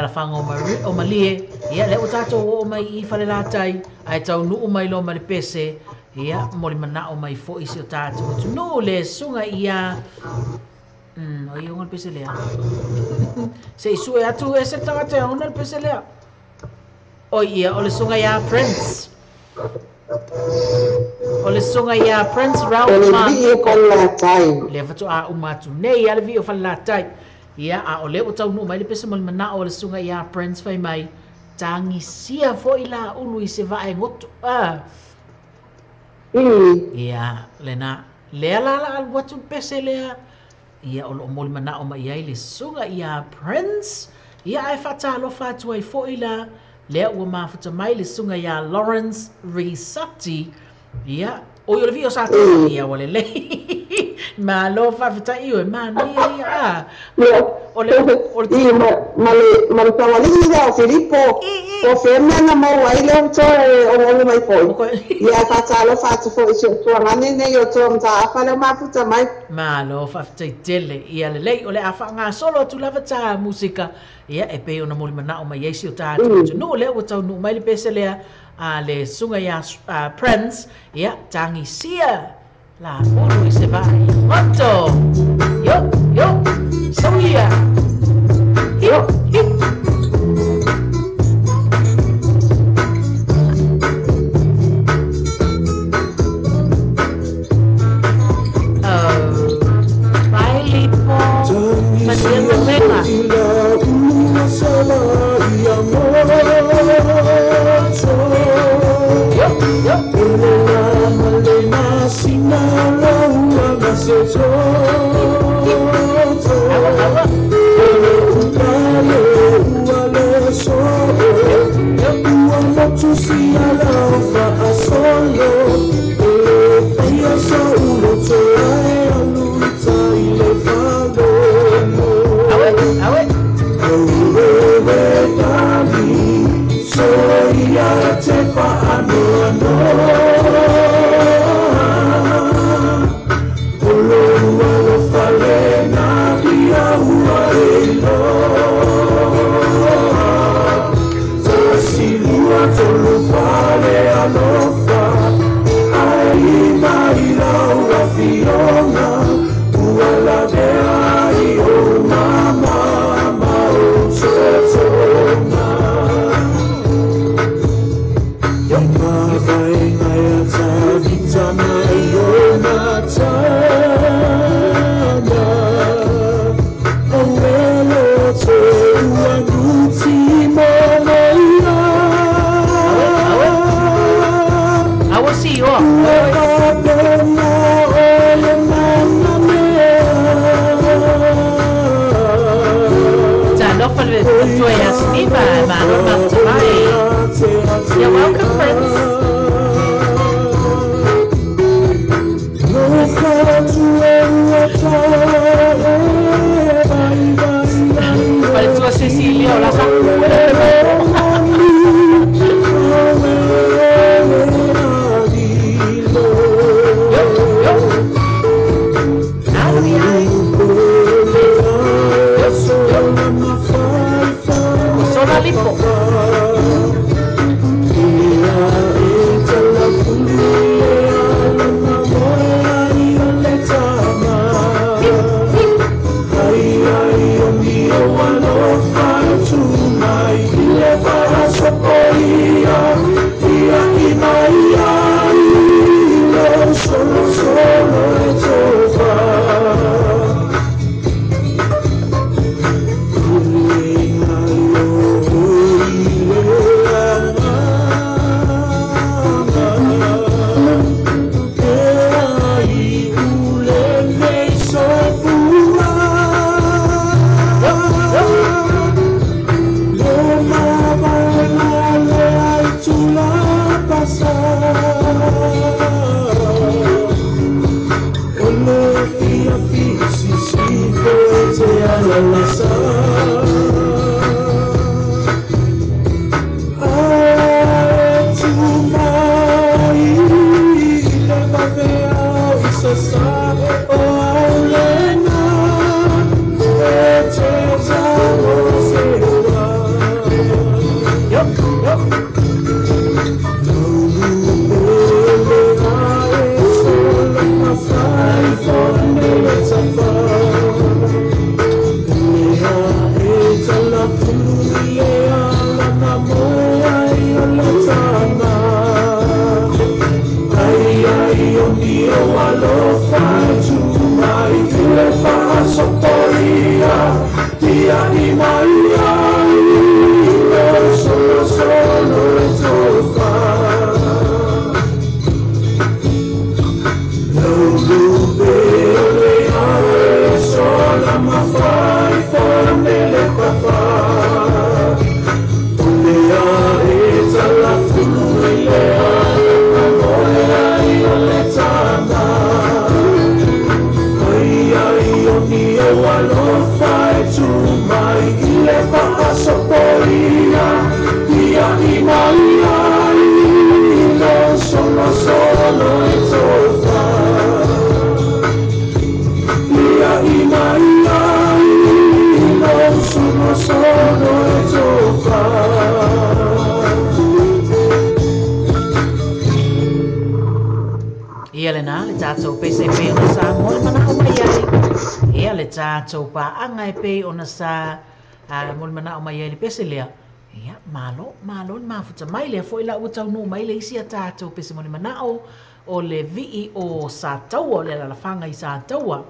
la whanga o malie, ia le o tātou o mai I whale lātai, ai tau nuu mai lo mai pese, ia mori mana o mai fo isi o tātou. Tu no le sunga ia, o i onga pese lea. Se isu e atu e se tangata e onga pese lea. O ia, o le sunga ia Prince. O le sunga ia Prince Rao Mango. Le fatu a umatu nei, ale vi o whale lātai. Ia a o le o tau nuu mai le pese moli mana o le sunga ia Prince fai mai. Tangi sia fo I la unu I se vae ngoto. Ia lena lea la al watu pese lea. Ia o lo moli mana o mai ai le sunga ia Prince. Ia ai fata lo fatu ai fo I la. Lea ua mafuta mai le sunga ia Lawrence Risati. Ia o yo le vi o sa ia wale le. Ma lo fa fita iwe ma nei ia. O le ma le tawalini da o Filippo o ferna na mo ai le o to o mai foi ia fata lo fatu fo I to ngane nei o to mta fa le mafuta mai ma lo fa fita tele ia le lei o le afa nga solo tu lava ta musika ia e pe ona moli mana o mai esi o ta tu no le o tau no mai le pese le a le sunga ia Prince ia tangi sia la ulu I se vai moto yo so ia hip baile po fazendo venga You're welcome, Prince. Pareció a Cecilia o la tātou pese pe ona sa mole mana o mai ai. Ia le tātou pa anga e pe ona sa mole mana o mai ai le pese lea. Ia malo mafuta mai le foi la utau no mai le isi tātou pese mole mana o le vii o sa taua le la fanga i sa taua.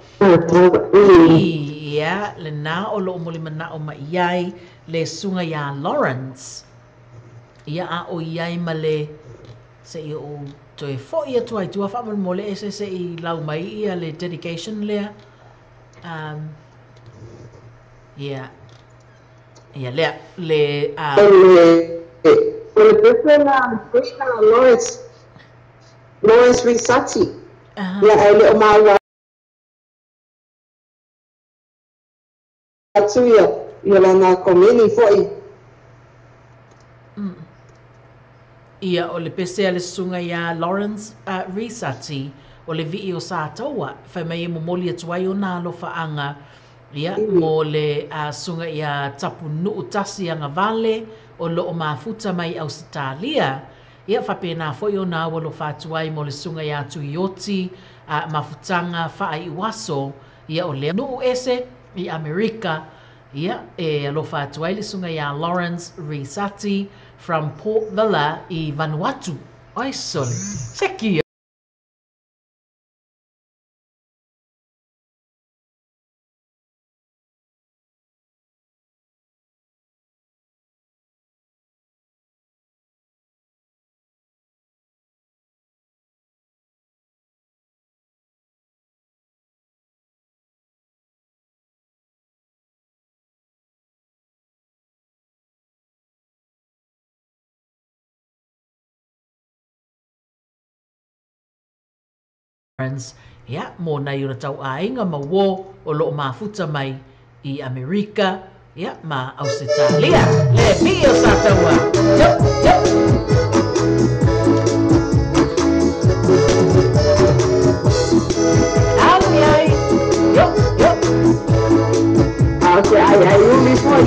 Ia le na o lo mole mana o mai ai le sunga ia Lawrence. Ia a o iai male se i o toe fo ia tuai tua whamal mole e se i lau mai ia le dedication lea. Ia lea le Lawrence Risati. Ia ai le o maua atu ia lana komeni foi. Ia o le pese le sunga ia Lawrence Risati o le vii o sa taua whai mai mo moli atuai o nā lofa anga ia mo le sunga ia tapu nuu tasi anga vale o lo o mafuta mai Australia ia whapena foi o nā walo whatuai mo le sunga ia tuioti mafutanga whaai waso ia o le nuu ese i Amerika ia e lo whatuai le sunga ia Lawrence Risati from Port Vila i Vanuatu. Ai sole. Seki. Ia, mō nei ura tau ainga ma wō o loo mafuta mai i Amerika, ia, ma Australia. Le pi o sa taua. Yep. Alu ai. Yep. Okay, ai umi foi.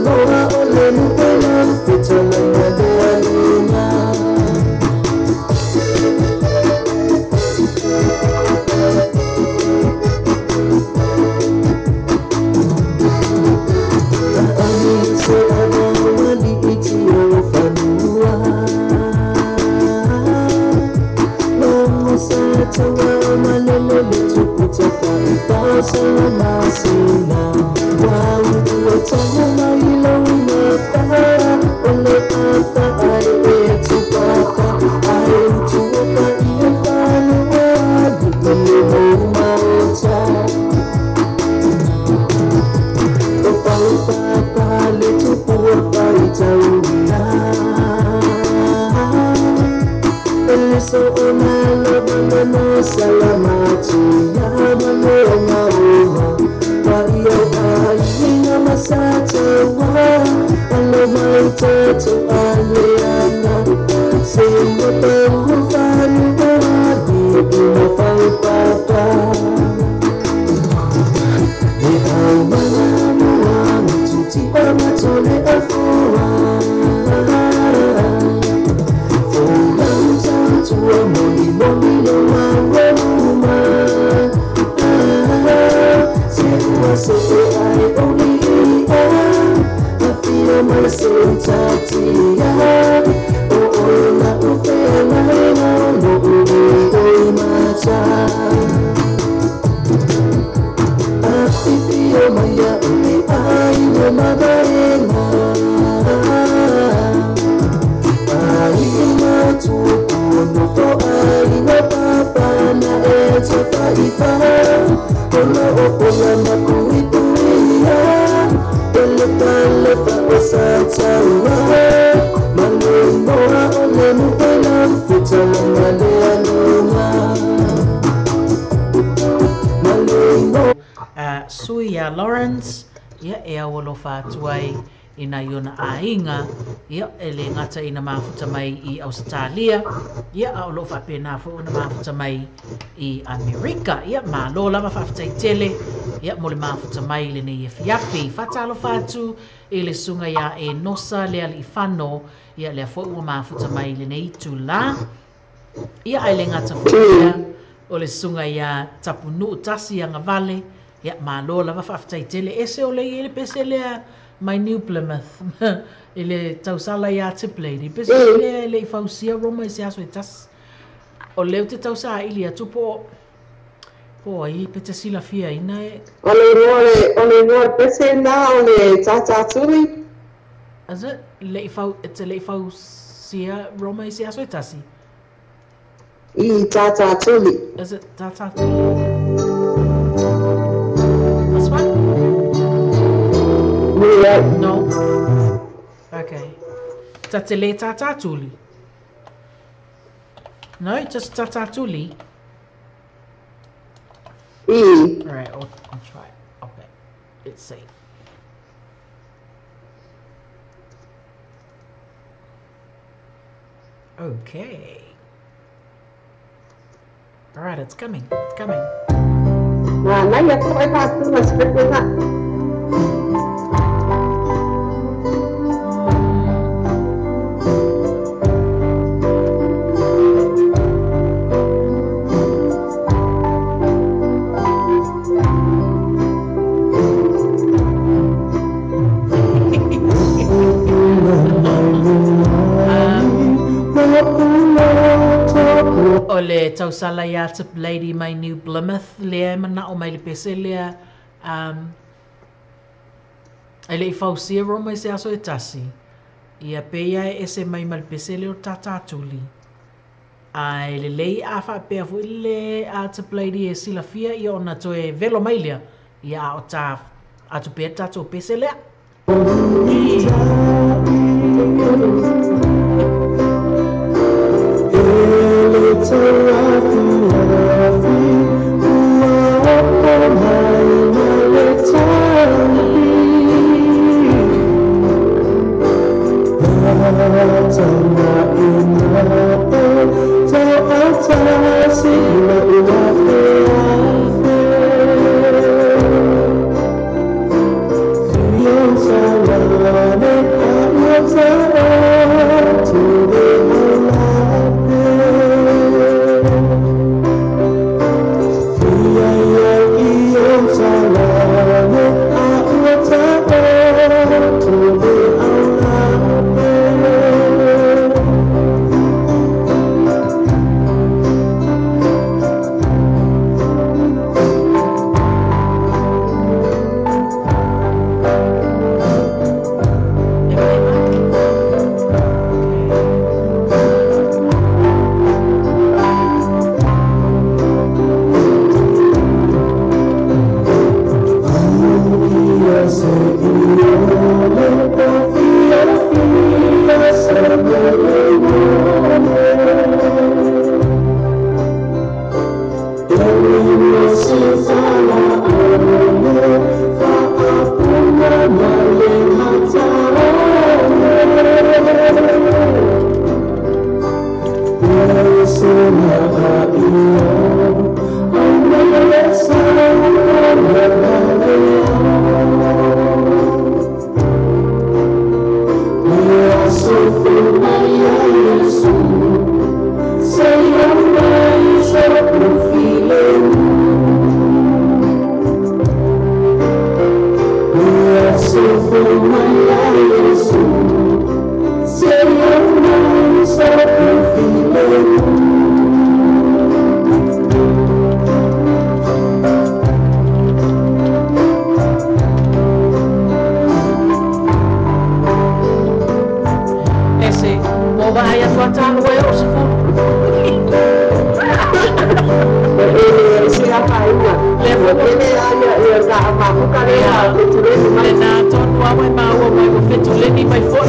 noa ole nukwena Petala ngade aluna Se abawali iti ofanua Mamo sa tawa malelele tukutaka Ipasa masina Wau tuwatanya mailaw na para Ole ata ay etupaka Ay tuwaka iyapanuwa Dukali mo mauta Papa tu puapa itauna Eliso omalo balano salamati Ya malonga uma Paio aina masata wa Alo maiteto aleana Sema pengu fanu wadi Ina fai papa Matole afua Fulanta tua moni no mawema Sewa soe ai oni Afia maso tatia O na ufena no ui macha Afifio maya uli ai no madarena Ai na tuku no to ai no papa na eto paipa Kola opola na kuituia Ele pale pa osatawa Malenoa ole nukwena Futala ngale aluna Sui ya Lawrence ia e awolo whātuai ina iona ainga ia ele ngata ina mafuta mai I Australia ia awolo whapena fu ina mafuta mai I Amerika ia malo lama whafta I tele ia mole mafuta mai le ne fiapi whatalo whātu I le sunga ia e nosa lea li whano ia lea fo ua mafuta mai le ne I tula ia ai le ngata fuia o le sunga ia tapunu tasi anga vale ia malo lava whaftai tele ese o le I le pese lea my New Plymouth I le tausala ia tiplady pese lea le I fausia Roma I se aso I tas o leo te tausa ili atu po ai pete sila fia ina e Ole noa pese na ole tata turi asa le I fausia Roma I se aso I tasi I tata turi asa tata tuli No. Okay. Tatele tatatuli. No, just tatatuli. Alright, I'll try. Okay. Let's see. Okay. Alright, it's coming. It's coming. na ya ko ay pasto na script na le tausala ia tip lady my New Plymouth lea mana o mai le pese lea ele I fausia ro mai se aso e tasi ia peia e se mai mal pese le o tatatuli ai le lei a fa pe fu le a tip lady e sila fia ia ona to e velo mai lea ia o ta a tu pe tato pese lea whatalo e o se fu. Se apa ia. Le fu Ele ia sa apa kare a tule le na tonu a mai ma o mai o fetu le ni mai fo.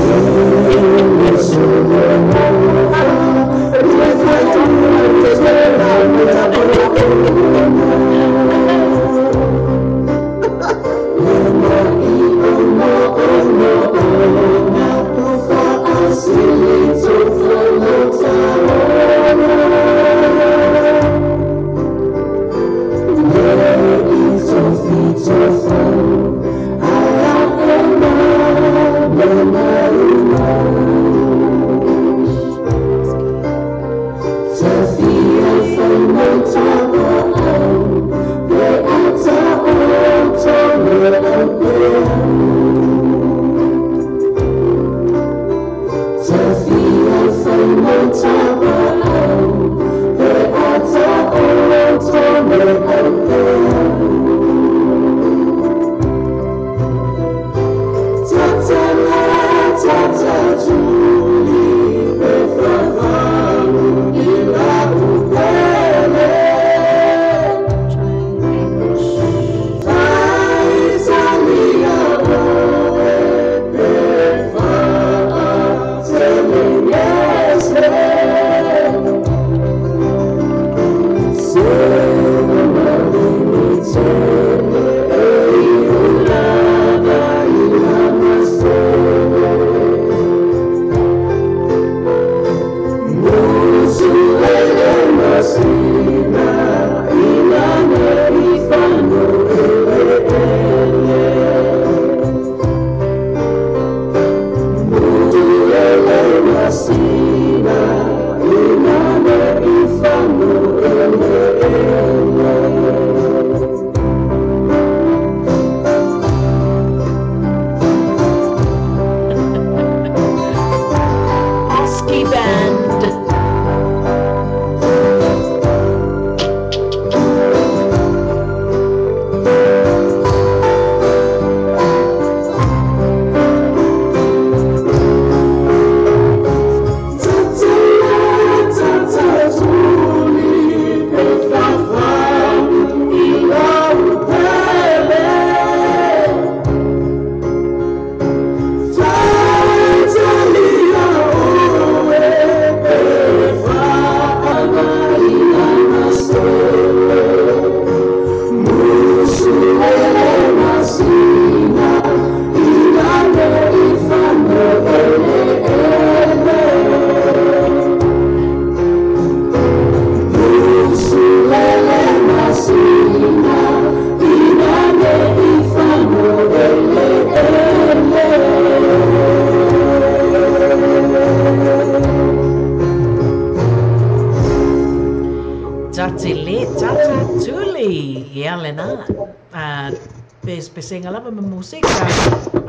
Pesenga lava me musika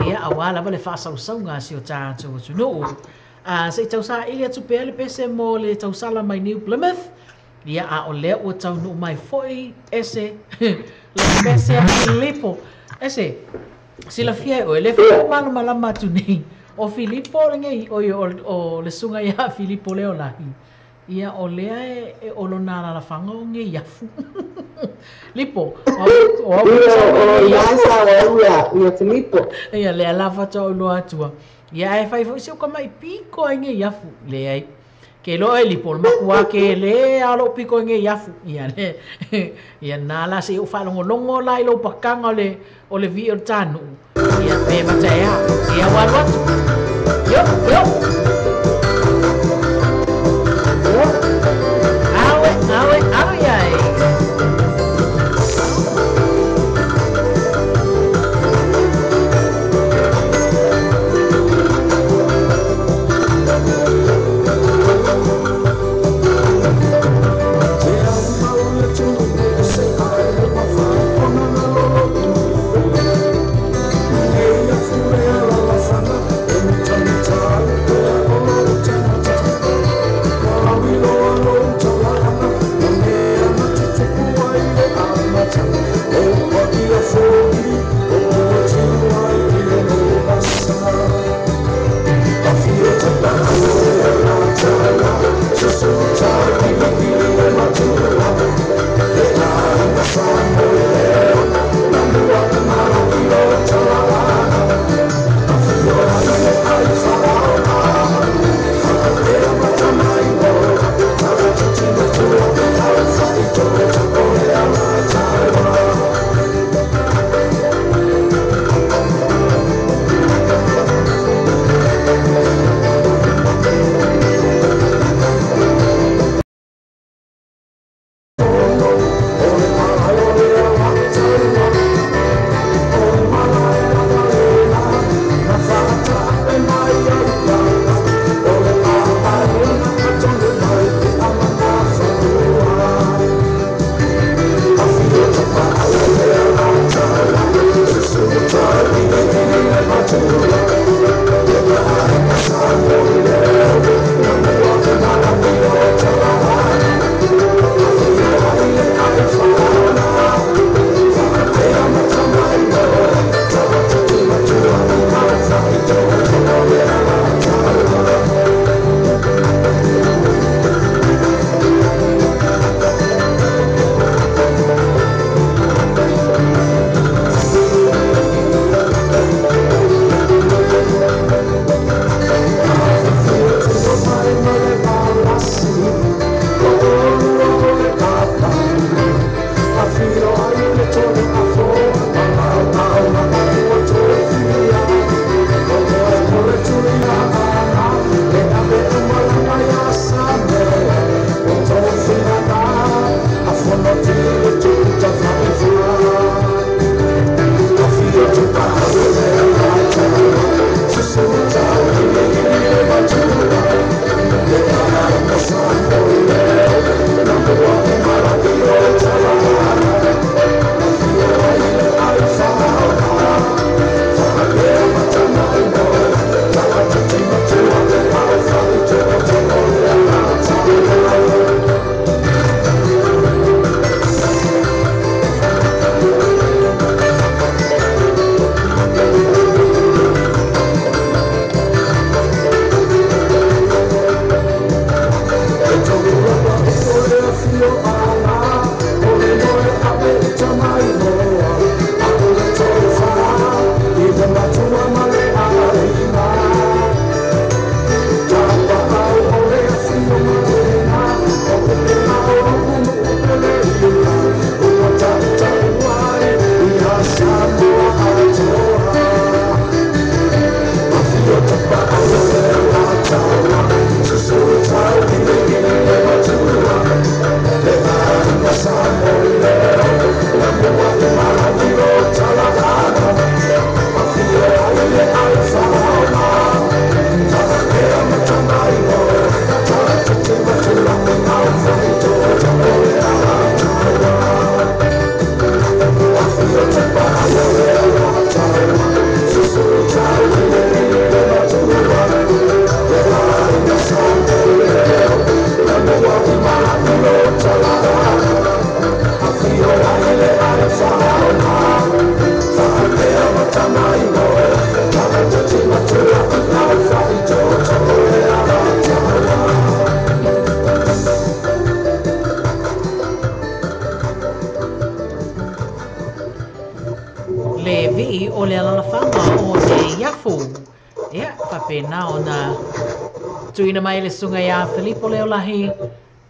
ia awala vale fa sausaunga si o tātou tunu se tausa ilia tupea le pese mo le tausala mai New Plymouth ia a o lea o tau nu mai foi ese le pese a Filipo ese sila fia o le fa malo malama tuni o Filipo ngai o le sunga ia Filipo leo lahi ia o lea e olona la fanga o nge yafu Lipo ia Filipo ia le lava to lo atua ia e fai fo ko mai piko nge yafu le ai ke lo e Lipo ma kwa ke le alo piko nge yafu ia le ia nala se o fa longo lai lo pakanga o le vi o tanu ia pe matea ia wa yo Awe, ai. Ia, whapena o na tuina mai le sunga ia Filipo leo lahi.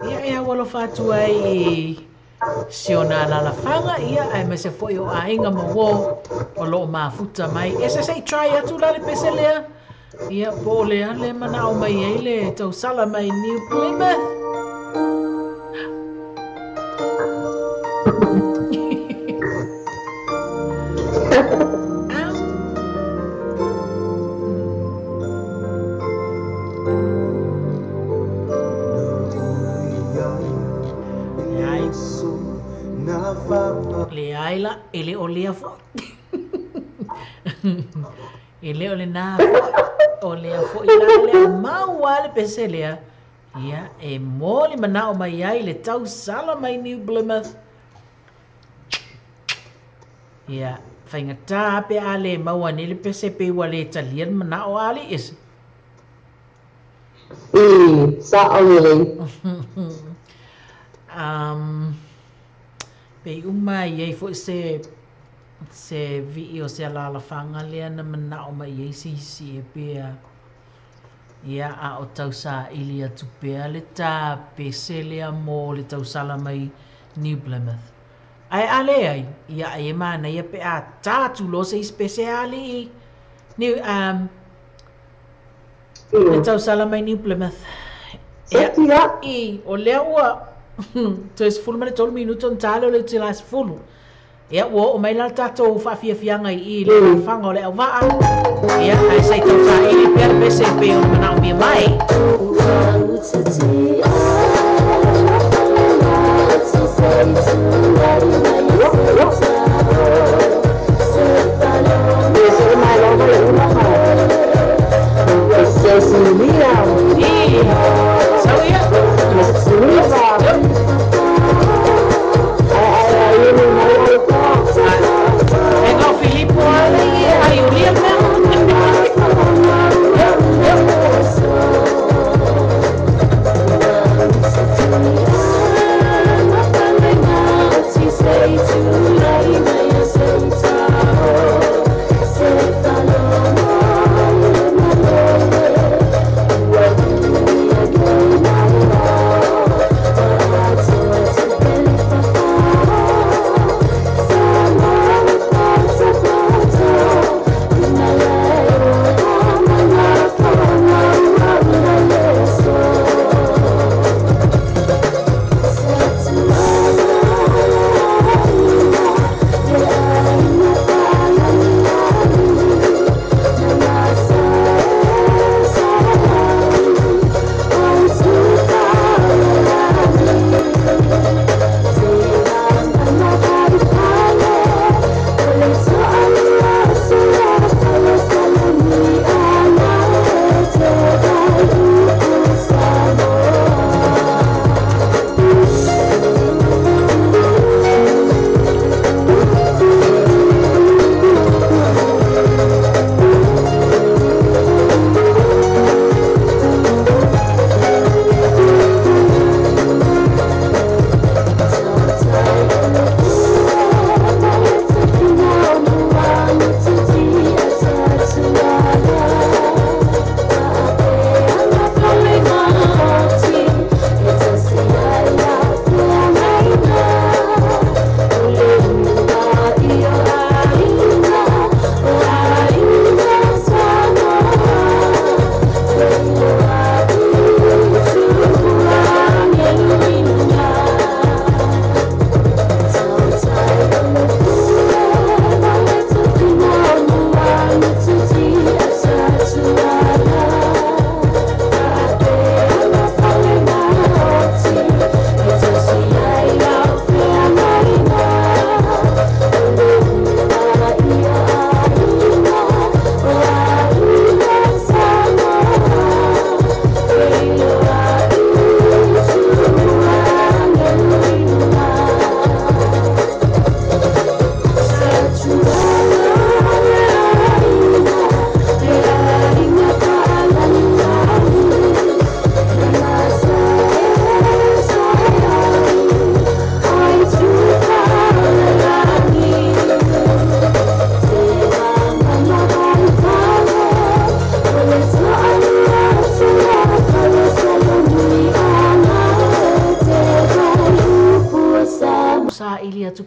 Ia e hawalo whātua ai I siona lalawhanga. Ia ai me se foi o a inga mawo o loo mafuta mai. E se sei try atu la le pese lea. Ia po lea le mana o mai ei le tau sala mai New Plymouth. Le aila, ele o lea fo. Ele o le nā o lea fo I la lea maua le pese lea. Ia, e mōli mana o mai ai le tau sala mai New Plymouth. Ia, whaingata pe a le maua ni le pese pe ua le talian mana o ali isi. Sa o le. Pe uma iei fo se vi o se la whanga lea na mana o mai iei si e pia. Ia a o tau sa ili atu pia le tā pese lea mō le tau sala mai New Plymouth. Ai ale ai, ia e mana ia pe a tātu lo se speciali I New le tau sala mai New Plymouth. Ia I o lea ua to es fulu mane tolu minuto ntale o le tila es fulu. Ia ua o mai la tātou whawhiawhianga I le whanga o le au waa. Ia ai sei tau sa ili pia le pese pe o mana o mia mai.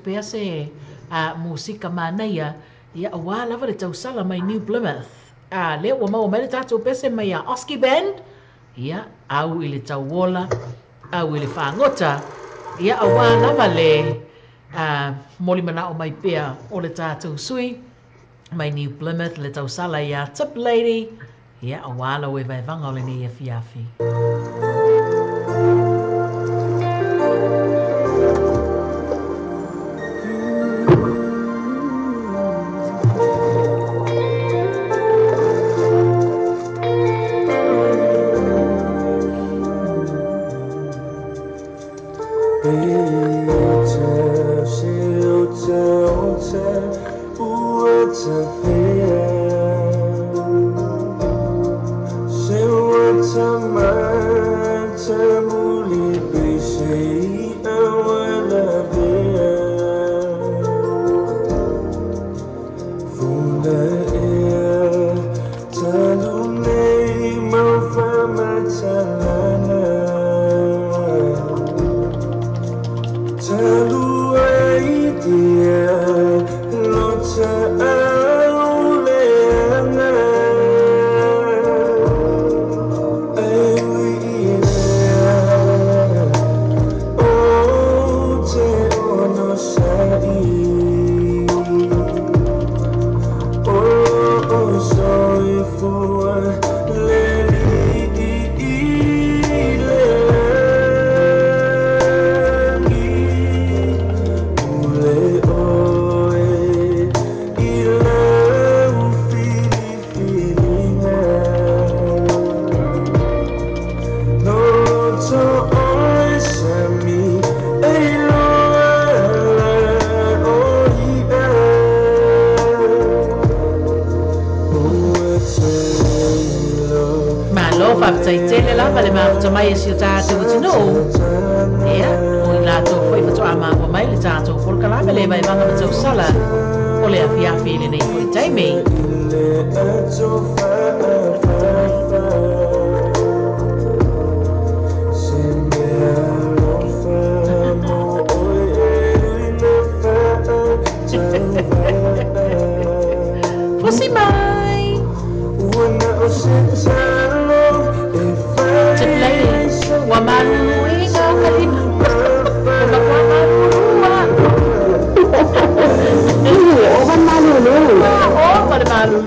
pea se musika manaia ia awa lava le tausala mai New Plymouth. Le ua mau mai le tātou pese mai a Oski Band. Ia au i le tauola, au i le whangota. Ia awa lava le moli mana o mai pea o le tātou sui. Mai New Plymouth le tausala ia Tip Lady. Ia awa la we vai vanga o le nei e fiafi. Mai esi o tātou tino. Ia, o I lātou whai watoa māua mai le tātou whorkalame le vai vanga matau sala. O le awhiawhi le nei whai taimi. Fusi mai. Wa malu inga kalima. Wa malu. Wa malu. Wa malu.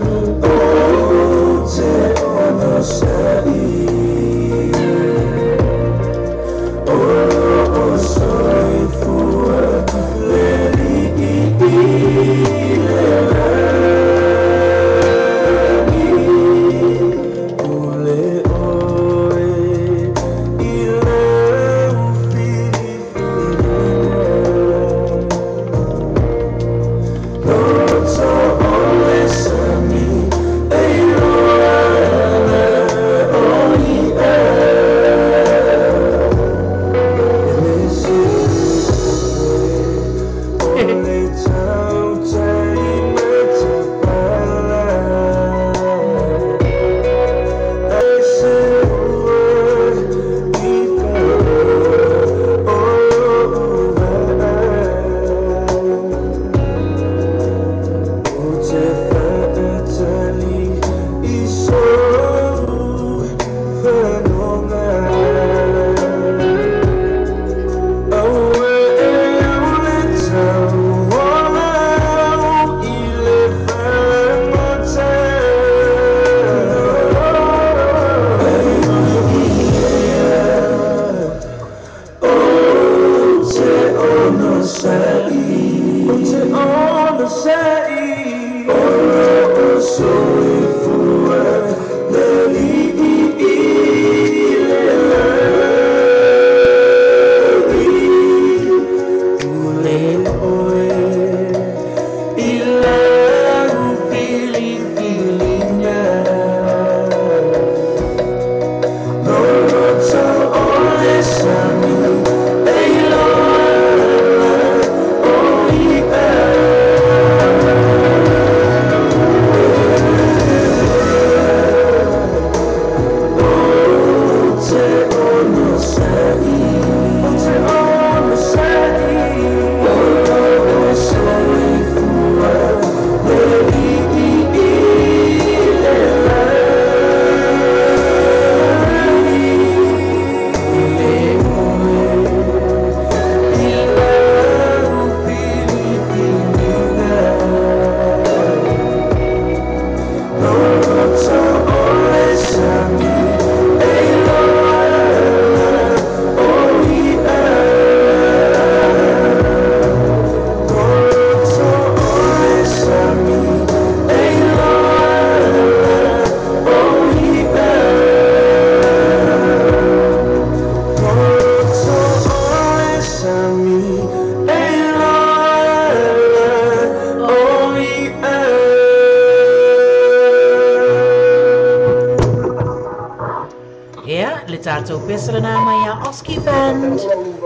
Ia, le tātou pesala nā mai a Oski Band,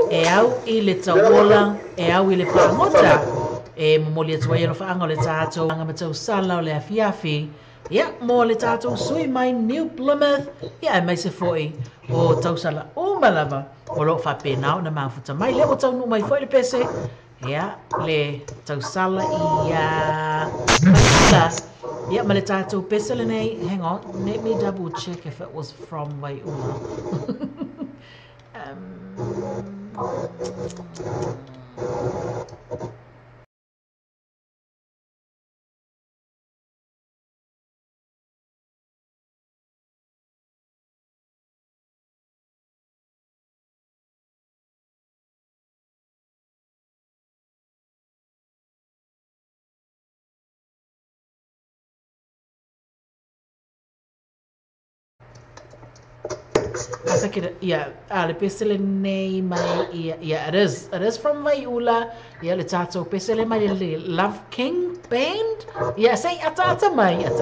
e au I le tawola, e au I le whaangota, e momoli atua I lo whaanga o le tātou anga matau sala o le afiafi, ia, mo le tātou sui mai New Plymouth, ia, e mai se foi o tausala umalawa, o lo whapena o na mawhuta mai, le o tau nu mai foi le pese, ia, le tausala I maila, yeah, ma le tātou pesele nei, hang on, let me double check if it was from Waiula. I think it, yeah, le pesele nei mai, yeah, it is from Waiula, yeah, le tātou pesele mai le Love King Band, yeah, say ata mai. Yeah,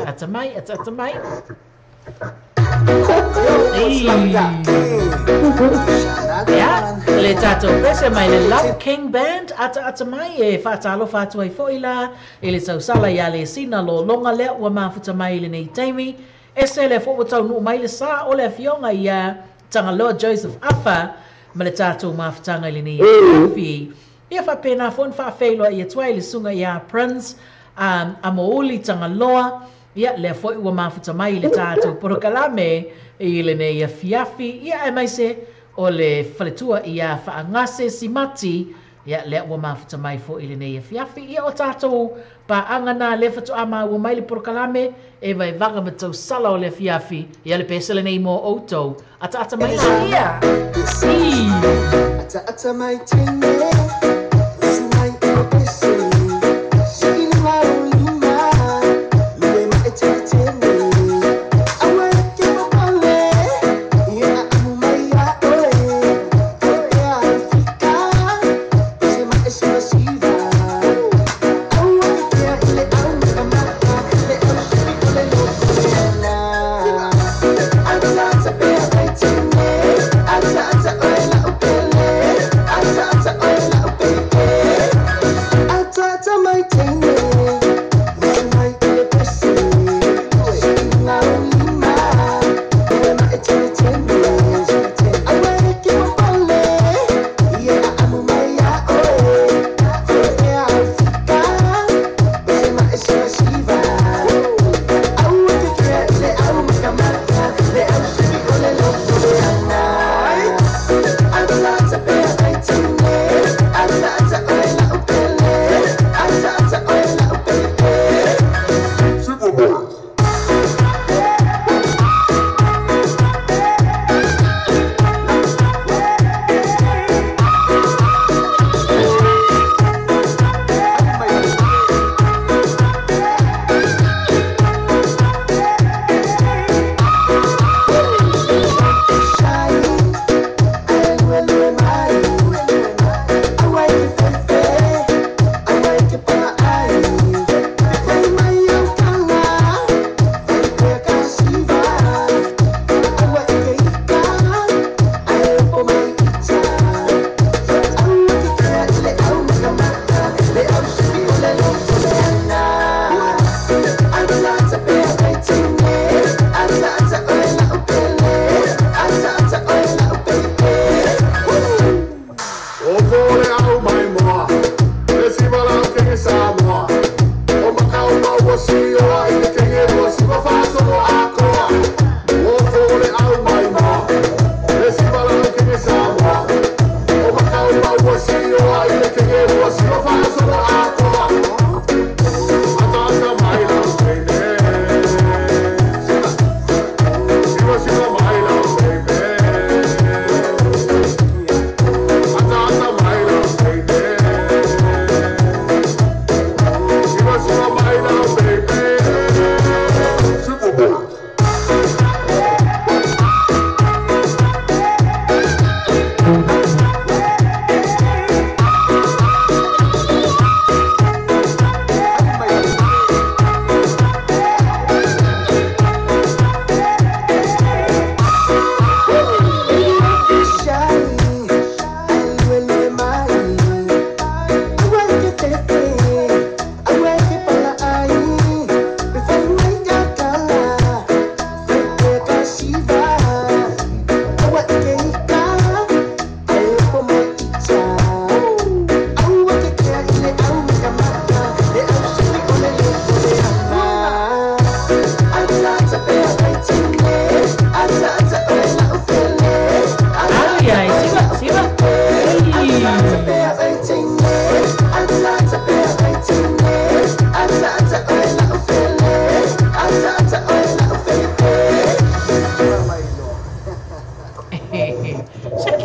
le tātou pesele mai le Love King Band, ata mai, e whaatalo whātua I foila, e le tausala ia le sina lo longa lea ua mafuta mai le nei taimi, e se le fo tau nu mai le sa o le fionga ia Tangaloa Joseph Afa ma le tātou mawhitanga I le ni Afi. Ia whapena fon whawheloa I atua I le sunga ia Prince a mouli Tangaloa ia le fo ua mawhita mai le tātou porokalame I le nei Afi. Ia e mai se o le whaletua ia whaangase simati ia le ua mawhita mai fo I le nei Afi. Ia o tātou pa angana le fatu ama ua mai le porokalame e vai vanga matau sala o le Afi. Ia le pesele nei mo outou. Ata mai ia. Ata mai tene. Usimai o pesele. Shikini marulima. Lue ma etetene. Awe kema pale. Ia amu mai ya oe. Ia Afrika. Sema esma siva. Awe kia le au amaka. Le au shiki le no pena. Ata pesele. Ata oela upele. Ata oela upele.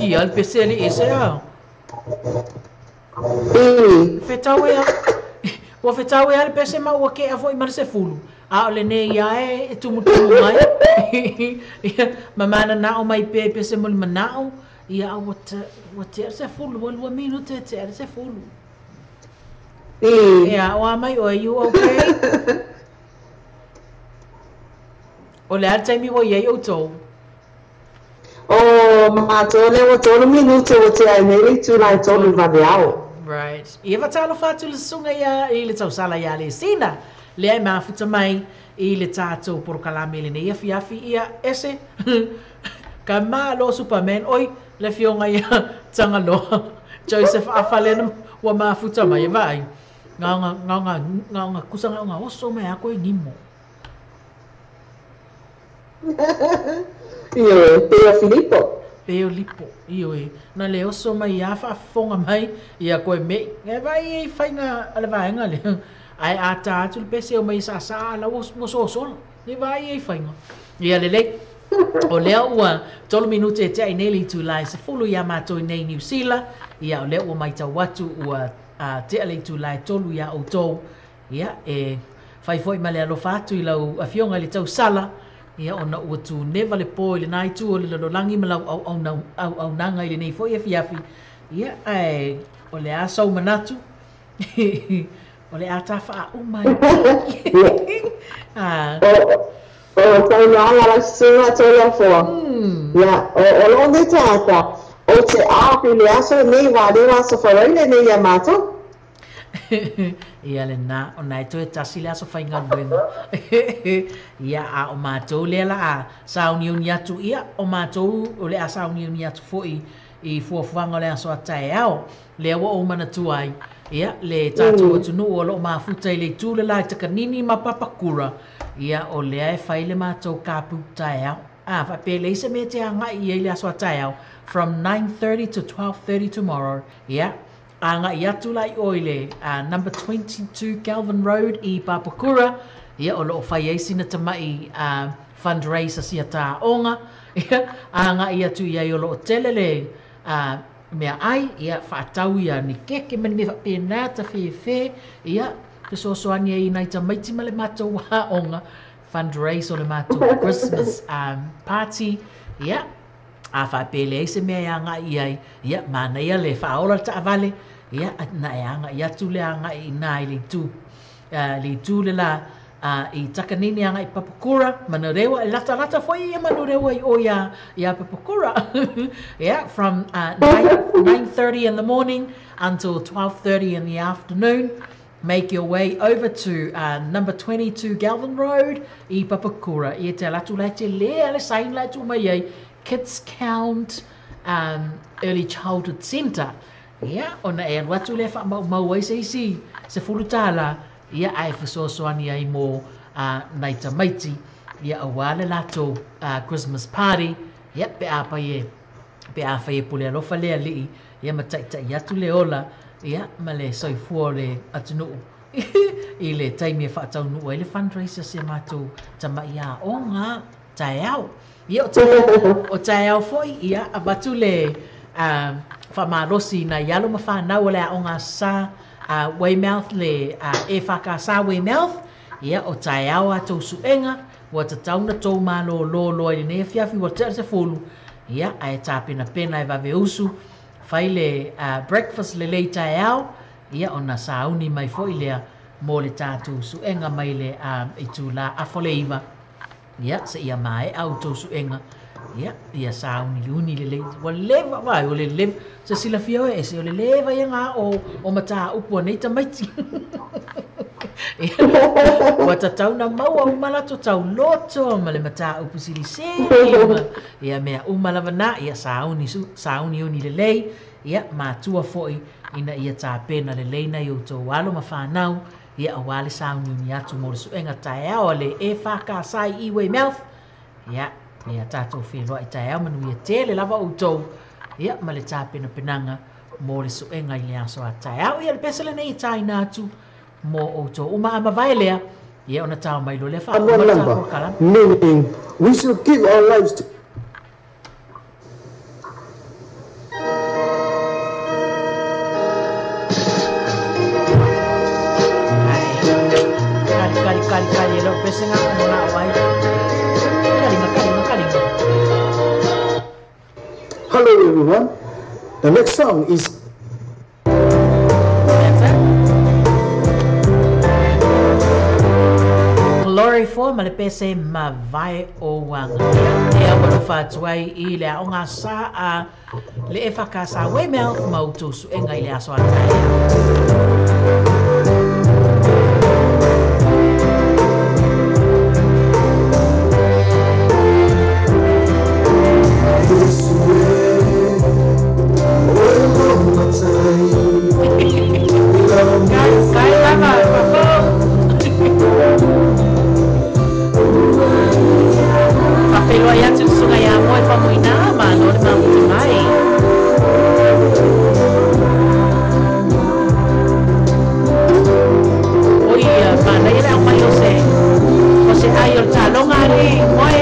ki al peseli ese fetau e wa fetau e al pese ma wa ke avoi mar se fulu a ole ne ia e tumu mai mamana na o mai pepe se mol manao ia wat se fulu wa minute te se fulu ia wa mai o you okay ole al taimi wo ye o to ma tole o tole minute o te ai nei tu lai tole va viao right ia va talo fatu le sunga ia i le tau sala ia le sina le ai mafuta mai i le tatou porokalame le nei afiafi ia ese ka malo Superman oi le fionga ia tangaloa Joseph afalena wa mafuta mai vai nga kusanga nga oso mai ako e ngimo Peo Filippo Peo lipo io e na le oso mai afa fonga mai ia koe me e vai e fainga ale vai nga le ai ata atu le pese o mai sa la mo so e vai e fainga ia le o lea ua tolu minute e te ai nei tu lai se fulu ia matou nei New Zealand ia o lea ua mai tau watu ua te ale tu lai tolu ia o tou ia e fai foi ma le alofa atu i lau afionga le tau sala ia ona ua tu neva le po le nai tu o le lololangi ma lau au nanga i le nei foi e fiafi ia ai o le a sau manatu o le a tafa a umai o la sua tola fo ya o lo de tata o te a pe le aso nei va le aso farele nei yamato ia le na o nai to e tasi le aso fainga luenga ia a o matou le la a sauni uni atu ia o matou o le a sauni uni atu foi i fuafuanga le aso atai ao le awa o mana tuai ia le tatou atu nu o lo mafuta i le tūle la i takanini ma papakura ia o le ai fai le matou kapu tai ao fa pele se me te anga i le aso atai ao from 9:30 to 12:30 tomorrow ia anga ia tu lai oile number 22 Galvin Road i Papakura ia o lo fai ai sina tamai fundraiser sia ta onga ia anga ia tu ia o lo telele mea ai ia whaatau ia ni keke mani me whapena ta fe ia ke soani ai nai tamaiti ma le matou wa onga fundraiser o le matou Christmas party ia a whapele ai se mea anga ia mana ia le whaola ta avale ia na anga ia tu le anga i nai le tu le la i takanini anga i Papakura manarewa i lata foi ia manarewa i o ia Papakura yeah from 9:30 in the morning until 12:30 in the afternoon make your way over to number 22 Galvin Road i Papakura i te latu lai te lea le sain lai tu mai ai Kids Count Early Childhood Centre ia ona e watu le fa mau ai se fulutala ia ai fesoasoani ai mo nai tamaiti ia awale lato Christmas party ia pe a fai pule alofa le ali ia mataita ia tu le ola ia ma le soifua le atunu i le taimi e whaatau nu ai le fundraiser se matou tamai a onga taiao ia o taiao foi ia abatu le whamarosi na ialo ma whanau le a onga sa Weymouth le e whakasa Weymouth ia o taiao a tau suenga wa ta tauna tau malo lo i ne fiafi wa tere se fulu ia ai tapina pena e vave usu fai le breakfast le lei taiao ia ona sauni mai foi lea mo le tatu suenga mai le i tu la afoleiva ia se ia mai au tau suenga ia sauni luni le lei wa leva vai o le leva se sila fio e se o le leva ia nga o mata upo nei tamaiti wa tatau na mau au malato tau loto ma le mata upu sili se ia mea umalavana ia sauni uni le lei ia matua foi ina ia tapena le lei na i tau alo ma whanau ia awale sauni uni atu mo le suenga tae ao le e whakasai i Weymouth ia tatou whenua i tae au manu ia tele lava utou ia ma le tāpena penanga mo le suenga i le aso a tae au ia le pesele nei i tae nātu mo utou uma ama vai lea ia ona tau mai lo le wha meaning we should give our lives to Hello everyone. The next song is Glory for Malipese Mavai o Wanga. E a wano whatuai I lea o ngā sā a le e whakasa we mea mautusu e ngai lea soa Pero aí atu sungai a moi pa muina ma no le mamuti mai. Oi, mana ia o mai o se ai o talonga ri moi.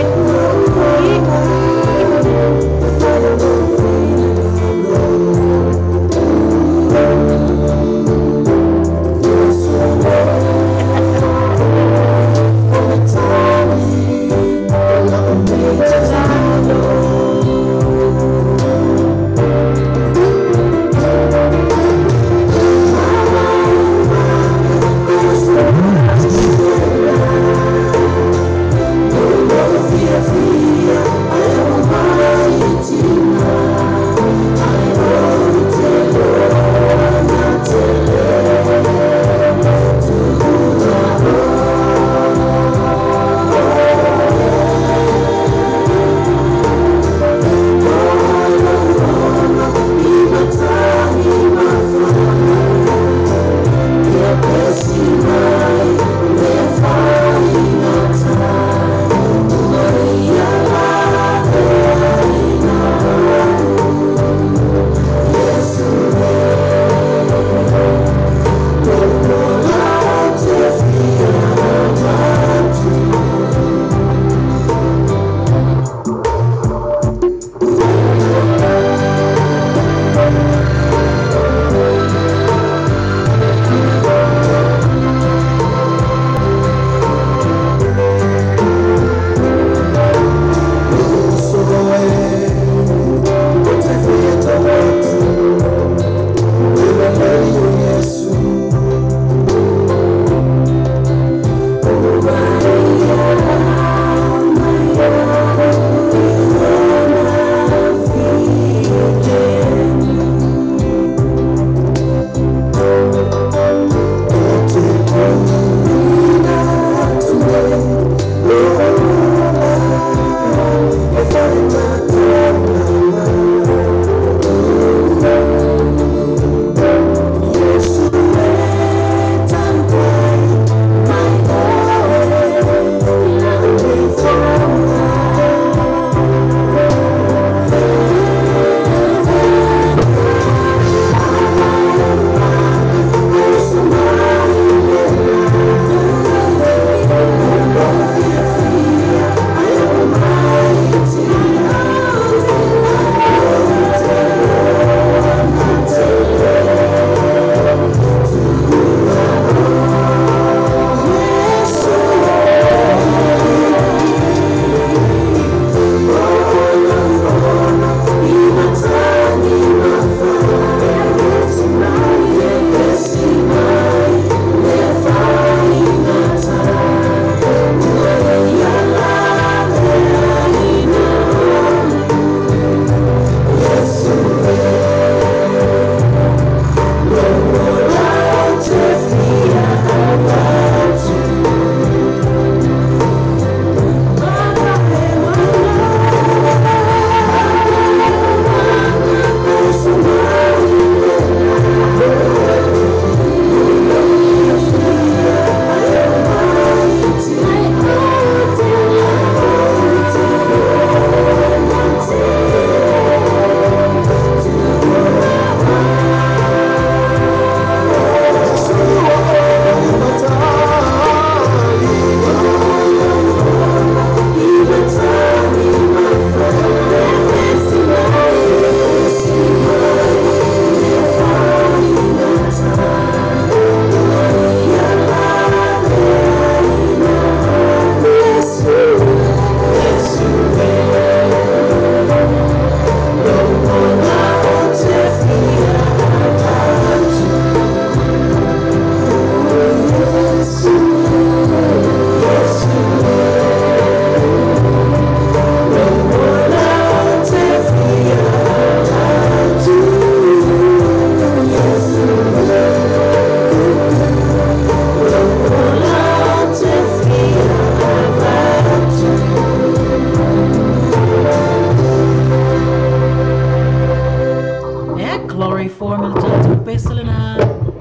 forma le tātou pesalena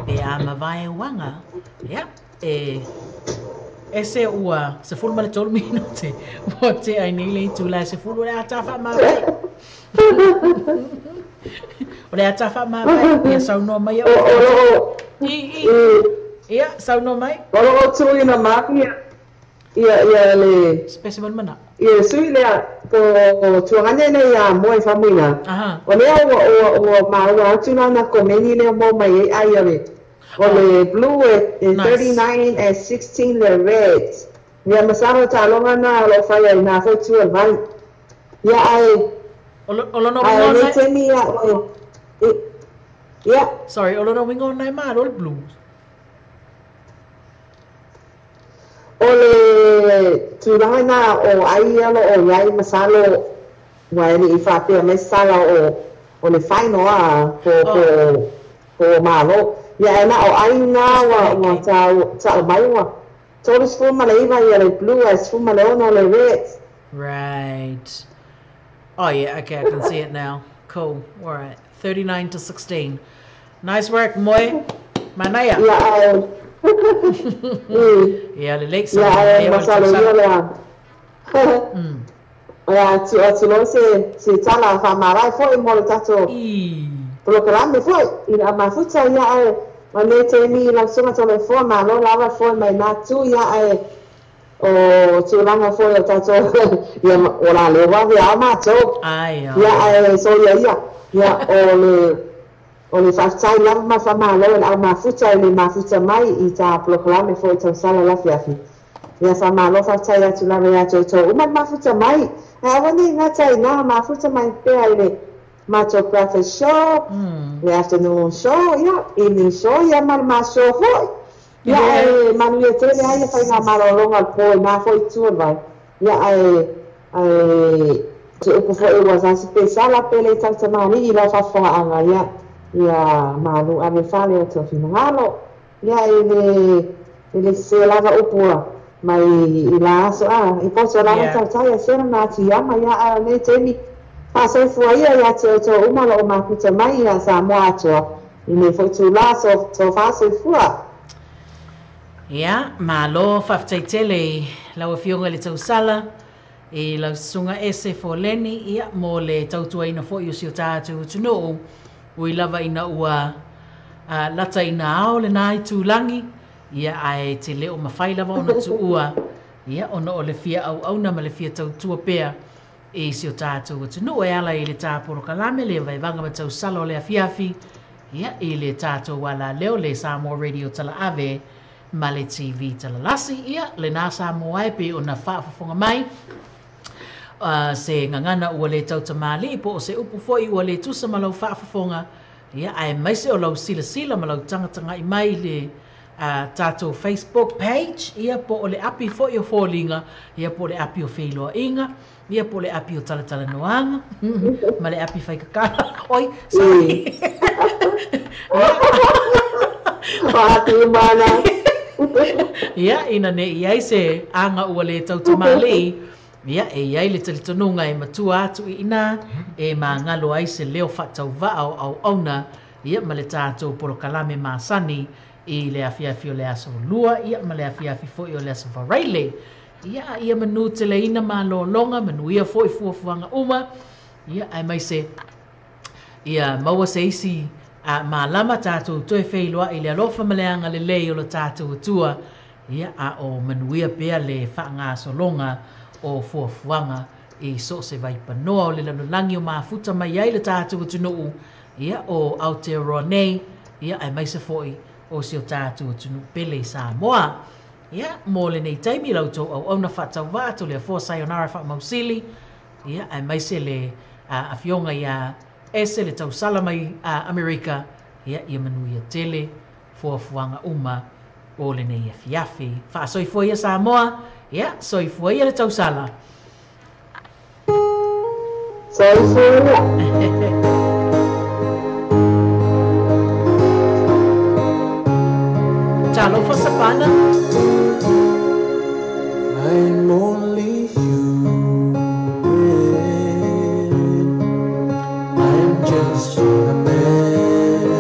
e ama vai wanga. Ia, e se ua se fulu male tolu minuti mo te ai nei le tula se fulu le atafa ma vai. O le atafa ma vai ia sau no mai o. Ia sau no mai. O tui na maki ia le Specimen mana. ia sui le ko tuangane ne ia mo fa muina. O le o ma tuna na komeni le mo mai ai ave. O le blue at 39 and 16 le red. Ia masaro talonga na lo fa ia na fa tu vai. Ia ai O lo no ai wingo ne nai. temi ia Sorry, o lo no wingo nai ma o le blues. o le tulanga o ai alo o iai masalo wai ni fa pe me sala o le final ko malo ia na o ai na wa ta mai wa todos fuma le iva ia le blue as fuma le ono le red. Right. Oh yeah, okay, I can see it now. Cool. All right. 39 to 16. Nice work, Moy. Manaya. Ia Yeah, the lakes. ia masalo ia le ia tu lo se tala fa mara foi mo le tato programa foi ina mafuta ia ai ane temi la soma tole foi ma lo lava foi mai na tu ia ai o tulanga foi o tato ia o la le wa via ma to Ai. ia ai so ia o le fasai la ma fa ma lo la mafuta le mafuta mai i ta programa foi to sala la fiafi ia fa ma lo fasai la tu la via to uma mafuta mai wani ngata ina mafuta mai pe ai macho breakfast show, the afternoon show, evening show, mal show foi. Manu ia tele ai fai na malolonga al po na foi tu vai. Te upo foi was as special apele tata mani ila fa fa anga malu ave fale o to finalo. Ele se lava upo mai ila so i posso lava tata sera na ti ama ne temi pasal fuaya ya to umalo o makuta mai ya sa moato ine foi tu la so fácil fua. Yeah, malo faftaitele la fionga le tausala e la sunga ese foleni ia mo le tautua ina fo yusi o tātu tuno ui lava ina ua lata ina ao le nai tūlangi ia ai te leo mawhai lava ona tu ua ia ona o le fia au na ma le fia tautua pea e si o tātu tuno e ala i le tāporo kalame le vai vanga ma tausala o le afiafi ia i le tātu wala leo le Samoa Radio tala ave ma le TV tala lasi ia le nā Samoa pe o na whaafafonga mai se ngangana ua le tautamali po o se upu foi ua le tusa ma lau whaafafonga ia ai maise o lau sila ma lau tangatanga i mai le tātou Facebook page ia po o le api foi o fōlinga ia po le api o whailoa inga ia po le api o talatala noanga ma le api whai kakala oi sorry Pati mana. ia ina ne iai se anga ua le tautamali ia e iai le talitonunga e matua atu i ina e mangalo ai se leo whatau vao au auna ia ma le tātou poro kalame masani i le afiafi o le aso lua ia ma le afiafi foi o le aso varaile ia manu te le ina ma lo longa manu ia foi fuafuanga uma ia ai mai se ia maua se isi ma lama tātou toi whailoa i le alofa maleanga le lei o le tātou tua ia o manuia pea le whaanga solonga o fuafuanga i so se vai panoa o le lanolangi o mafuta mai ai le tātou tunuu ia o Aotearoa nei ia ai mai se foi o si o tātou tunu pele Samoa ia mo le nei taimi lautou au na whatau vātou le fua sayonara wha mausili ia ai mai se le afionga ia ese le tausala mai Amerika ia manuia tele fuafuanga uma o le nei afiafi wha soifua ia Samoa ia soifua ia le tausala Soifua Talofa sapana I'm only human. I'm just a man.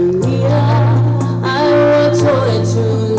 I want to